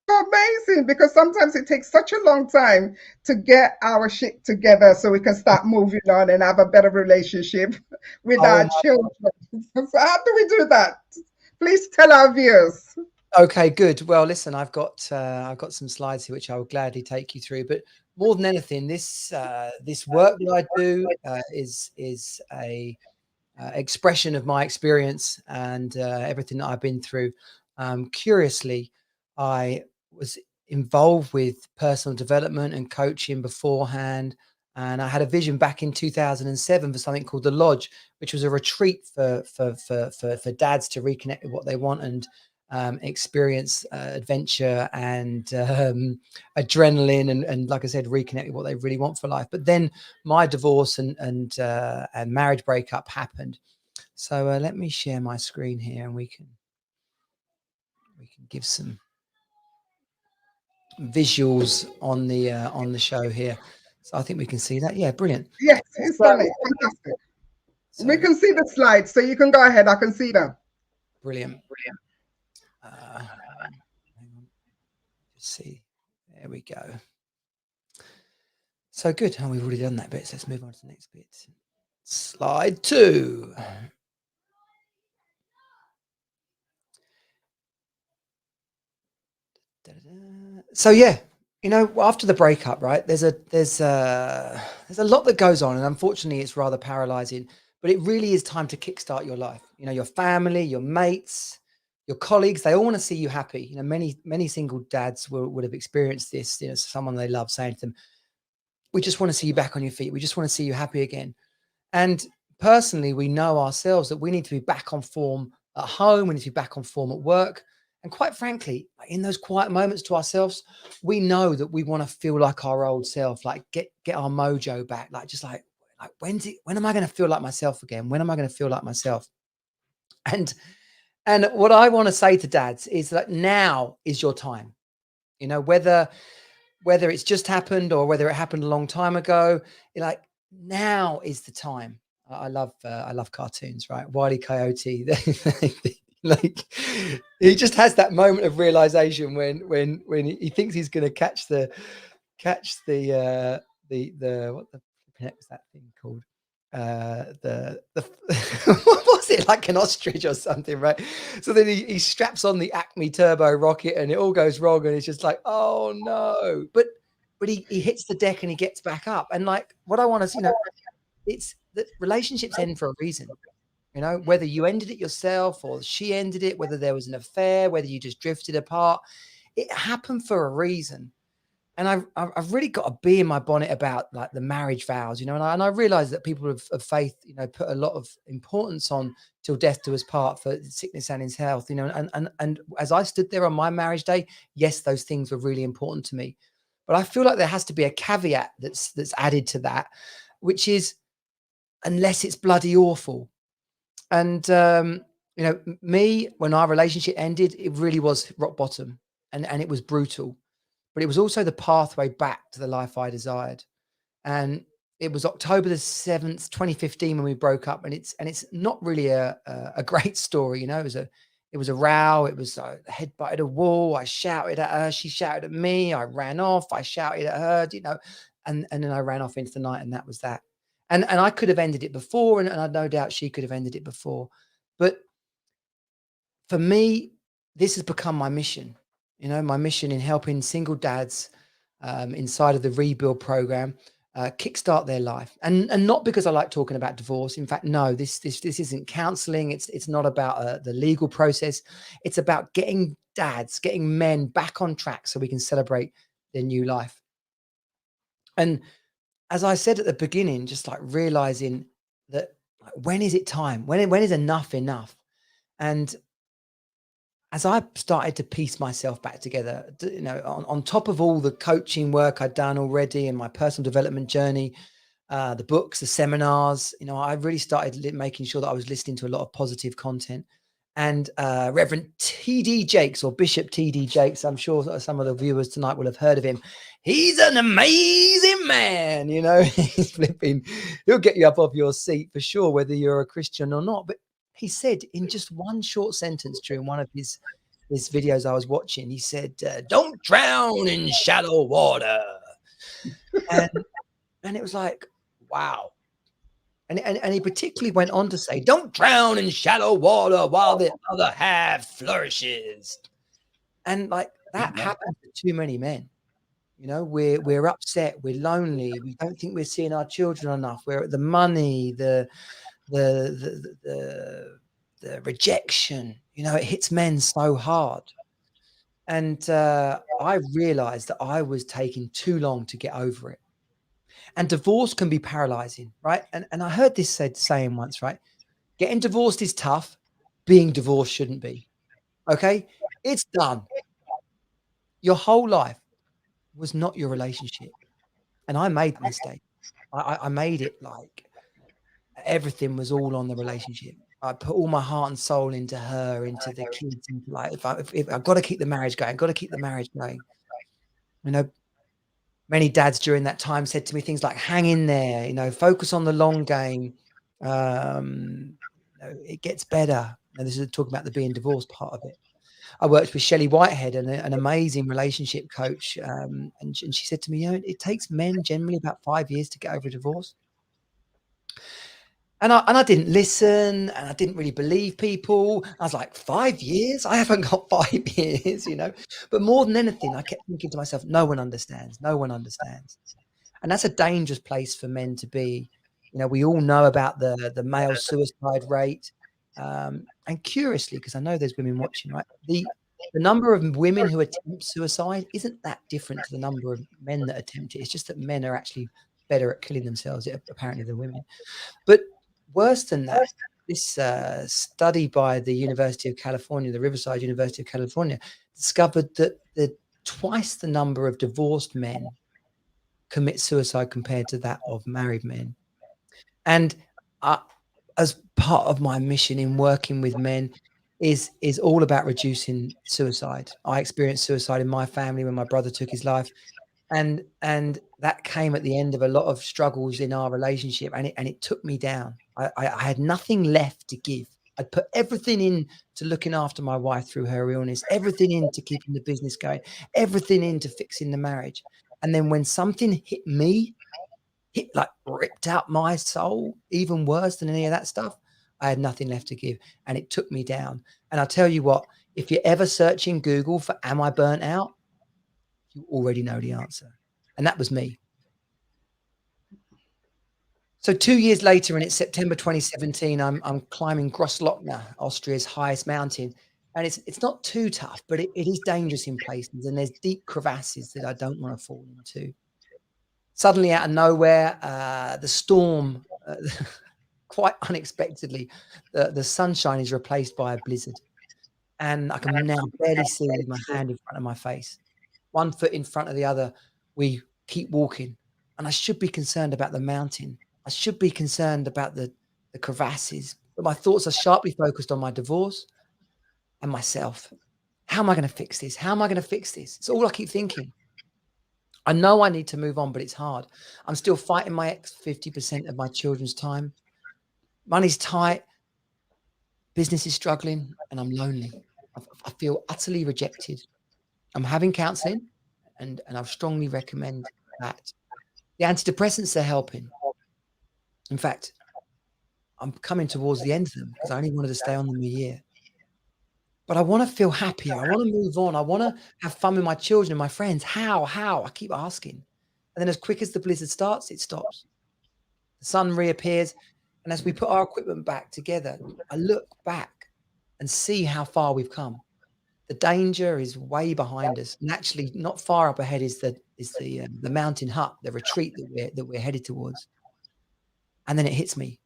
Amazing, because sometimes it takes such a long time to get our shit together so we can start moving on and have a better relationship with our children. So how do we do that? Please tell our viewers. Okay, good. Well, listen, I've got some slides here which I will gladly take you through. But more than anything, this work that I do is a expression of my experience and everything that I've been through. Curiously, I was involved with personal development and coaching beforehand, and I had a vision back in 2007 for something called the Lodge, which was a retreat for dads to reconnect with what they want and experience adventure and adrenaline and like I said, reconnect with what they really want for life. But then my divorce and marriage breakup happened. So let me share my screen here, and we can give some visuals on the show here. So I think we can see that. Yeah, brilliant. Yes, it's funny. Fantastic. So, we can see the slides, so you can go ahead. I can see them. Brilliant. Hang on. Let's see. There we go. So good. And we've already done that bit. So let's move on to the next bit. Slide 2. So yeah, you know, after the breakup, right? There's a lot that goes on, and unfortunately, it's rather paralyzing. But it really is time to kickstart your life. You know, your family, your mates, your colleagues—they all want to see you happy. You know, many single dads would have experienced this. You know, someone they love saying to them, "We just want to see you back on your feet. We just want to see you happy again." And personally, we know ourselves that we need to be back on form at home. We need to be back on form at work. And quite frankly, in those quiet moments to ourselves, we know that we want to feel like our old self, like get our mojo back, like when am I going to feel like myself again? When am I going to feel like myself? And what I want to say to dads is that now is your time. You know, whether it's just happened or whether it happened a long time ago, like now is the time. I love cartoons, right? Wile E. Coyote. Like he just has that moment of realization when he thinks he's going to catch the what the heck was that thing called? The what was it, like an ostrich or something, right? So then he straps on the Acme Turbo rocket and it all goes wrong, and it's just like, oh no! But he hits the deck and he gets back up. And like what I want to, you know, it's that relationships end for a reason. You know, whether you ended it yourself or she ended it, whether there was an affair, whether you just drifted apart, it happened for a reason. And I've really got to be in my bonnet about like the marriage vows, you know, and I realize that people of faith, you know, put a lot of importance on till death do us part for sickness and in health, you know, and as I stood there on my marriage day, yes, those things were really important to me. But I feel like there has to be a caveat that's added to that, which is unless it's bloody awful. And, you know, me, when our relationship ended, it really was rock bottom and it was brutal. but it was also the pathway back to the life I desired. And it was October the 7th, 2015 when we broke up, and it's not really a great story, you know. It was a row. It was a head butted a wall. I shouted at her. She shouted at me. I ran off. I shouted at her, you know, and then I ran off into the night, and that was that. And I could have ended it before, and I no doubt she could have ended it before. But for me, this has become my mission, you know, my mission in helping single dads inside of the Rebuild program kickstart their life. And not because I like talking about divorce. In fact, no, this isn't counseling. It's not about the legal process. It's about getting dads, getting men back on track so we can celebrate their new life. And as I said at the beginning, just like realizing that, like, when is it time? When is enough enough? And as I started to piece myself back together, you know, on top of all the coaching work I'd done already and my personal development journey, the books, the seminars, you know, I really started making sure that I was listening to a lot of positive content. And Reverend T.D. Jakes, or Bishop T.D. Jakes, I'm sure some of the viewers tonight will have heard of him. He's an amazing man, you know. He's flipping. He'll get you up off your seat for sure, whether you're a Christian or not. But he said in just one short sentence during one of his videos I was watching, he said, "Don't drown in shallow water." And it was like, wow. And he particularly went on to say, "Don't drown in shallow water while the other half flourishes." And like that happens to too many men. You know, we're upset, we're lonely, we don't think we're seeing our children enough. We're at the money, the rejection. You know, it hits men so hard. And I realized that I was taking too long to get over it. And divorce can be paralyzing, right? And I heard this saying once, right? Getting divorced is tough. Being divorced shouldn't be. Okay? It's done. Your whole life was not your relationship. And I made the mistake. I made it like everything was all on the relationship. I put all my heart and soul into her, into the kids, into like, if I've got to keep the marriage going, I've got to keep the marriage going. You know, many dads during that time said to me things like, "Hang in there, you know, focus on the long game. You know, it gets better." And this is talking about the being divorced part of it. I worked with Shelley Whitehead, an amazing relationship coach. And she said to me, "You know, it takes men generally about 5 years to get over a divorce." And I didn't listen, and I didn't really believe people. I was like, 5 years? I haven't got 5 years, you know. But more than anything, I kept thinking to myself, no one understands. No one understands. And that's a dangerous place for men to be. You know, we all know about the male suicide rate. And curiously, because I know there's women watching, right? The number of women who attempt suicide isn't that different to the number of men that attempt it. It's just that men are actually better at killing themselves, apparently, than women. But worse than that, this study by the University of California, the Riverside University of California, discovered that twice the number of divorced men commit suicide compared to that of married men. And as part of my mission in working with men is all about reducing suicide. I experienced suicide in my family when my brother took his life. And that came at the end of a lot of struggles in our relationship, and it took me down. I had nothing left to give. I'd put everything in to looking after my wife through her illness, everything into keeping the business going, everything into fixing the marriage. And then when something hit me, like ripped out my soul, even worse than any of that stuff, I had nothing left to give, and it took me down. And I'll tell you what, if you're ever searching Google for "am I burnt out?" you already know the answer. And that was me. So 2 years later, and it's September 2017, I'm climbing Grosslochner, Austria's highest mountain. And it's not too tough, but it is dangerous in places. And there's deep crevasses that I don't want to fall into. Suddenly, out of nowhere, the storm, quite unexpectedly, the sunshine is replaced by a blizzard. And I can now barely see my hand in front of my face. One foot in front of the other, we keep walking. And I should be concerned about the mountain. I should be concerned about the crevasses. But my thoughts are sharply focused on my divorce and myself. How am I going to fix this? How am I going to fix this? It's all I keep thinking. I know I need to move on, but it's hard. I'm still fighting my ex 50% of my children's time. Money's tight, business is struggling, and I'm lonely. I feel utterly rejected. I'm having counseling, and I strongly recommend that. The antidepressants are helping. In fact, I'm coming towards the end of them because I only wanted to stay on them a year. But I want to feel happier. I want to move on. I want to have fun with my children and my friends. How? I keep asking. And then as quick as the blizzard starts, it stops. The sun reappears. And as we put our equipment back together, I look back and see how far we've come. The danger is way behind us. And actually not far up ahead is the mountain hut, the retreat that we're headed towards. And then it hits me.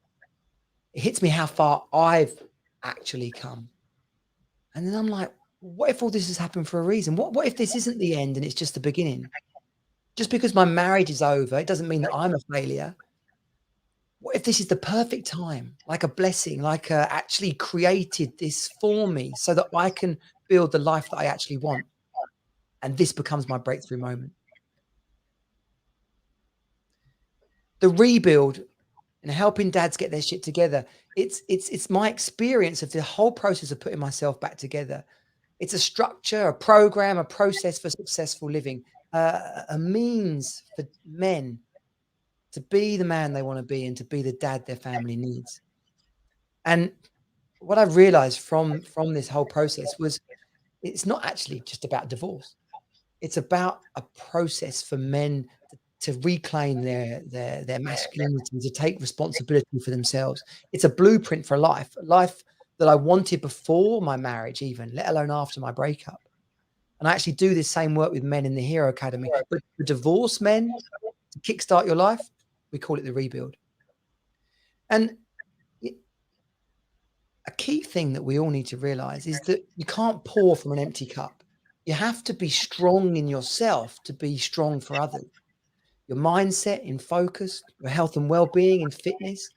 It hits me how far I've actually come. And then I'm like, what if all this has happened for a reason? What if this isn't the end and it's just the beginning? Just because my marriage is over, it doesn't mean that I'm a failure. What if this is the perfect time, like a blessing, like actually created this for me so that I can build the life that I actually want? And this becomes my breakthrough moment. The rebuild and helping dads get their shit together. It's my experience of the whole process of putting myself back together. It's a structure, a program, a process for successful living, a means for men to be the man they want to be and to be the dad their family needs. And what I realized from this whole process was it's not actually just about divorce. It's about a process for men to reclaim their masculinity, to take responsibility for themselves. It's a blueprint for a life that I wanted before my marriage even, let alone after my breakup. And I actually do this same work with men in the Hero Academy. But for divorced men, to kickstart your life, we call it the rebuild. And a key thing that we all need to realize is that you can't pour from an empty cup. You have to be strong in yourself to be strong for others. Your mindset in focus, your health and well-being and fitness,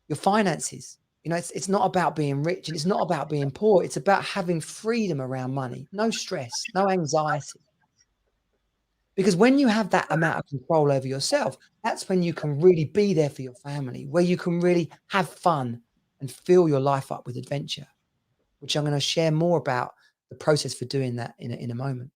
your finances. You know, it's not about being rich and it's not about being poor. It's about having freedom around money, no stress, no anxiety. Because when you have that amount of control over yourself, that's when you can really be there for your family, where you can really have fun and fill your life up with adventure, which I'm going to share more about the process for doing that in a moment.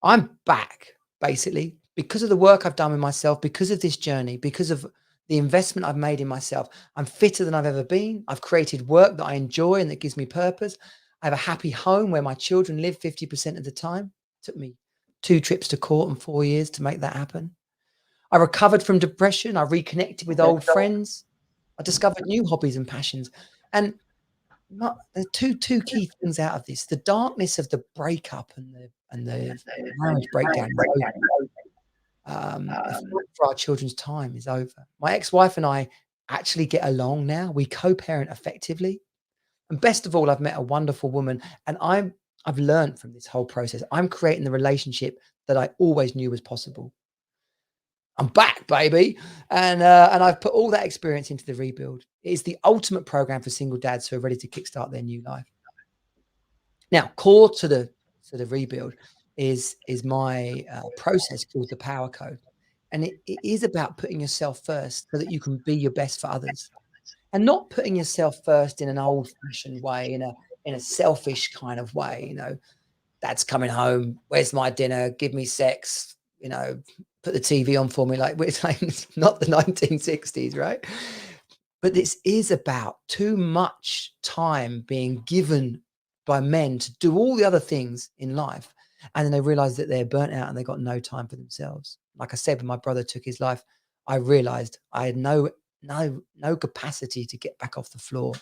I'm back, basically, because of the work I've done with myself, because of this journey, because of the investment I've made in myself. I'm fitter than I've ever been. I've created work that I enjoy and that gives me purpose. I have a happy home where my children live 50% of the time. It took me 2 trips to court and 4 years to make that happen. I recovered from depression. I reconnected with old friends. I discovered new hobbies and passions. And there's two key things out of this: the darkness of the breakup and the marriage breakdown is over. The fight for our children's time is over. My ex-wife and I actually get along now. We co-parent effectively, and best of all, I've met a wonderful woman, and I've learned from this whole process. I'm creating the relationship that I always knew was possible. I'm back, baby. And I've put all that experience into the rebuild. It is the ultimate program for single dads who are ready to kickstart their new life. Now, core to the rebuild is my process called the Power Code. And it is about putting yourself first so that you can be your best for others. And not putting yourself first in an old-fashioned way, in a selfish kind of way. You know, dad's coming home, where's my dinner, give me sex, you know, put the TV on for me. Like, we're saying it's not the 1960s, right? But this is about too much time being given by men to do all the other things in life. And then they realize that they're burnt out and they got no time for themselves. Like I said, when my brother took his life, I realized I had no capacity to get back off the floor.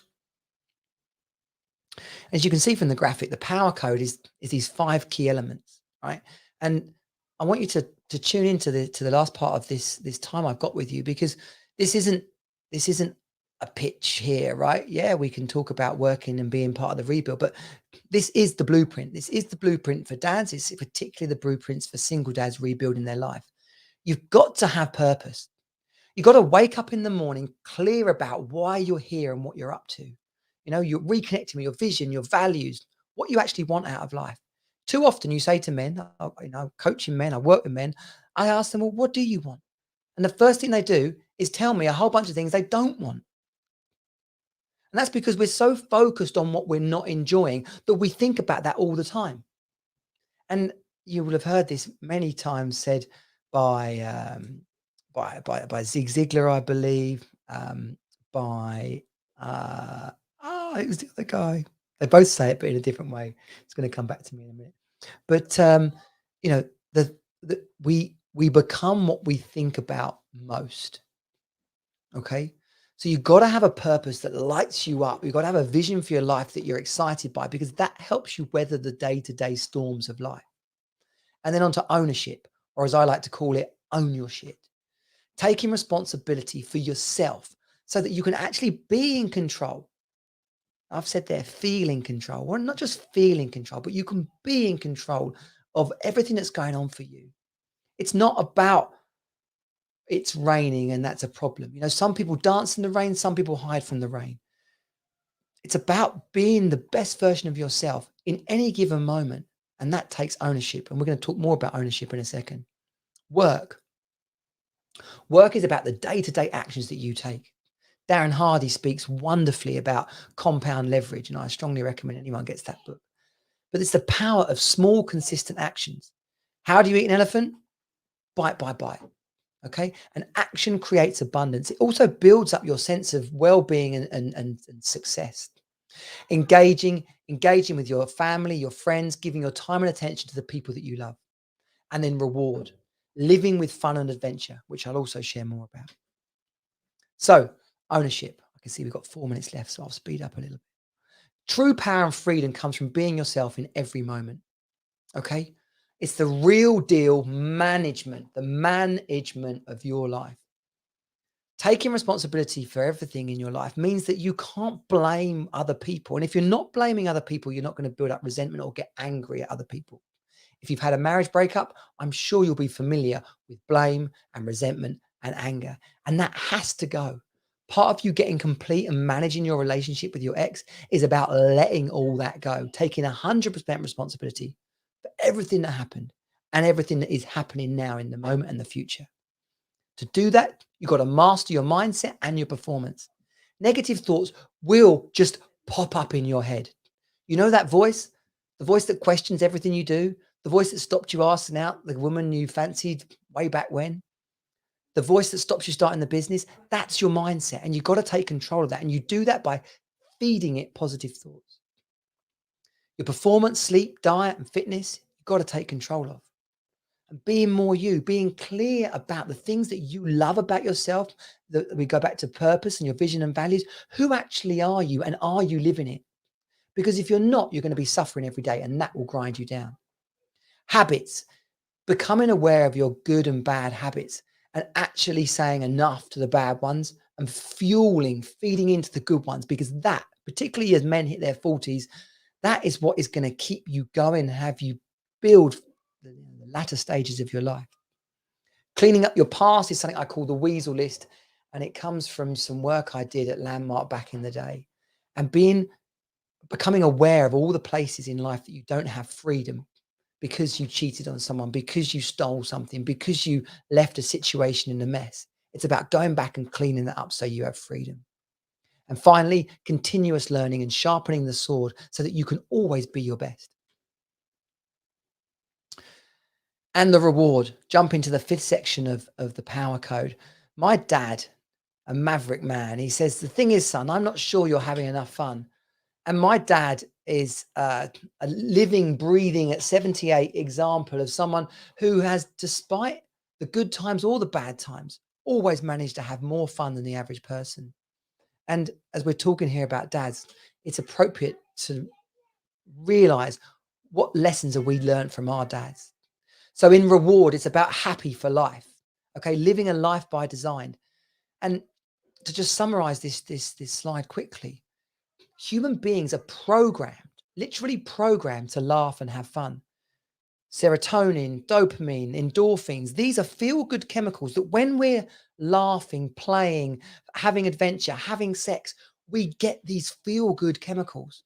As you can see from the graphic, the Power Code is these 5 key elements, right? And I want you to tune into the last part of this time I've got with you, because this isn't a pitch here, right? Yeah, we can talk about working and being part of the rebuild, but this is the blueprint. This is the blueprint for dads. It's particularly the blueprints for single dads rebuilding their life. You've got to have purpose. You've got to wake up in the morning clear about why you're here and what you're up to. You know, you're reconnecting with your vision, your values, what you actually want out of life. Too often you say to men, coaching men, I work with men, I ask them, well, what do you want? And the first thing they do is tell me a whole bunch of things they don't want. And that's because we're so focused on what we're not enjoying that we think about that all the time. And you will have heard this many times said by Zig Ziglar, I believe, by it was the other guy. They both say it, but in a different way. It's going to come back to me in a minute. But you know, we become what we think about most. Okay. So you've got to have a purpose that lights you up. You've got to have a vision for your life that you're excited by, because that helps you weather the day-to-day storms of life. And then onto ownership, or as I like to call it, own your shit. Taking responsibility for yourself so that you can actually be in control. I've said there, feel in control. Well, not just feel in control, but you can be in control of everything that's going on for you. It's not about it's raining and that's a problem. You know, some people dance in the rain, some people hide from the rain. It's about being the best version of yourself in any given moment. And that takes ownership. And we're going to talk more about ownership in a second. Work. Work is about the day-to-day actions that you take. Darren Hardy speaks wonderfully about compound leverage, and I strongly recommend anyone gets that book. But it's the power of small, consistent actions. How do you eat an elephant? Bite by bite. Okay. And action creates abundance. It also builds up your sense of well-being and success. Engaging with your family, your friends, giving your time and attention to the people that you love. And then reward. Living with fun and adventure, which I'll also share more about. So, ownership. I can see we've got 4 minutes left, so I'll speed up a little bit. True power and freedom comes from being yourself in every moment. Okay? It's the real deal management, the management of your life. Taking responsibility for everything in your life means that you can't blame other people. And if you're not blaming other people, you're not going to build up resentment or get angry at other people. If you've had a marriage breakup, I'm sure you'll be familiar with blame and resentment and anger. And that has to go. Part of you getting complete and managing your relationship with your ex is about letting all that go, taking 100% responsibility for everything that happened and everything that is happening now in the moment and the future. To do that, you've got to master your mindset and your performance. Negative thoughts will just pop up in your head. You know that voice? The voice that questions everything you do? The voice that stopped you asking out the woman you fancied way back when? The voice that stops you starting the business? That's your mindset. And you've got to take control of that. And you do that by feeding it positive thoughts. Your performance, sleep, diet, and fitness, you've got to take control of. And being more you, being clear about the things that you love about yourself, that we go back to purpose and your vision and values. Who actually are you, and are you living it? Because if you're not, you're going to be suffering every day, and that will grind you down. Habits, becoming aware of your good and bad habits and actually saying enough to the bad ones and feeding into the good ones, because that, particularly as men hit their 40s, that is what is going to keep you going and have you build the latter stages of your life. Cleaning up your past is something I call the weasel list, and it comes from some work I did at Landmark back in the day. And becoming aware of all the places in life that you don't have freedom because you cheated on someone, because you stole something, because you left a situation in a mess. It's about going back and cleaning that up so you have freedom. And finally, continuous learning and sharpening the sword so that you can always be your best. And the reward. Jump into the 5th section of the power code. My dad, a maverick man, he says, the thing is, son, I'm not sure you're having enough fun. And my dad is a living, breathing at 78 example of someone who has, despite the good times or the bad times, always managed to have more fun than the average person. And as we're talking here about dads, it's appropriate to realize what lessons have we learned from our dads. So in reward, it's about happy for life. Okay, living a life by design. And to just summarize this slide quickly, human beings are programmed, literally programmed to laugh and have fun. Serotonin, dopamine, endorphins, these are feel-good chemicals that when we're laughing, playing, having adventure, having sex, we get these feel-good chemicals.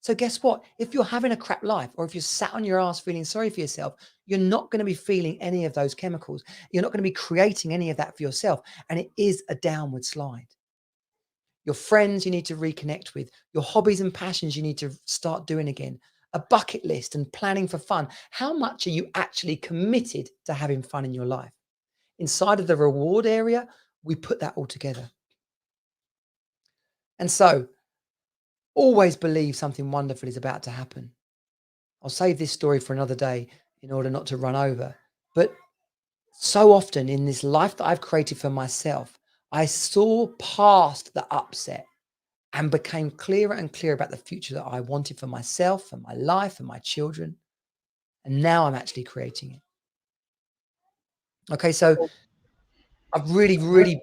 So guess what? If you're having a crap life, or if you're sat on your ass feeling sorry for yourself, you're not going to be feeling any of those chemicals. You're not going to be creating any of that for yourself. And it is a downward slide. Your friends you need to reconnect with, your hobbies and passions you need to start doing again, a bucket list and planning for fun. How much are you actually committed to having fun in your life? Inside of the reward area, we put that all together. And so always believe something wonderful is about to happen. I'll save this story for another day in order not to run over. But so often in this life that I've created for myself, I saw past the upset and became clearer and clearer about the future that I wanted for myself and my life and my children. And now I'm actually creating it. Okay, so I'm really, really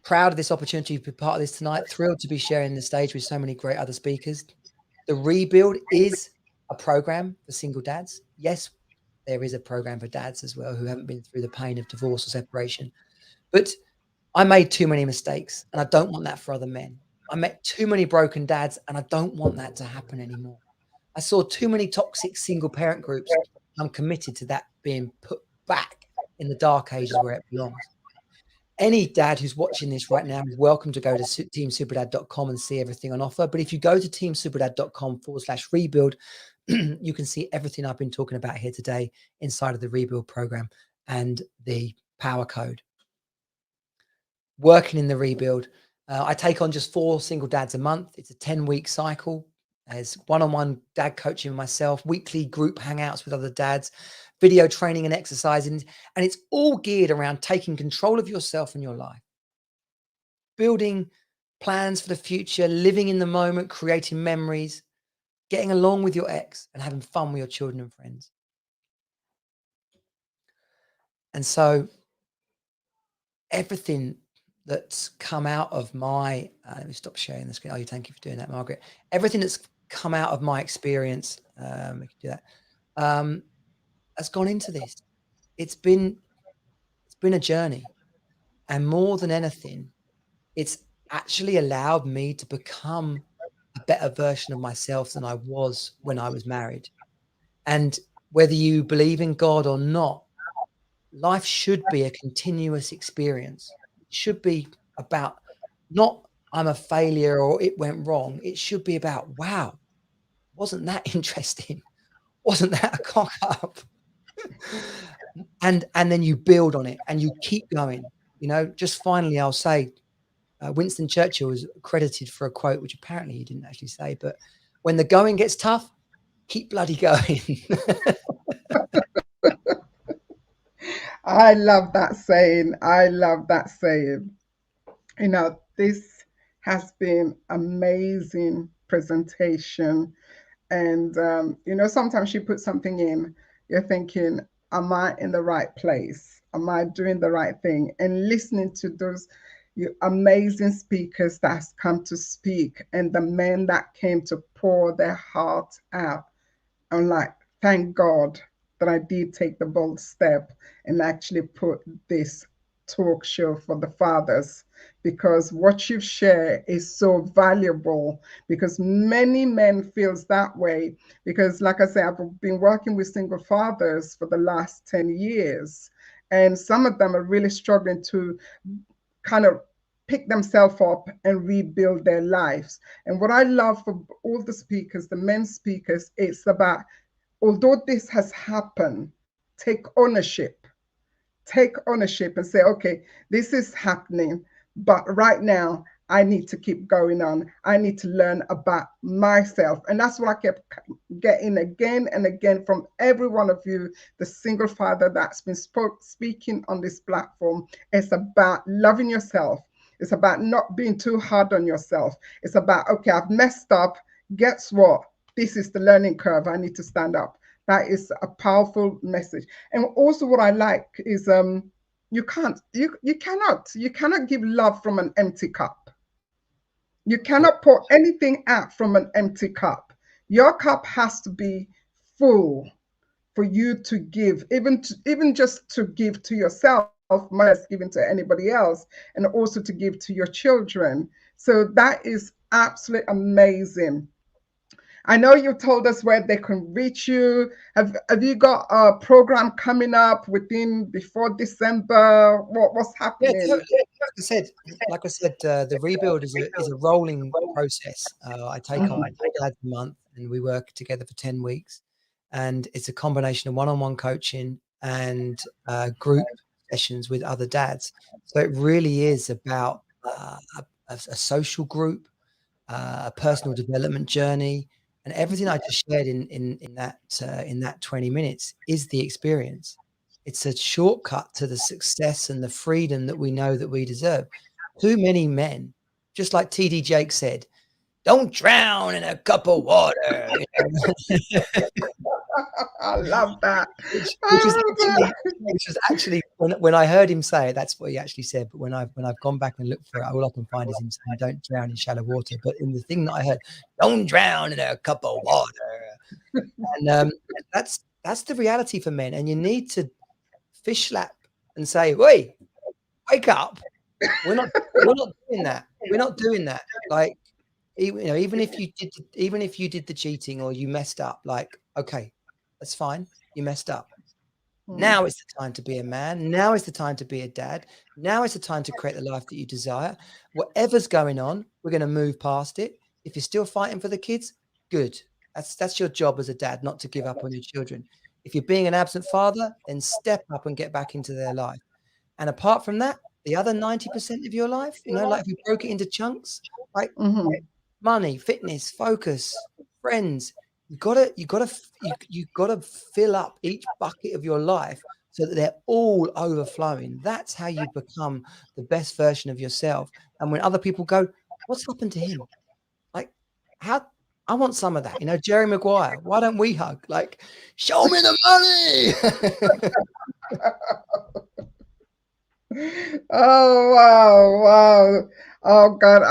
proud of this opportunity to be part of this tonight. Thrilled to be sharing the stage with so many great other speakers. The Rebuild is a program for single dads. Yes, there is a program for dads as well who haven't been through the pain of divorce or separation. But I made too many mistakes, and I don't want that for other men. I met too many broken dads, and I don't want that to happen anymore. I saw too many toxic single parent groups. I'm committed to that being put back in the dark ages where it belongs. Any dad who's watching this right now is welcome to go to teamsuperdad.com and see everything on offer. But if you go to teamsuperdad.com/rebuild, you can see everything I've been talking about here today inside of the Rebuild program and the power code. Working in the Rebuild, I take on just 4 single dads a month. It's a 10-week cycle. There's one-on-one dad coaching with myself, weekly group hangouts with other dads, video training and exercising. And it's all geared around taking control of yourself and your life, building plans for the future, living in the moment, creating memories, getting along with your ex and having fun with your children and friends. And so everything that's come out of my, let me stop sharing the screen. Oh, thank you for doing that, Margaret. Everything that's come out of my experience, we can do that, has gone into this. It's been a journey. And more than anything, it's actually allowed me to become a better version of myself than I was when I was married. And whether you believe in God or not, life should be a continuous experience. It should be about not I'm a failure or it went wrong. It should be about, wow, wasn't that interesting? Wasn't that a cock up? and then you build on it and you keep going. You know, just finally, I'll say, Winston Churchill was credited for a quote, which apparently he didn't actually say, but when the going gets tough, keep bloody going. I love that saying. I love that saying. You know, this has been amazing presentation. And, you know, sometimes you put something in, you're thinking, am I in the right place? Am I doing the right thing? And listening to those amazing speakers that's come to speak and the men that came to pour their heart out, I'm like, thank God that I did take the bold step and actually put this talk show for the fathers, because what you've shared is so valuable, because many men feels that way, because like I say, I've been working with single fathers for the last 10 years, and some of them are really struggling to kind of pick themselves up and rebuild their lives. And what I love for all the speakers, the men speakers, it's about, although this has happened, take ownership. Take ownership and say, okay, this is happening, but right now I need to keep going on. I need to learn about myself. And that's what I kept getting again and again from every one of you, the single father that's been speaking on this platform. It's about loving yourself. It's about not being too hard on yourself. It's about, okay, I've messed up. Guess what? This is the learning curve. I need to stand up. That is a powerful message. And also what I like is you cannot give love from an empty cup. You cannot pour anything out from an empty cup. Your cup has to be full for you to give, even just to give to yourself, much as giving to anybody else, and also to give to your children. So that is absolutely amazing. I know you told us where they can reach you. Have you got a program coming up before December? What's Yeah, happening? totally. Like I said, the rebuild is a rolling process. I take on dads a month, and we work together for 10 weeks, and it's a combination of one-on-one coaching and group sessions with other dads. So it really is about a social group, a personal development journey, and everything I just shared in that 20 minutes is the experience. It's a shortcut to the success and the freedom that we know that we deserve. Too many men, just like TD Jake said, don't drown in a cup of water. I love that. Which was actually when I heard him say it, that's what he actually said. But when I've gone back and looked for it, all I can find is him saying, "Don't drown in shallow water." But in the thing that I heard, "Don't drown in a cup of water," and that's the reality for men. And you need to fish slap and say, "Wait, wake up! We're not doing that. We're not doing that." Like, even if you did the cheating or you messed up, like, okay, that's fine. You messed up. Now is the time to be a man. Now is the time to be a dad. Now is the time to create the life that you desire. Whatever's going on, we're going to move past it. If you're still fighting for the kids, good. That's your job as a dad, not to give up on your children. If you're being an absent father, then step up and get back into their life. And apart from that, the other 90% of your life, like if we broke it into chunks, like money, fitness, focus, friends, you gotta fill up each bucket of your life so that they're all overflowing. That's how you become the best version of yourself. And when other people go, what's happened to him? Like, how I want some of that. Jerry Maguire, why don't we hug? Like, show me the money. Oh, wow. Oh God,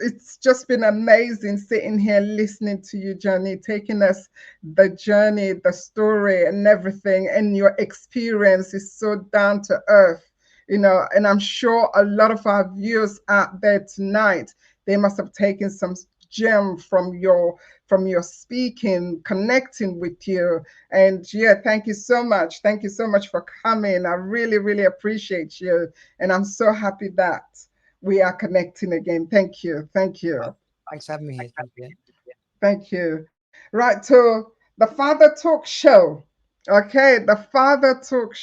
it's just been amazing sitting here listening to you, Johnny, taking us the journey, the story and everything, and your experience is so down to earth, and I'm sure a lot of our viewers out there tonight, they must have taken some gem from your speaking, connecting with you. And yeah, thank you so much. Thank you so much for coming. I really, really appreciate you. And I'm so happy that we are connecting again. Thank you. Thank you. Thanks for having me here. Thank you. Thank you. Right, to the Father Talk Show. Okay, the Father Talk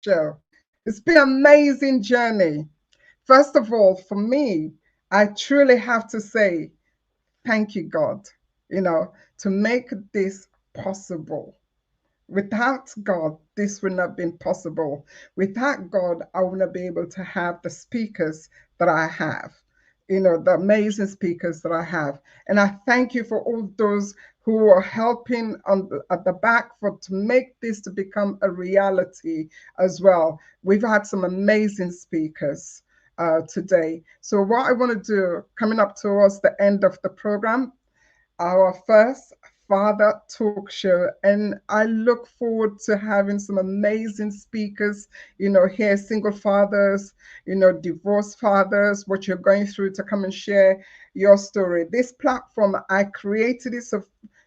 Show. It's been an amazing journey. First of all, for me, I truly have to say, thank you, God, to make this possible. Without God, this would not have been possible. Without God, I would not be able to have the speakers that I have, the amazing speakers that I have. And I thank you for all those who are helping at the back to make this to become a reality as well. We've had some amazing speakers today. So what I want to do, coming up towards the end of the program, our first Father Talk Show. And I look forward to having some amazing speakers, here, single fathers, divorced fathers, what you're going through, to come and share your story. This platform, I created it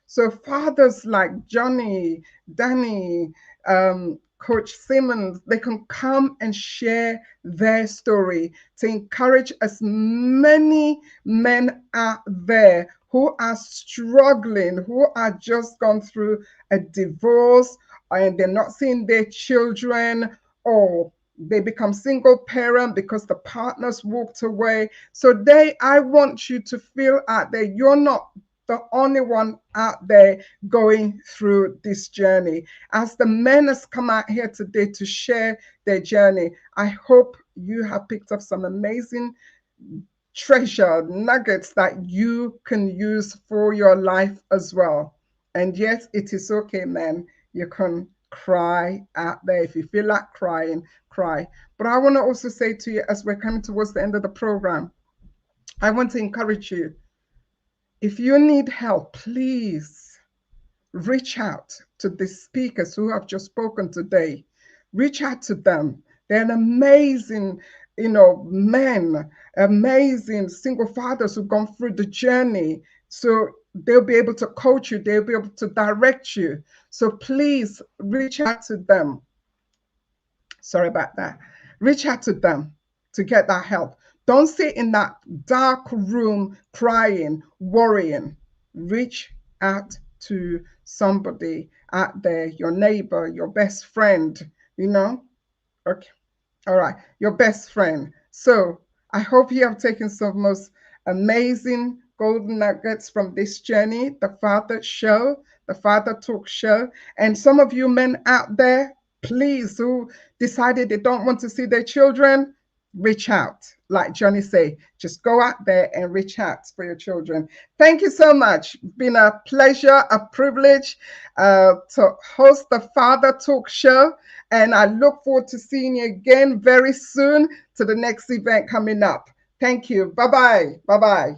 so fathers like Johnny, Danny, Coach Simmons, they can come and share their story to encourage as many men out there who are struggling, who are just gone through a divorce, and they're not seeing their children, or they become single parent because the partners walked away. So I want you to feel out there, you're not the only one out there going through this journey. As the men has come out here today to share their journey, I hope you have picked up some amazing treasure nuggets that you can use for your life as well. And yes, it is okay, man. You can cry out there. If you feel like crying, cry. But I want to also say to you, as we're coming towards the end of the program, I want to encourage you. If you need help, please reach out to the speakers who have just spoken today. Reach out to them. They're an amazing, men, amazing single fathers who've gone through the journey. So they'll be able to coach you, they'll be able to direct you. So please reach out to them. Sorry about that. Reach out to them to get that help. Don't sit in that dark room crying, worrying. Reach out to somebody out there, your neighbor, your best friend, you know? Okay. All right. Your best friend. So I hope you have taken some most amazing golden nuggets from this journey, the Father Show, the Father Talk Show. And some of you men out there, please, who decided they don't want to see their children, reach out. Like Johnny say, just go out there and reach out for your children. Thank you so much. It's been a pleasure, a privilege to host the Father Talk Show. And I look forward to seeing you again very soon to the next event coming up. Thank you. Bye-bye. Bye-bye.